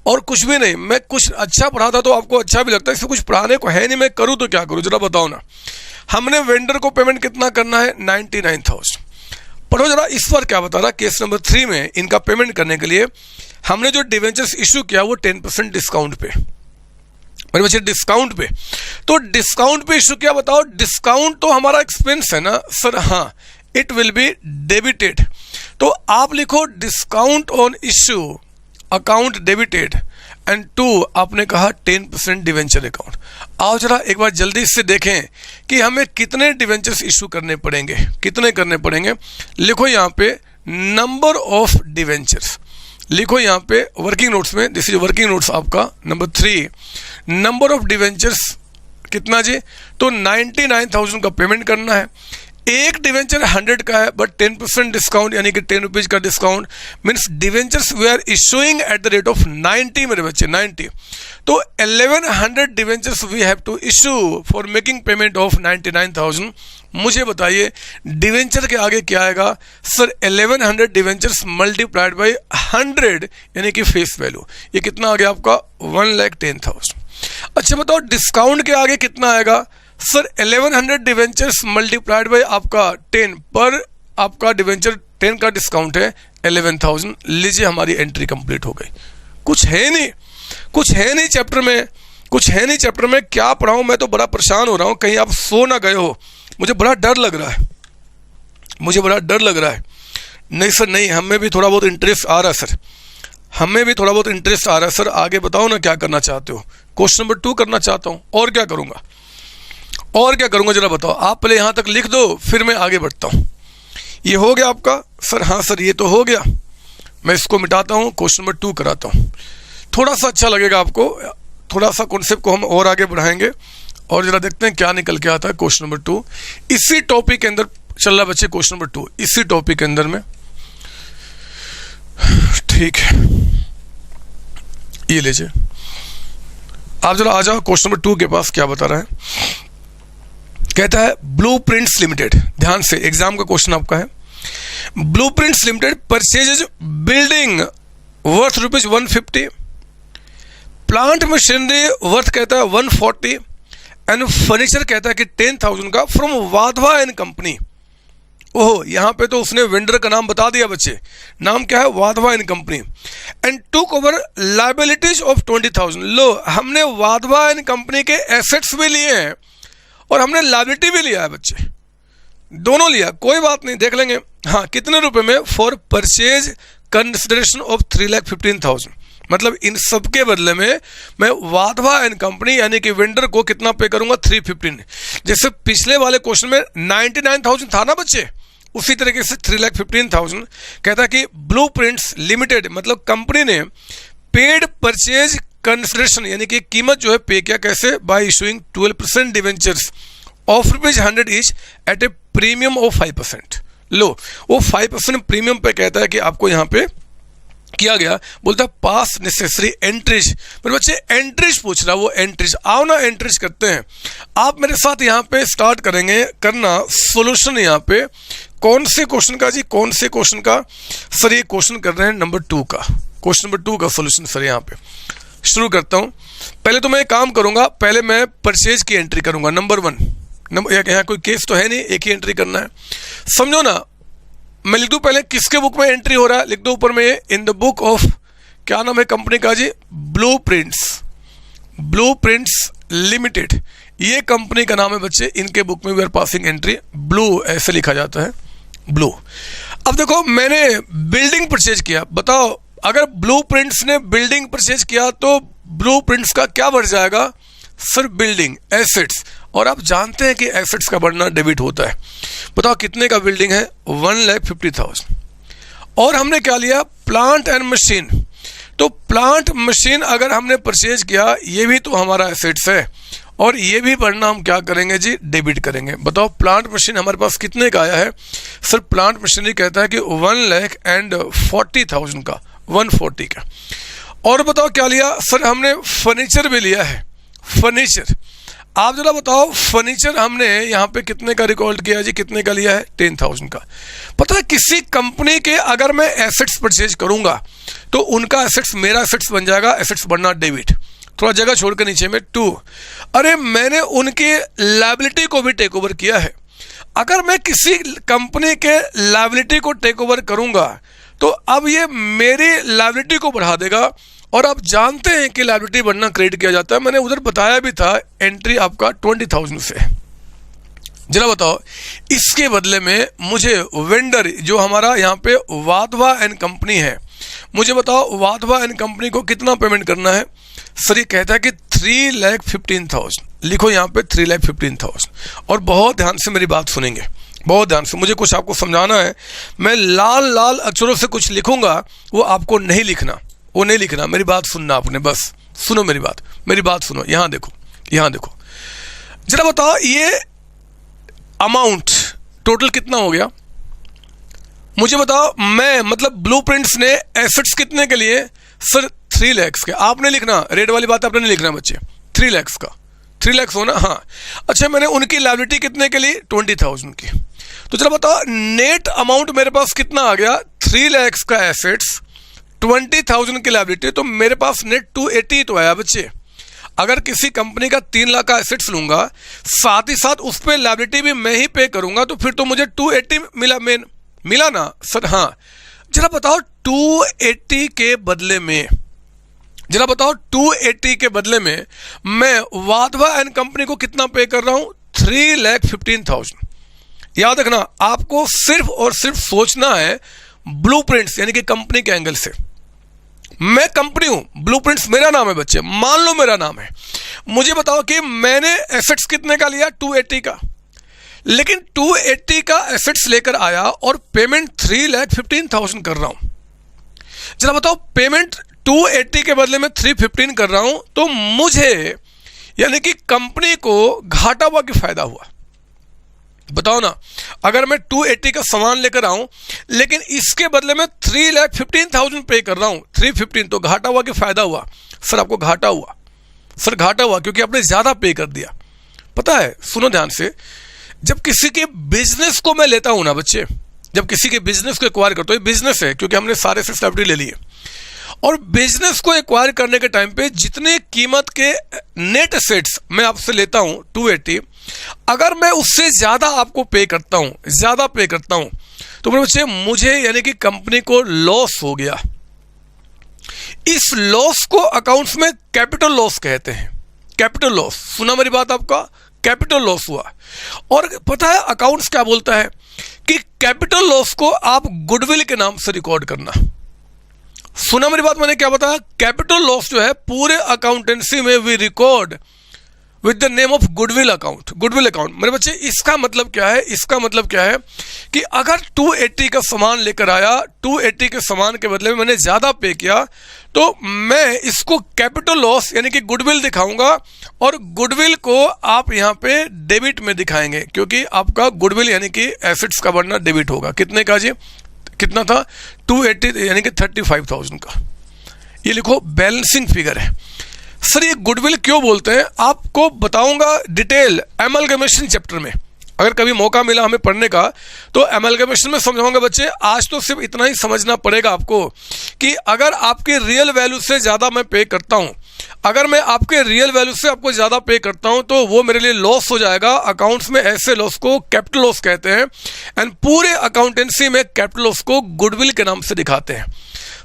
और कुछ भी नहीं। मैं कुछ अच्छा पढ़ाता तो आपको अच्छा भी लगता है, इसमें कुछ पढ़ाने को है नहीं, मैं करूँ तो क्या करूँ? जरा बताओ ना। हमने वेंडर को पेमेंट कितना करना है? 99,000। पढ़ो जरा, इस बार क्या बता रहा। केस नंबर 3 में इनका पेमेंट करने के लिए हमने जो डिवेंचर्स इशू किया वो 10% डिस्काउंट पे, मेरे बच्चे डिस्काउंट पे। तो डिस्काउंट पे इशू किया, बताओ डिस्काउंट तो हमारा एक्सपेंस है ना सर? हाँ, इट विल बी डेबिटेड। तो आप लिखो discount on issue account debited and 2 आपने कहा 10% डिवेंचर अकाउंट। आओ जरा एक बार जल्दी से देखें कि हमें कितने डिवेंचर्स इशू करने पड़ेंगे, कितने करने पड़ेंगे। लिखो यहाँ पे नंबर ऑफ डिवेंचर्स, लिखो यहाँ पे वर्किंग नोट्स में, दिस इज वर्किंग नोट्स आपका नंबर 3। नंबर ऑफ डिवेंचर्स कितना जी? तो 99,000 का पेमेंट करना है। एक डिवेंचर 100 का है बट 10% डिस्काउंट यानी कि 10 रुपीज का discount means debentures we are issuing at the rate of 90 मेरे बच्चे, 90। तो 1100 debentures we have to issue for making payment of 99,000। मुझे बताइए डिवेंचर के आगे क्या आएगा सर? 1100 डिवेंचर्स मल्टीप्लाइड बाई 100 यानी कि फेस वैल्यू, ये कितना आ गया आपका? 1,10,000। अच्छा बताओ डिस्काउंट के आगे कितना आएगा सर? 1100 डिवेंचर्स मल्टीप्लाइड बाई आपका 10, पर आपका डिवेंचर 10 का डिस्काउंट है 11,000। लीजिए हमारी एंट्री कंप्लीट हो गई। कुछ है नहीं, कुछ है नहीं चैप्टर में, कुछ है नहीं चैप्टर में। क्या पढ़ाऊं? मैं तो बड़ा परेशान हो रहा हूं, कहीं आप सो ना गए हो। मुझे बड़ा डर लग रहा है, मुझे बड़ा डर लग रहा है। नहीं सर नहीं, हमें भी थोड़ा बहुत इंटरेस्ट आ रहा है सर, हमें भी थोड़ा बहुत इंटरेस्ट आ रहा है सर। आगे बताओ ना क्या करना चाहते हो? क्वेश्चन नंबर 2 करना चाहता हूँ, और क्या करूँगा, और क्या करूँगा जरा बताओ। आप पहले यहाँ तक लिख दो फिर मैं आगे बढ़ता हूँ। ये हो गया आपका सर? हाँ सर ये तो हो गया। मैं इसको मिटाता हूँ, क्वेश्चन नंबर 2 कराता हूँ। थोड़ा सा अच्छा लगेगा आपको, थोड़ा सा कॉन्सेप्ट को हम और आगे बढ़ाएंगे और जरा देखते हैं क्या निकल के आता है। क्वेश्चन नंबर 2 इसी टॉपिक के अंदर चल रहा बच्चे, क्वेश्चन नंबर 2 इसी टॉपिक के अंदर में, ठीक है। ये लीजिए, आप जरा आ जाओ क्वेश्चन नंबर 2 के पास। क्या बता रहा है? कहता है ब्लूप्रिंट्स लिमिटेड, ध्यान से एग्जाम का क्वेश्चन आपका है। Blueprints limited purchases building worth rupees 150, plant machinery worth कहता है 140 एंड फर्नीचर कहता है कि 10,000 का फ्रॉम वाधवा एंड कंपनी। ओहो, यहाँ पे तो उसने वेंडर का नाम बता दिया बच्चे, नाम क्या है? Wadhwa and company. And took over liabilities of 20,000। लो, हमने वाधवा एंड कंपनी के एसेट्स भी लिए हैं और हमने लायबिलिटी भी लिया है बच्चे, दोनों लिया, कोई बात नहीं, देख लेंगे। हाँ, कितने रुपए में? For purchase consideration of 3,15,000। मतलब इन सब के बदले में मैं वाधवा एंड कंपनी यानी कि वेंडर को कितना पे करूंगा? 315। जैसे पिछले वाले क्वेश्चन में 99,000 था ना बच्चे, उसी तरीके से 3,15,000 कहता है कि ब्लूप्रिंट्स लिमिटेड मतलब कंपनी ने पेड परचेज कंसिडरेशन यानी कि कीमत जो है पे किया, कैसे, bye issuing 12% debentures of ₹100 each eight a premium of 5%। लो, वो 5% प्रीमियम पे कहता है कि आपको यहाँ पे किया गया, बोलता है पास नेसेसरी एंट्रीज। मेरे बच्चे एंट्रीज पूछ रहा, वो एंट्रीज, आओ ना एंट्रीज करते हैं। आप मेरे साथ यहाँ पे स्टार्ट करेंगे करना सॉल्यूशन। यहाँ पे कौन से क्वेश्चन का जी, कौन से क्वेश्चन का सर? ये क्वेश्चन कर रहे हैं नंबर 2 का, क्वेश्चन नंबर 2 का सॉल्यूशन सर। यहाँ पे शुरू करता हूँ। पहले तो मैं काम करूंगा, पहले मैं परचेज की एंट्री करूंगा नंबर 1। यहाँ कोई केस तो है नहीं, एक ही एंट्री करना है, समझो ना। मैं लिख दूं पहले किसके बुक में एंट्री हो रहा है, लिख दो ऊपर में इन द बुक ऑफ, क्या नाम है कंपनी का जी, ब्लूप्रिंट्स लिमिटेड। ये कंपनी का नाम है बच्चे, इनके बुक में we are passing entry blue, ऐसे लिखा जाता है ब्लू। अब देखो मैंने बिल्डिंग परचेज किया, बताओ अगर ब्लूप्रिंट्स ने बिल्डिंग परचेज किया तो ब्लूप्रिंट्स का क्या बढ़ जाएगा सर? Building assets. और आप जानते हैं कि एसेट्स का बढ़ना डेबिट होता है। बताओ कितने का बिल्डिंग है? 1,50,000। और हमने क्या लिया? Plant and machine. तो प्लांट मशीन अगर हमने परचेज किया, ये भी तो हमारा एसेट्स है, और ये भी बढ़ना हम क्या करेंगे जी? डेबिट करेंगे। बताओ प्लांट मशीन हमारे पास कितने का आया है सर? प्लांट मशीनरी कहता है कि 1,40,000 का, 140 का। और बताओ क्या लिया सर? हमने फर्नीचर भी लिया है, फर्नीचर। आप जरा बताओ फर्नीचर हमने यहाँ पे कितने का रिकॉर्ड किया जी? कितने का लिया है? 10,000 का। पता है किसी कंपनी के अगर मैं एसेट्स परचेज करूंगा तो उनका एसेट्स मेरा एसेट्स बन जाएगा, एसेट्स बनना डेबिट। थोड़ा जगह छोड़ कर नीचे में 2। अरे मैंने उनके लायबिलिटी को भी टेक ओवर किया है। अगर मैं किसी कंपनी के लायबिलिटी को टेक ओवर करूंगा तो अब ये मेरी लायबिलिटी को बढ़ा देगा, और आप जानते हैं कि लायबिलिटी बढ़ना क्रेडिट किया जाता है। मैंने उधर बताया भी था एंट्री आपका 20,000 से। जरा बताओ इसके बदले में मुझे वेंडर जो हमारा यहाँ पे वाधवा एंड कंपनी है, मुझे बताओ वाधवा एंड कंपनी को कितना पेमेंट करना है सर? ये कहता है कि 3,15,000। लिखो यहाँ पे 3,15,000। और बहुत ध्यान से मेरी बात सुनेंगे, बहुत ध्यान से, मुझे कुछ आपको समझाना है। मैं लाल लाल अक्षरों से कुछ लिखूंगा, वो आपको नहीं लिखना, वो नहीं लिखना, मेरी बात सुनना आपने, बस सुनो मेरी बात सुनो। यहाँ देखो, यहाँ देखो, जरा बताओ ये अमाउंट टोटल कितना हो गया? मुझे बताओ। मैं मतलब ब्लूप्रिंट्स ने एसेट्स कितने के लिए सर? 3 लाख के। आपने लिखना, रेड वाली बात आपने नहीं लिखना बच्चे, 3 लाख का, 3 लाख होना। हाँ अच्छा, मैंने उनकी लायबिलिटी कितने के लिए? 20,000 की। तो जरा बताओ नेट अमाउंट मेरे पास कितना आ गया? 3 लाख का एसेट्स, 20,000 की लायबिलिटी, तो मेरे पास नेट 280 तो आया बच्चे। अगर किसी कंपनी का 3 लाख का एसेट्स लूंगा, साथ ही साथ उस पर लायबिलिटी भी मैं ही पे करूंगा, तो फिर तो मुझे 280 मिला ना सर? हाँ जरा बताओ 280 के बदले में, जरा बताओ 280 के बदले में मैं वाधवा एंड कंपनी को कितना पे कर रहा हूं? 3,15,000। याद रखना, आपको सिर्फ और सिर्फ सोचना है ब्लूप्रिंट्स यानी कि कंपनी के एंगल से। मैं कंपनी हूं, ब्लूप्रिंट्स मेरा नाम है बच्चे, मान लो मेरा नाम है। मुझे बताओ कि मैंने एसेट्स कितने का लिया? 280 का। लेकिन 280 का एसेट्स लेकर आया और पेमेंट 3,15,000 कर रहा हूं। जरा बताओ पेमेंट 280 के बदले में 315 कर रहा हूं, तो मुझे यानी कि कंपनी को घाटा हुआ कि फायदा हुआ? बताओ ना। अगर मैं 280 का सामान लेकर आऊं लेकिन इसके बदले में 3,15,000 पे कर रहा हूं, 315, तो घाटा हुआ कि फायदा हुआ? सर आपको घाटा हुआ, सर घाटा हुआ, क्योंकि आपने ज्यादा पे कर दिया। पता है, सुनो ध्यान से, जब किसी के बिजनेस को मैं लेता हूं ना बच्चे, जब किसी के बिजनेस को एक्वायर करता हूं, ये बिजनेस है क्योंकि हमने सारे से लायबिलिटी ले लिए, और बिजनेस को एक्वायर करने के टाइम पे जितने कीमत के नेट एसेट्स मैं आपसे लेता हूं 280, अगर मैं उससे ज्यादा आपको पे करता हूं, ज्यादा पे करता हूं, तो मेरे बच्चे मुझे यानी कि कंपनी को लॉस हो गया। इस लॉस को अकाउंट्स में कैपिटल लॉस कहते हैं। कैपिटल लॉस, सुना मेरी बात आपका? कैपिटल लॉस हुआ। और पता है अकाउंट्स क्या बोलता है कि कैपिटल लॉस को आप गुडविल के नाम से रिकॉर्ड करना। सुना मेरी बात? मैंने क्या बताया? कैपिटल लॉस जो है पूरे अकाउंटेंसी में we record with the name of goodwill account. Goodwill account मेरे बच्चे, इसका मतलब क्या है? इसका मतलब क्या है कि अगर 280 का सामान लेकर आया, 280 के सामान के बदले में मैंने ज़्यादा पे किया, तो मैं इसको कैपिटल लॉस यानी कि गुडविल दिखाऊंगा, और गुडविल को आप यहाँ पे डेबिट में दिखाएंगे, क्योंकि आपका गुडविल यानी कि एसेट्स का बढ़ना डेबिट होगा। कितने का जी? कितना था? 280 यानी कि 35,000 का। ये लिखो, बैलेंसिंग फिगर है। सर ये गुडविल क्यों बोलते हैं, आपको बताऊंगा डिटेल एमलगमेशन चैप्टर में। अगर कभी मौका मिला हमें पढ़ने का तो एमलगमेशन में समझाऊंगा बच्चे। आज तो सिर्फ इतना ही समझना पड़ेगा आपको कि अगर आपके रियल वैल्यू से ज़्यादा मैं पे करता हूं, अगर मैं आपके रियल वैल्यू से आपको ज़्यादा पे करता हूं तो वो मेरे लिए लॉस हो जाएगा। अकाउंट्स में ऐसे लॉस को कैपिटल लॉस कहते हैं, एंड पूरे अकाउंटेंसी में कैपिटल लॉस को गुडविल के नाम से दिखाते हैं।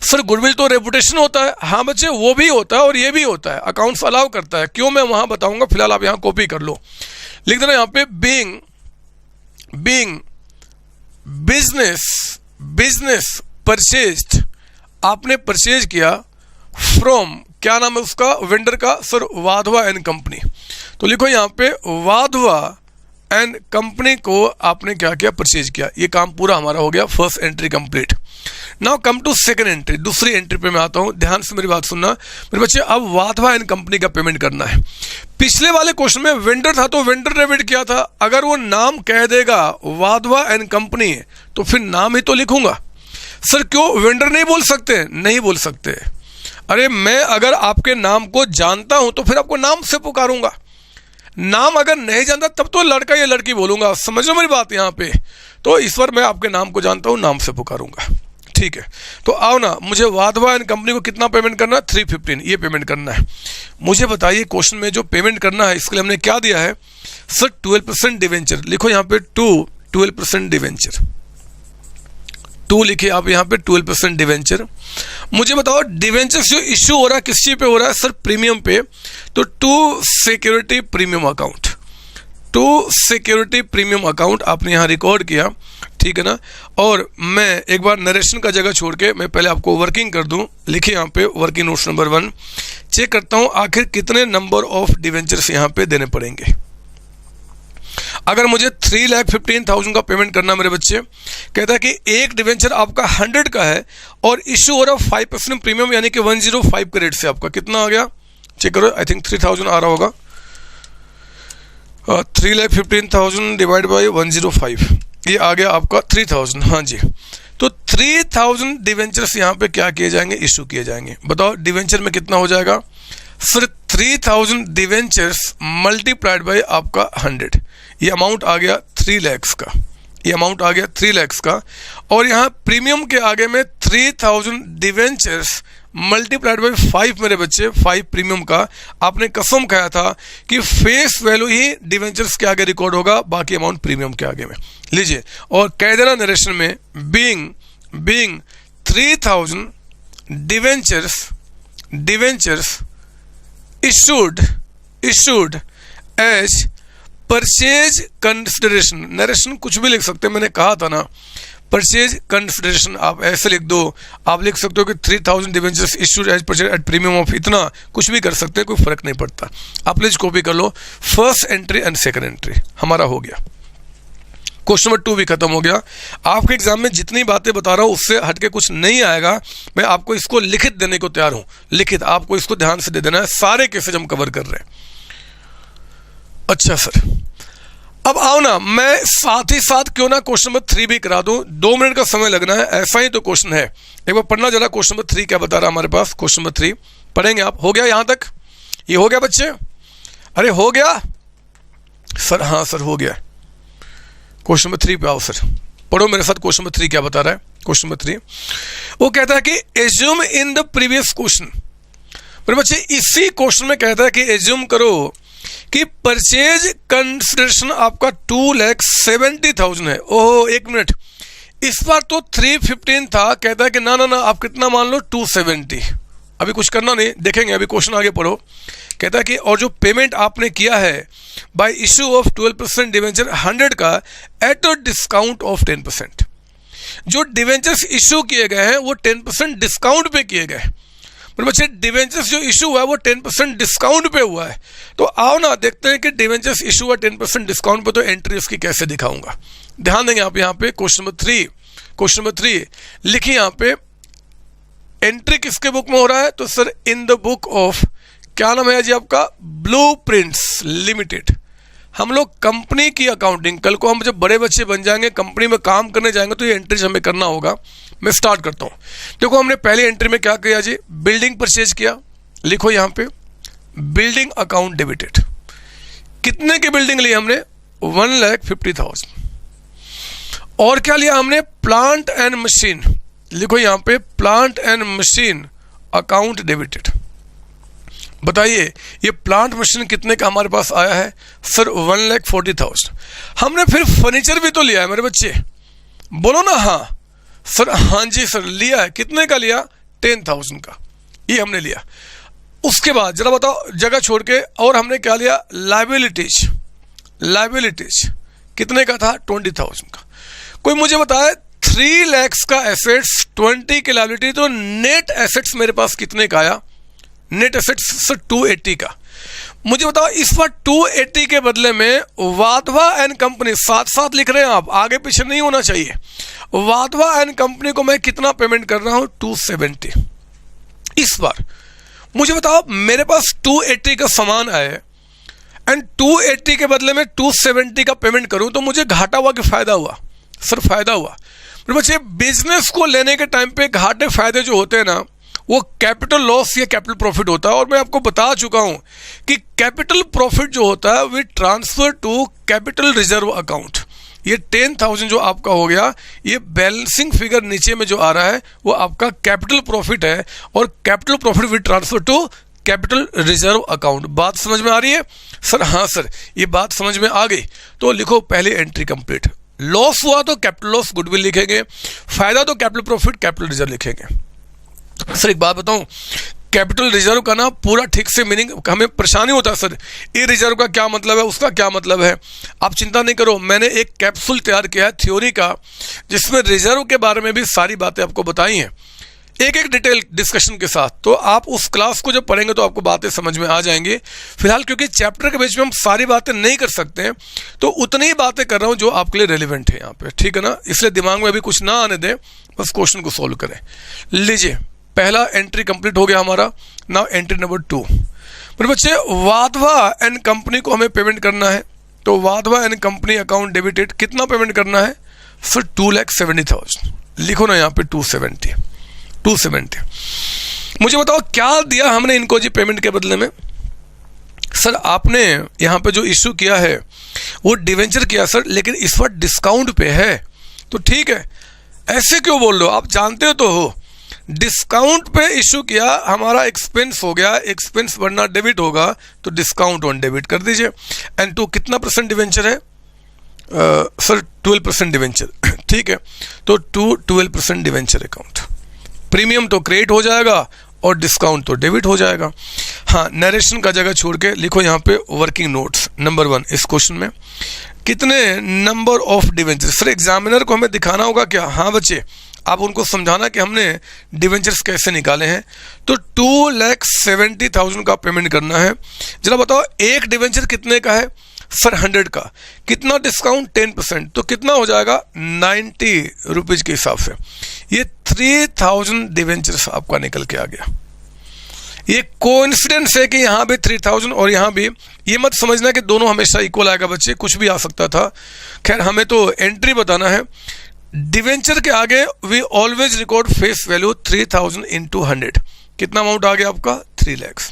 सर गुडविल तो रेपुटेशन होता है। हाँ बच्चे, वो भी होता है और ये भी होता है, अकाउंट्स अलाउ करता है। क्यों, मैं वहां बताऊंगा, फिलहाल आप यहाँ कॉपी कर लो। लिख देना यहाँ पे, बीइंग बिजनेस परचेज्ड, आपने परचेज किया फ्रॉम, क्या नाम है उसका, वेंडर का? Sir Wadhwa and company. तो लिखो यहाँ पे, वाधवा एंड कंपनी को आपने क्या किया, परचेज किया। ये काम पूरा हमारा हो गया, first entry complete. Now come to second entry, दूसरी एंट्री पे मैं आता हूं। ध्यान से मेरी बात सुनना मेरे बच्चे। अब वाधवा एंड कंपनी का पेमेंट करना है। पिछले वाले क्वेश्चन में वेंडर था तो वेंडर डेबिट किया था। अगर वो नाम कह देगा वाधवा एंड कंपनी तो फिर नाम ही तो लिखूंगा। सर क्यों वेंडर नहीं बोल सकते? नहीं बोल सकते। अरे मैं अगर आपके नाम को जानता हूं तो फिर आपको नाम से पुकारूंगा। नाम अगर नहीं जानता तब तो लड़का या लड़की बोलूंगा। समझ लो मेरी बात यहाँ पे। तो इस बार मैं आपके नाम को जानता हूं, नाम से पुकारूंगा। ठीक है, तो आओ ना, मुझे वाधवा एंड कंपनी को कितना पेमेंट करना है? 315, ये पेमेंट करना है। मुझे बताइए क्वेश्चन में जो पेमेंट करना है इसके लिए हमने क्या दिया है? Sir 12% debenture. लिखो यहाँ पे 12% डिवेंचर। 2 लिखिए आप यहाँ पे, 12% डिवेंचर। मुझे बताओ डिवेंचर जो इश्यू हो रहा है किस चीज पे हो रहा है? सर प्रीमियम पे। तो to security premium account, to security premium account आपने यहाँ रिकॉर्ड किया, ठीक है ना। और मैं एक बार नरेशन का जगह छोड़ के मैं पहले आपको वर्किंग कर दूं। लिखिए यहाँ पे वर्किंग नोट्स नंबर 1। चेक करता हूं आखिर कितने नंबर ऑफ डिवेंचर्स यहाँ पे देने पड़ेंगे। अगर मुझे 3,15,000 का पेमेंट करना मेरे बच्चे, कहता है कि एक डिवेंचर आपका 100 का है और इश्यू हो रहा 5% प्रीमियम यानी कि 105 के रेट से। आपका कितना आ गया चेक करो, आई थिंक 3,000 आ रहा होगा। 3,15,000 डिवाइड बाई 105, ये आ गया आपका 3,000। हाँ जी, तो 3,000 डिवेंचर्स यहाँ पे क्या किए जाएंगे? इशू किए जाएंगे। बताओ डिवेंचर में कितना हो जाएगा? सर 3,000 डिवेंचर्स मल्टीप्लाइड बाई आपका 100, ये अमाउंट आ गया 3 लाख का। ये अमाउंट आ गया 3 लाख का। और यहाँ प्रीमियम के आगे में 3,000 डिवेंचर्स मल्टीप्लाइड बाई 5 मेरे बच्चे, 5 प्रीमियम का। आपने कसम खाया था कि फेस वैल्यू ही डिवेंचर्स के आगे रिकॉर्ड होगा, बाकी अमाउंट प्रीमियम के आगे में। लीजिए और कह देना नरेशन में, being 3,000 debentures issued as purchase consideration. Narration कुछ भी लिख सकते हैं, मैंने कहा था ना परचेज कंसिडरेशन आप ऐसे लिख दो। आप लिख सकते हो कि 3,000 debentures issued as purchase at premium of इतना, कुछ भी कर सकते हैं, कोई फर्क नहीं पड़ता। आप प्लीज कॉपी कर लो। First entry and second entry हमारा हो गया। क्वेश्चन नंबर 2 भी खत्म हो गया। आपके एग्जाम में जितनी बातें बता रहा हूं उससे हटके कुछ नहीं आएगा। मैं आपको इसको लिखित देने को तैयार हूं, लिखित आपको इसको ध्यान से दे देना है। सारे केसेज हम कवर कर रहे हैं। अच्छा सर, अब आओ ना, मैं साथ ही साथ क्यों ना क्वेश्चन नंबर 3 भी करा दूं। 2 मिनट का समय लगना है, ऐसा ही तो क्वेश्चन है। एक बार पढ़ना जरा क्वेश्चन नंबर 3 क्या बता रहा है हमारे पास। क्वेश्चन नंबर 3 पढ़ेंगे आप। हो गया यहां तक? ये हो गया बच्चे? अरे हो गया सर? हाँ सर हो गया। क्वेश्चन नंबर 3 पे आओ सर, पढ़ो मेरे साथ। क्वेश्चन नंबर 3 क्या बता रहा है? क्वेश्चन नंबर 3 वो कहता है कि assume in the previous question. मेरे बच्चे इसी क्वेश्चन में कहता है कि एज्यूम करो कि परचेज कंसिडरेशन आपका 2,70,000 है। ओहो एक मिनट, इस बार तो 315 था। कहता है कि ना ना ना आप कितना मान लो 270। अभी कुछ करना नहीं, देखेंगे अभी क्वेश्चन आगे पढ़ो। कहता है कि और जो पेमेंट आपने किया है बाय इश्यू ऑफ 12% डिवेंचर 100 का एट अ डिस्काउंट ऑफ 10%। जो डिवेंचर्स इश्यू किए गए हैं वो 10% डिस्काउंट पे किए गए। मेरे बच्चे डिवेंचर्स जो इशू हुआ है वो 10% डिस्काउंट पे हुआ है। तो आओ ना देखते हैं कि डिवेंचर्स इशू हुआ 10% डिस्काउंट पे, तो एंट्री उसकी कैसे दिखाऊंगा। ध्यान देंगे आप यहाँ पे क्वेश्चन नंबर 3 लिखिए यहाँ पे एंट्री किसके बुक में हो रहा है, तो sir in the book of, क्या नाम है जी आपका, ब्लूप्रिंट्स लिमिटेड। हम लोग कंपनी की अकाउंटिंग, कल को हम जब बड़े बच्चे बन जाएंगे, कंपनी में काम करने जाएंगे, तो ये एंट्रीज हमें करना होगा। मैं स्टार्ट करता हूँ। देखो हमने पहली एंट्री में क्या किया जी, बिल्डिंग परचेज किया, लिखो यहाँ पे बिल्डिंग अकाउंट डेबिटेड। कितने की बिल्डिंग ली हमने, 1,50,000। और क्या लिया हमने, प्लांट एंड मशीन, लिखो यहाँ पे plant and machine account debited. बताइए ये प्लांट मशीन कितने का हमारे पास आया है, सर 1,40,000। हमने फिर फर्नीचर भी तो लिया है मेरे बच्चे, बोलो ना हाँ सर, हाँ जी सर लिया है। कितने का लिया, 10,000 का, ये हमने लिया। उसके बाद जरा बताओ जगह छोड़ के, और हमने क्या लिया, लाइबिलिटीज कितने का था, 20,000 का। कोई मुझे बताए 3 लाख का एसेट्स, 20 की लाइबिलिटी, तो नेट एसेट्स मेरे पास कितने का आया, नेट एसेट्स सर 280 का। मुझे बताओ इस बार 280 के बदले में वाधवा एंड कंपनी, साथ साथ लिख रहे हैं आप, आगे पीछे नहीं होना चाहिए। वाधवा एंड कंपनी को मैं कितना पेमेंट कर रहा हूं, 270। इस बार मुझे बताओ मेरे पास 280 का सामान आया एंड 280 के बदले में 270 का पेमेंट करूं, तो मुझे घाटा हुआ कि फायदा हुआ, सर फायदा हुआ। मेरे बच्चे बिजनेस को लेने के टाइम पे घाटे फायदे जो होते हैं ना, वो कैपिटल लॉस या कैपिटल प्रॉफिट होता है। और मैं आपको बता चुका हूं कि कैपिटल प्रॉफिट जो होता है we transfer to capital reserve account. ये 10,000 जो आपका हो गया, ये बैलेंसिंग फिगर नीचे में जो आ रहा है वो आपका कैपिटल प्रॉफिट है, और capital profit we transfer to capital reserve account. बात समझ में आ रही है सर, हाँ सर ये बात समझ में आ गई। तो लिखो पहले एंट्री कंप्लीट। लॉस हुआ तो कैपिटल लॉस गुडविल लिखेंगे, फायदा तो कैपिटल प्रॉफिट कैपिटल रिजर्व लिखेंगे। सर एक बात बताऊं, कैपिटल रिजर्व का ना पूरा ठीक से मीनिंग हमें परेशानी होता है सर, ये रिजर्व का क्या मतलब है, उसका क्या मतलब है। आप चिंता नहीं करो, मैंने एक कैप्सूल तैयार किया है थ्योरी का, जिसमें रिजर्व के बारे में भी सारी बातें आपको बताई हैं, एक एक डिटेल डिस्कशन के साथ। तो आप उस क्लास को जब पढ़ेंगे तो आपको बातें समझ में आ जाएंगी। फिलहाल क्योंकि चैप्टर के बीच में हम सारी बातें नहीं कर सकते हैं, तो उतनी ही बातें कर रहा हूं जो आपके लिए रेलिवेंट है यहाँ पे, ठीक है ना। इसलिए दिमाग में अभी कुछ ना आने दें, बस क्वेश्चन को सोल्व करें। लीजिए पहला एंट्री कंप्लीट हो गया हमारा। Now entry number 2। मेरे बच्चे वाधवा एंड कंपनी को हमें पेमेंट करना है, तो Wadhwa and company account debited कितना पेमेंट करना है, सर 2,70,000। लिखो ना यहाँ पे 270। मुझे बताओ क्या दिया हमने इनको जी पेमेंट के बदले में। सर आपने यहाँ पे जो इश्यू किया है वो डिवेंचर किया सर, लेकिन इस बार डिस्काउंट पे है, तो ठीक है। ऐसे क्यों बोल रहे हो, आप जानते हो तो हो, डिस्काउंट पे इशू किया, हमारा एक्सपेंस हो गया, एक्सपेंस वरना डेबिट होगा, तो डिस्काउंट ऑन डेबिट कर दीजिए। एंड 2 कितना % डिवेंचर है, सर 12% डिवेंचर, ठीक है। तो 12% डिवेंचर अकाउंट, प्रीमियम तो क्रेडिट हो जाएगा और डिस्काउंट तो डेबिट हो जाएगा। हाँ, नरेशन का जगह छोड़ के लिखो यहाँ पे वर्किंग नोट्स नंबर 1। इस क्वेश्चन में कितने number of debenture, sir examiner को हमें दिखाना होगा क्या, हाँ बच्चे आप उनको समझाना कि हमने डिवेंचर्स कैसे निकाले हैं। तो 2,70,000 का पेमेंट करना है। जरा बताओ एक डिवेंचर कितने का है, सर 100 का, कितना डिस्काउंट 10%, तो कितना हो जाएगा 90 रुपीज़ के हिसाब से। ये 3,000 डिवेंचर्स आपका निकल के आ गया। ये कोइंसिडेंस है कि यहाँ भी 3,000 और यहाँ भी, ये मत समझना कि दोनों हमेशा इक्वल आएगा बच्चे, कुछ भी आ सकता था। खैर हमें तो एंट्री बताना है। डिवेंचर के आगे we always record face value 3,000 into 100, कितना अमाउंट आ गया आपका 3 लाख।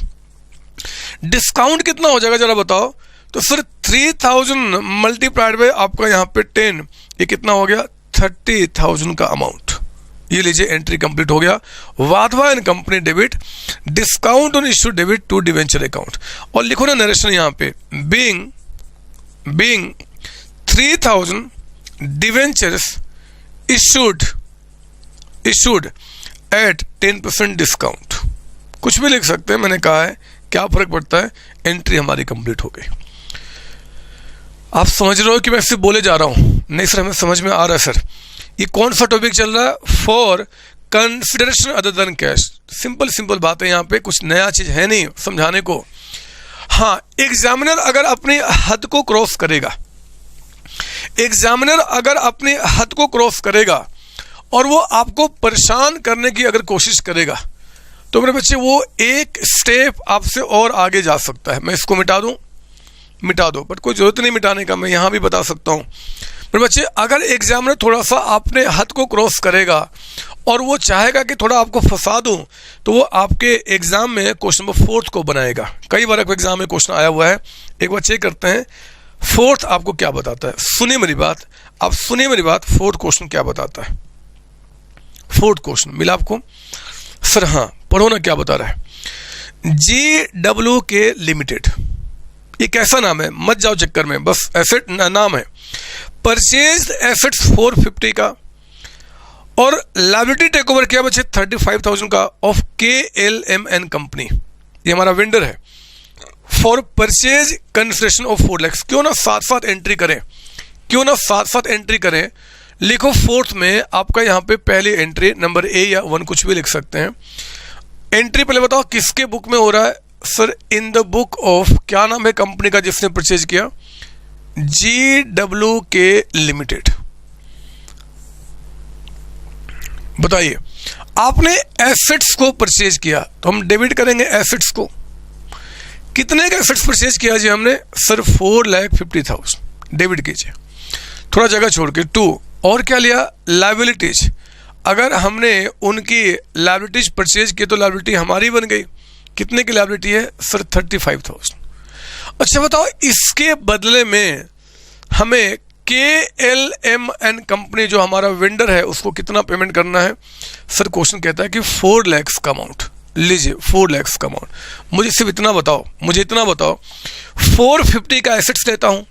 डिस्काउंट कितना हो जाएगा जरा बताओ, तो सर 3,000 मल्टीप्लाइड बाय आपका यहाँ पे 10, ये कितना हो गया 30,000 का अमाउंट। ये लीजिए एंट्री कंप्लीट हो गया। Wadhwa and company debit, discount on issue debit to debenture account. और लिखो ना नरेशन यहाँ पे, being 3,000 debentures issued at 10% discount, कुछ भी लिख सकते हैं। मैंने कहा है क्या फर्क पड़ता है, एंट्री हमारी कंप्लीट हो गई। आप समझ रहे हो कि मैं सिर्फ बोले जा रहा हूं, नहीं सर हमें समझ में आ रहा है सर। ये कौन सा टॉपिक चल रहा है, for consideration other than cash. Simple बात है, यहाँ पे कुछ नया चीज है नहीं समझाने को। हाँ, एग्जामिनर अगर अपनी हद को क्रॉस करेगा, एग्जामिनर अगर अपनी हद को क्रॉस करेगा और वो आपको परेशान करने की अगर कोशिश करेगा तो मेरे बच्चे वो एक स्टेप आपसे और आगे जा सकता है। मैं इसको मिटा दूं, मिटा दो, बट कोई ज़रूरत नहीं मिटाने का, मैं यहाँ भी बता सकता हूँ। मेरे बच्चे अगर एग्जामिनर थोड़ा सा अपने हद को क्रॉस करेगा और वो चाहेगा कि थोड़ा आपको फंसा दूं तो वो आपके एग्जाम में क्वेश्चन नंबर 4 को बनाएगा। कई बार एग्जाम में क्वेश्चन आया हुआ है, एक बार चेक करते हैं 4 आपको क्या बताता है। सुनिए मेरी बात, आप सुनिए मेरी बात, 4 क्वेश्चन क्या बताता है। 4 क्वेश्चन मिला आपको? सर हाँ, पढ़ो ना क्या बता रहा है। GWK लिमिटेड, ये कैसा नाम है, मत जाओ चक्कर में, बस एसेट नाम है। परचेज एसेट्स 450 का और लायबिलिटी टेक ओवर किया बच्चे 35,000 का ऑफ KLMN कंपनी, ये हमारा वेंडर है, for purchase consideration of 4 lakh. क्यों ना साथ साथ एंट्री करें, क्यों ना साथ साथ एंट्री करें। लिखो 4th में आपका यहाँ पे पहली एंट्री नंबर A या 1 कुछ भी लिख सकते हैं। एंट्री पहले बताओ किसके बुक में हो रहा है? Sir in the book of, क्या नाम है कंपनी का जिसने परचेज किया? GWK limited. बताइए, आपने एसेट्स को परचेज किया तो हम डेबिट करेंगे एसेट्स को। कितने का एसेट्स परचेज किया जी हमने? सर 4,50,000, डेबिट कीजिए, थोड़ा जगह छोड़ के 2। और क्या लिया? लायबिलिटीज। अगर हमने उनकी लायबिलिटीज परचेज की तो लायबिलिटी हमारी बन गई। कितने की लायबिलिटी है? सर 35,000। अच्छा बताओ, इसके बदले में हमें KLMN कंपनी जो हमारा वेंडर है उसको कितना पेमेंट करना है? सर क्वेश्चन कहता है कि 4 लाख का अमाउंट लीजिए, 4 लाख का अमाउंट। मुझे सिर्फ इतना बताओ, मुझे इतना बताओ, 450 का एसेट्स लेता हूं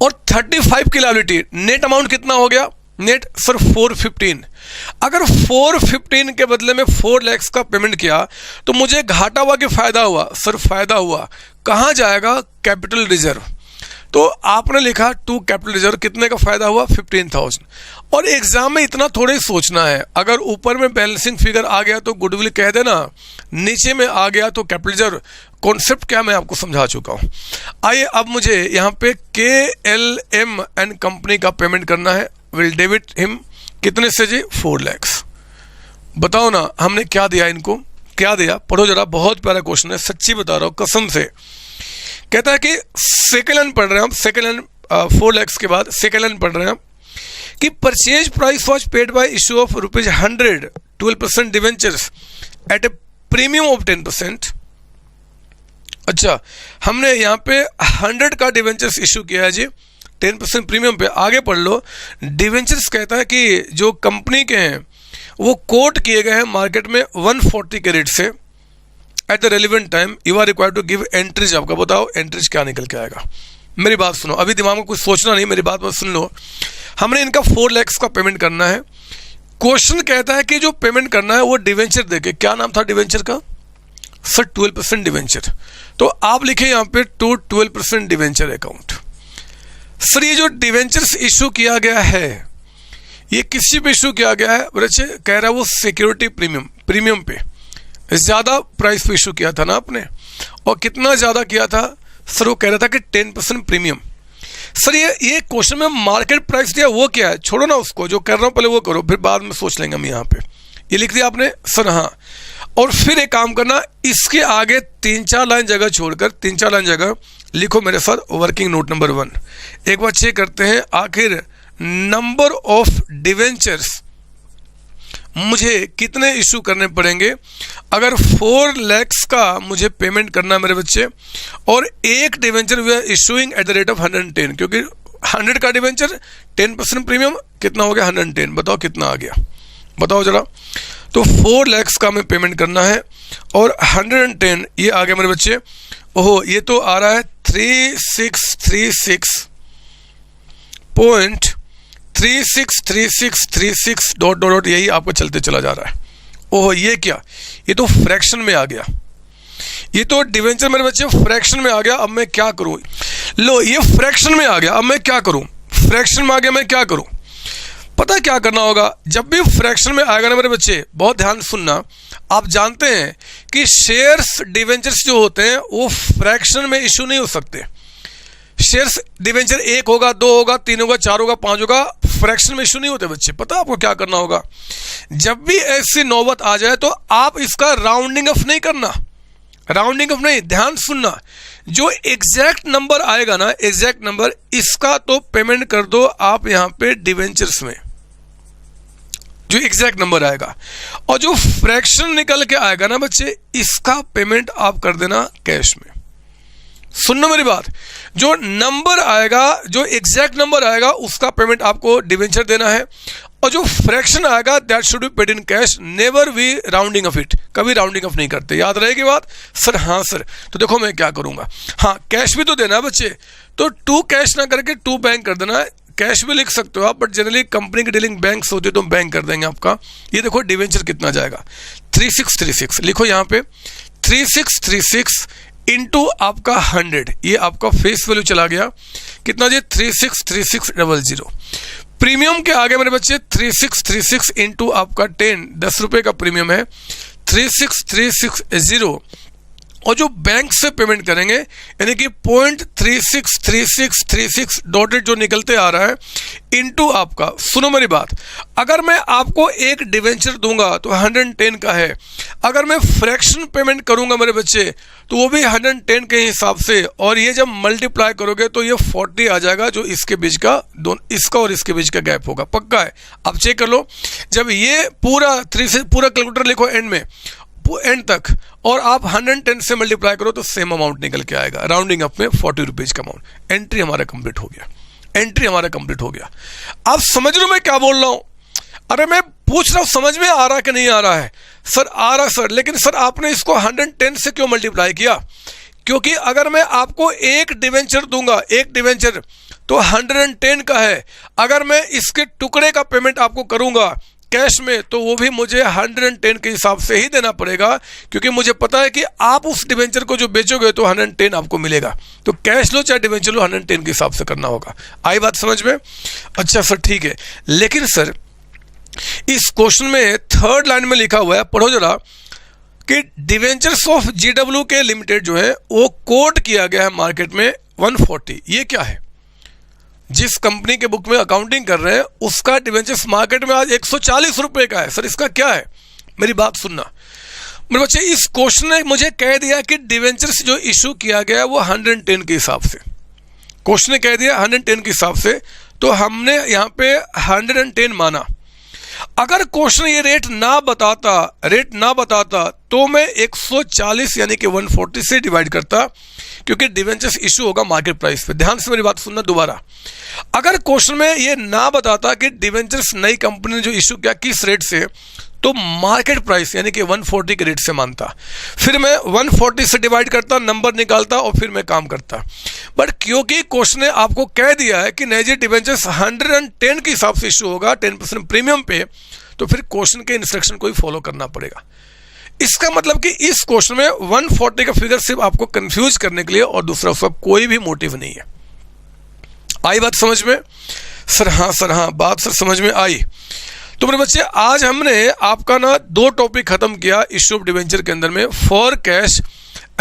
और 35 की लायबिलिटी, नेट अमाउंट कितना हो गया? Net sir 415। अगर 415 के बदले में 4 लाख का पेमेंट किया तो मुझे घाटा हुआ कि फायदा हुआ? सर फायदा हुआ। कहां जाएगा? Capital reserve. तो आपने लिखा 2 कैपिटल रिजर्व, कितने का फायदा हुआ? 15,000। और एग्जाम में इतना थोड़ा ही सोचना है, अगर ऊपर में बैलेंसिंग फिगर आ गया तो गुडविल कह देना, नीचे में आ गया तो कैपिटल रिजर्व। कॉन्सेप्ट क्या मैं आपको समझा चुका हूं। आइए अब मुझे यहाँ पे KLMN कंपनी का पेमेंट करना है। विल डेबिट हिम, कितने से जी? 4 लाख। बताओ ना हमने क्या दिया इनको, क्या दिया? पढ़ो जरा, बहुत प्यारा क्वेश्चन है, सच्ची बता रहा हूँ कसम से। कहता है कि सेकेंड हैंड पढ़ रहे हैं हम, सेकेंड हैंड 4 लाख के बाद सेकेंड हैंड पढ़ रहे हैं हम कि purchase price was paid by issue of ₹100 12% debentures at a premium of 10%। अच्छा, हमने यहाँ पे 100 का डिवेंचर्स इशू किया है जी 10% प्रीमियम पे। आगे पढ़ लो, डिवेंचर्स कहता है कि जो कंपनी के हैं वो कोट किए गए हैं मार्केट में 140 के रेट से। At the relevant time you are required to give entries. आपका बताओ एंट्रीज क्या निकल के आएगा? मेरी बात सुनो, अभी दिमाग में कुछ सोचना नहीं, मेरी बात सुन लो। हमने इनका 4 लाख का पेमेंट करना है। क्वेश्चन कहता है कि जो पेमेंट करना है वो डिवेंचर देके, क्या नाम था डिवेंचर का? Sir 12% debenture. तो आप लिखे यहाँ पे 12% डिवेंचर अकाउंट। सर ये जो डिवेंचर्स इशू किया गया है ये किसी पे इशू किया गया है? बच्चे कह रहा है वो सिक्योरिटी प्रीमियम पे, ज़्यादा प्राइस पे इशू किया था ना आपने। और कितना ज़्यादा किया था? सर वो कह रहा था कि 10% प्रीमियम। सर ये क्वेश्चन में मार्केट प्राइस दिया, वो क्या है? छोड़ो ना उसको, जो कर रहा हूँ पहले वो करो, फिर बाद में सोच लेंगे हम। यहाँ पे ये लिख दिया आपने? सर हाँ। और फिर एक काम करना, इसके आगे 3-4 लाइन जगह छोड़कर 3-4 लाइन जगह लिखो मेरे साथ वर्किंग नोट नंबर 1। एक बार चेक करते हैं आखिर नंबर ऑफ डिवेंचर्स मुझे कितने इशू करने पड़ेंगे अगर 4 लाख का मुझे पेमेंट करना मेरे बच्चे, और एक debenture we are issuing at the rate of 110, क्योंकि 100 का डिवेंचर 10% प्रीमियम कितना हो गया? 110। बताओ कितना आ गया, बताओ जरा। तो 4 लाख का हमें पेमेंट करना है और 110 ये आ गया मेरे बच्चे। ओहो, ये तो आ रहा है 3636.363636 डॉट डॉट डॉट, यही आपको चलते चला जा रहा है। ओहो ये क्या, ये तो फ्रैक्शन में आ गया, ये तो डिवेंचर मेरे बच्चे फ्रैक्शन में आ गया। अब मैं क्या करूं? लो ये फ्रैक्शन में आ गया, अब मैं क्या करूं? फ्रैक्शन में आ गया, मैं क्या करूं? पता क्या करना होगा? जब भी फ्रैक्शन में आएगा ना मेरे बच्चे, बहुत ध्यान सुनना, आप जानते हैं कि शेयर्स डिवेंचर्स जो होते हैं वो फ्रैक्शन में इशू नहीं हो सकते। शेयर्स डिवेंचर 1 होगा, 2 होगा, 3 होगा, 4 होगा, 5 होगा, फ्रैक्शन में इशू नहीं होते बच्चे। पता है आपको क्या करना होगा? जब भी ऐसी नौबत आ जाए तो आप इसका राउंडिंग ऑफ नहीं करना, राउंडिंग ऑफ नहीं, ध्यान सुनना, जो एग्जैक्ट नंबर आएगा ना, एग्जैक्ट नंबर, इसका तो पेमेंट कर दो आप यहां पे डिवेंचर्स में, जो एग्जैक्ट नंबर आएगा, और जो फ्रैक्शन निकल के आएगा ना बच्चे, इसका पेमेंट आप कर देना कैश में। सुनना मेरी बात, जो नंबर आएगा, जो एग्जैक्ट नंबर आएगा, उसका पेमेंट आपको डिवेंचर देना है, और जो फ्रैक्शन आएगा that should be paid in cash, never we rounding off it, कभी राउंडिंग ऑफ नहीं करते। याद रहेगी बात? सर हाँ सर, तो देखो मैं क्या करूंगा, हाँ कैश भी तो देना है बच्चे, तो 2 कैश ना करके 2 बैंक कर देना है। कैश भी लिख सकते हो आप, बट जनरली कंपनी की डीलिंग बैंक्स होती है तो बैंक कर देंगे आपका। ये देखो डिवेंचर कितना जाएगा, 3636 लिखो यहाँ पे, 3636 इंटू आपका 100, ये आपका फेस वैल्यू चला गया कितना जी, 363600। प्रीमियम के आगे मेरे बच्चे 3636 इंटू आपका 10 रुपए का प्रीमियम है, 36360, और जो बैंक से पेमेंट करेंगे यानी कि 0.363636 डॉटेड जो निकलते आ रहा है, इनटू आपका, सुनो मेरी बात, अगर मैं आपको एक डिवेंचर दूंगा तो 110 का है, अगर मैं फ्रैक्शन पेमेंट करूंगा मेरे बच्चे तो वो भी 110 के हिसाब से, और ये जब मल्टीप्लाई करोगे तो ये 40 आ जाएगा, जो इसके बीच का इसका और इसके बीच का गैप होगा, पक्का है। आप चेक कर लो, जब ये पूरा 3 से पूरा कैलकुलेटर लिखो एंड में, एंड तक, और आप 110 से मल्टीप्लाई करो तो सेम अमाउंट निकल के आएगा, राउंडिंग अप में 40 रुपीज का अमाउंट। एंट्री हमारा कंप्लीट हो गया, एंट्री हमारा कंप्लीट हो गया। आप समझ लो मैं क्या बोल रहा हूं? अरे मैं पूछ रहा हूं समझ में आ रहा कि नहीं आ रहा है? सर आ रहा सर, लेकिन सर आपने इसको 110 से क्यों मल्टीप्लाई किया? क्योंकि अगर मैं आपको एक डिवेंचर दूंगा, एक डिवेंचर तो 110 का है, अगर मैं इसके टुकड़े का पेमेंट आपको करूंगा कैश में तो वो भी मुझे 110 के हिसाब से ही देना पड़ेगा, क्योंकि मुझे पता है कि आप उस डिवेंचर को जो बेचोगे तो 110 आपको मिलेगा। तो कैश लो चाहे डिवेंचर लो, 110 के हिसाब से करना होगा। आई बात समझ में? अच्छा सर ठीक है, लेकिन सर इस क्वेश्चन में 3rd लाइन में लिखा हुआ है, पढ़ो जरा, कि डिवेंचर्स ऑफ GW के लिमिटेड जो है वो कोट किया गया है मार्केट में 140। ये क्या है? जिस कंपनी के बुक में अकाउंटिंग कर रहे हैं उसका डिवेंचर्स मार्केट में आज 140 रुपए का है। सर इसका क्या है? मेरी बात सुनना मेरे बच्चे, इस क्वेश्चन ने मुझे कह दिया कि डिवेंचर्स जो इशू किया गया है वो 110 के हिसाब से, क्वेश्चन ने कह दिया 110 के हिसाब से, तो हमने यहाँ पे 110 माना। अगर क्वेश्चन ये रेट ना बताता तो मैं 140 यानी कि 140 से डिवाइड करता, क्योंकि डिवेंचर्स इशू होगा मार्केट प्राइस पे। ध्यान से मेरी बात सुनना दोबारा, अगर क्वेश्चन में ये ना बताता कि डिवेंचर्स नई कंपनी ने जो इशू किया किस रेट से, तो मार्केट प्राइस यानी कि 140 के रेट से मानता, फिर मैं 140 से डिवाइड करता, नंबर निकालता और फिर मैं काम करता। बट क्योंकि क्वेश्चन ने आपको कह दिया है कि नहीं जी डिवेंचर्स 110 के हिसाब से इशू होगा 10% प्रीमियम पे, तो फिर क्वेश्चन के इंस्ट्रक्शन को ही फॉलो करना पड़ेगा। इसका मतलब कि इस क्वेश्चन में 140 का फिगर सिर्फ आपको कंफ्यूज करने के लिए और दूसरा उसका कोई भी मोटिव नहीं है। आई बात समझ में? सर हाँ बात सर समझ में आई। तो मेरे बच्चे आज हमने आपका ना 2 टॉपिक खत्म किया इशू ऑफ डिवेंचर के अंदर में, for cash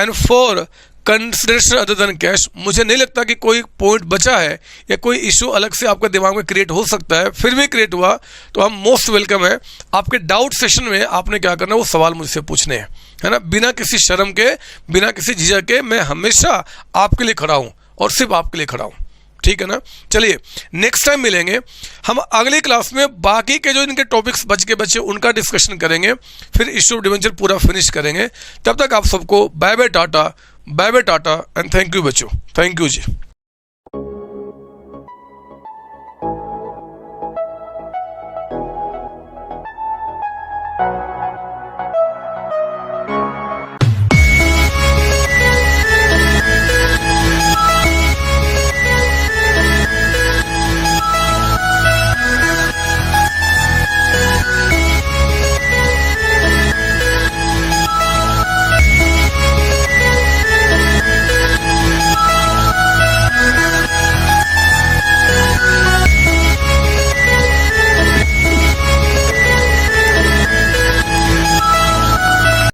and for consideration other than cash. मुझे नहीं लगता कि कोई पॉइंट बचा है या कोई इशू अलग से आपके दिमाग में क्रिएट हो सकता है, फिर भी क्रिएट हुआ तो हम मोस्ट वेलकम है। आपके डाउट सेशन में आपने क्या करना है, वो सवाल मुझसे पूछने हैं, है ना, बिना किसी शर्म के, बिना किसी झिझक के। मैं हमेशा आपके लिए खड़ा हूँ और सिर्फ आपके लिए खड़ा हूँ, ठीक है ना। चलिए नेक्स्ट टाइम मिलेंगे, हम अगली क्लास में बाकी के जो इनके टॉपिक्स बचे उनका डिस्कशन करेंगे, फिर इशू ऑफ डिवेंचर पूरा फिनिश करेंगे। तब तक आप सबको bye bye tata and thank you बच्चों, थैंक यू जी।